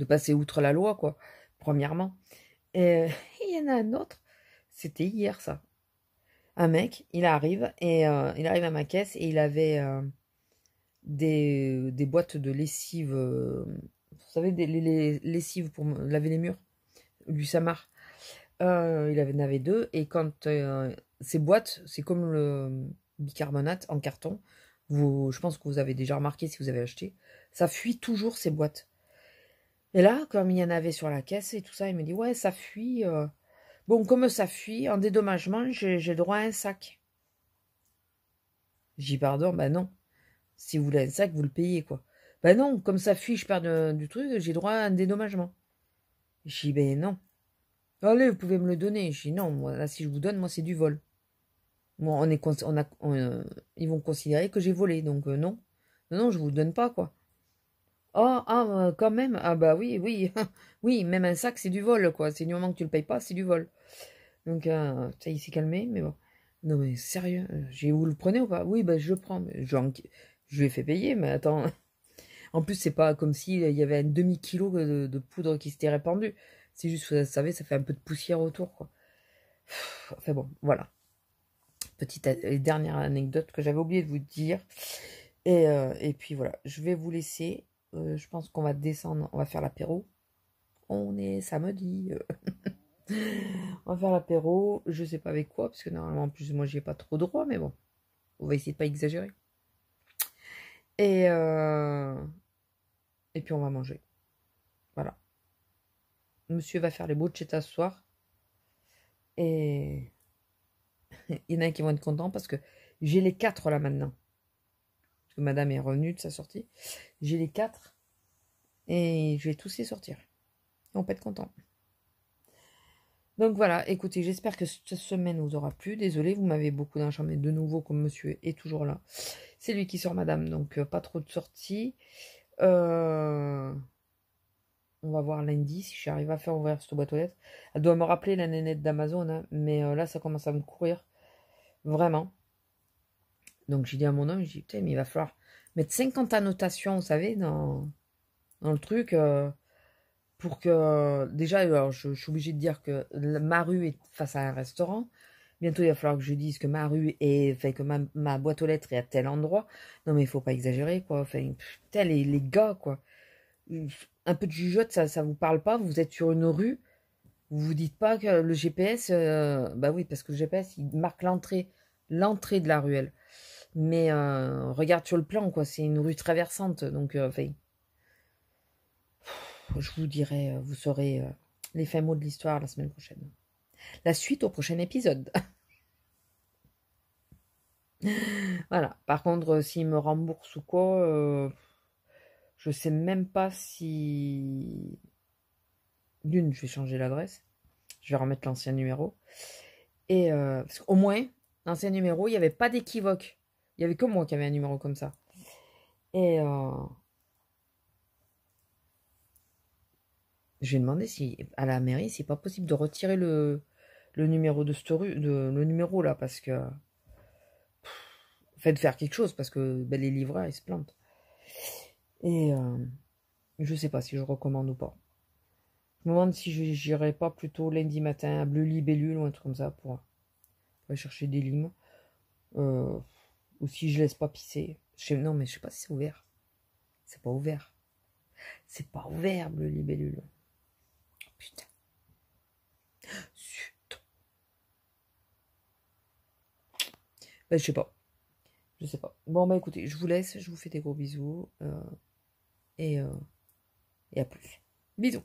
passer outre la loi, quoi, premièrement. Et il y en a un autre, c'était hier, ça. Un mec, il arrive à ma caisse et il avait des boîtes de lessive, vous savez, les lessives pour laver les murs, du Samar. Il en avait 2 et quand ces boîtes, c'est comme le bicarbonate en carton. Je pense que vous avez déjà remarqué si vous avez acheté, ça fuit toujours ces boîtes. Et là, comme il y en avait sur la caisse et tout ça, il me dit ouais, ça fuit. Bon, comme ça fuit, en dédommagement, j'ai droit à un sac. J'ai dit pardon, ben non. Si vous voulez un sac, vous le payez, quoi. Ben non, comme ça fuit, je perds du truc, j'ai droit à un dédommagement. J'ai dit ben non. Allez, vous pouvez me le donner. J'ai dit non, moi, là, si je vous donne, moi, c'est du vol. Moi, ils vont considérer que j'ai volé, donc non. Non, non, je vous le donne pas, quoi. Oh, ah, quand même. Ah bah oui, oui. Oui, même un sac, c'est du vol, quoi. C'est du moment que tu le payes pas, c'est du vol. Donc, ça, il s'est calmé, mais bon. Non, mais sérieux, vous le prenez ou pas? Oui, bah je le prends. Je lui ai fait payer, mais attends. En plus, c'est pas comme s'il y avait un demi-kilo de poudre qui s'était répandue. C'est juste, vous savez, ça fait un peu de poussière autour, quoi. Enfin bon, voilà. Petite et dernière anecdote que j'avais oublié de vous dire. Et puis voilà, je vais vous laisser. Je pense qu'on va descendre, on va faire l'apéro. On est samedi. On va faire l'apéro. Je sais pas avec quoi, parce que normalement, en plus, moi, j'y ai pas trop droit, mais bon. On va essayer de pas exagérer. Et, et puis, on va manger. Voilà. Monsieur va faire les bocchetas ce soir. Et il y en a qui vont être contents parce que j'ai les 4 là maintenant. Parce que madame est revenue de sa sortie. J'ai les 4 et je vais tous les sortir. On peut être content. Donc voilà, écoutez, j'espère que cette semaine vous aura plu. Désolée, vous m'avez beaucoup enchanté de nouveau comme monsieur est toujours là. C'est lui qui sort madame, donc pas trop de sorties. On va voir lundi si j'arrive à faire ouvrir cette boîte aux lettres. Elle doit me rappeler la nénette d'Amazon, hein, mais là ça commence à me courir. Vraiment. Donc j'ai dit à mon homme, je dis, putain, mais il va falloir mettre 50 annotations, vous savez, dans le truc, pour que... Déjà, alors, je suis obligée de dire que ma rue est face à un restaurant. Bientôt, il va falloir que je dise que ma rue est... Enfin, que ma boîte aux lettres est à tel endroit. Non, mais il faut pas exagérer, quoi. Enfin, putain, les gars, quoi. Un peu de jugeote, ça vous parle pas. Vous êtes sur une rue. Vous vous dites pas que le GPS... bah oui, parce que le GPS, il marque l'entrée de la ruelle. Mais regarde sur le plan, quoi. C'est une rue traversante. Donc, enfin, je vous dirai, vous saurez les fins mots de l'histoire la semaine prochaine. La suite au prochain épisode. Voilà. Par contre, s'il me rembourse ou quoi, je sais même pas si... D'une, je vais changer l'adresse. Je vais remettre l'ancien numéro. Et parce qu'au moins, l'ancien numéro, il n'y avait pas d'équivoque. Il n'y avait que moi qui avais un numéro comme ça. Et je vais demander si à la mairie, c'est pas possible de retirer le numéro de cette rue, le numéro là, parce que faites faire quelque chose, parce que ben, les livreurs ils se plantent. Et je sais pas si je recommande ou pas. Je me demande si j'irai pas plutôt lundi matin à Bleu Libellule ou un truc comme ça pour aller chercher des limes. Ou si je laisse pas pisser. Non, mais je sais pas si c'est ouvert. C'est pas ouvert. C'est pas ouvert, le libellule. Putain. Zut. Ben, je sais pas. Je sais pas. Bon, bah écoutez, je vous laisse. Je vous fais des gros bisous. Et à plus. Bisous.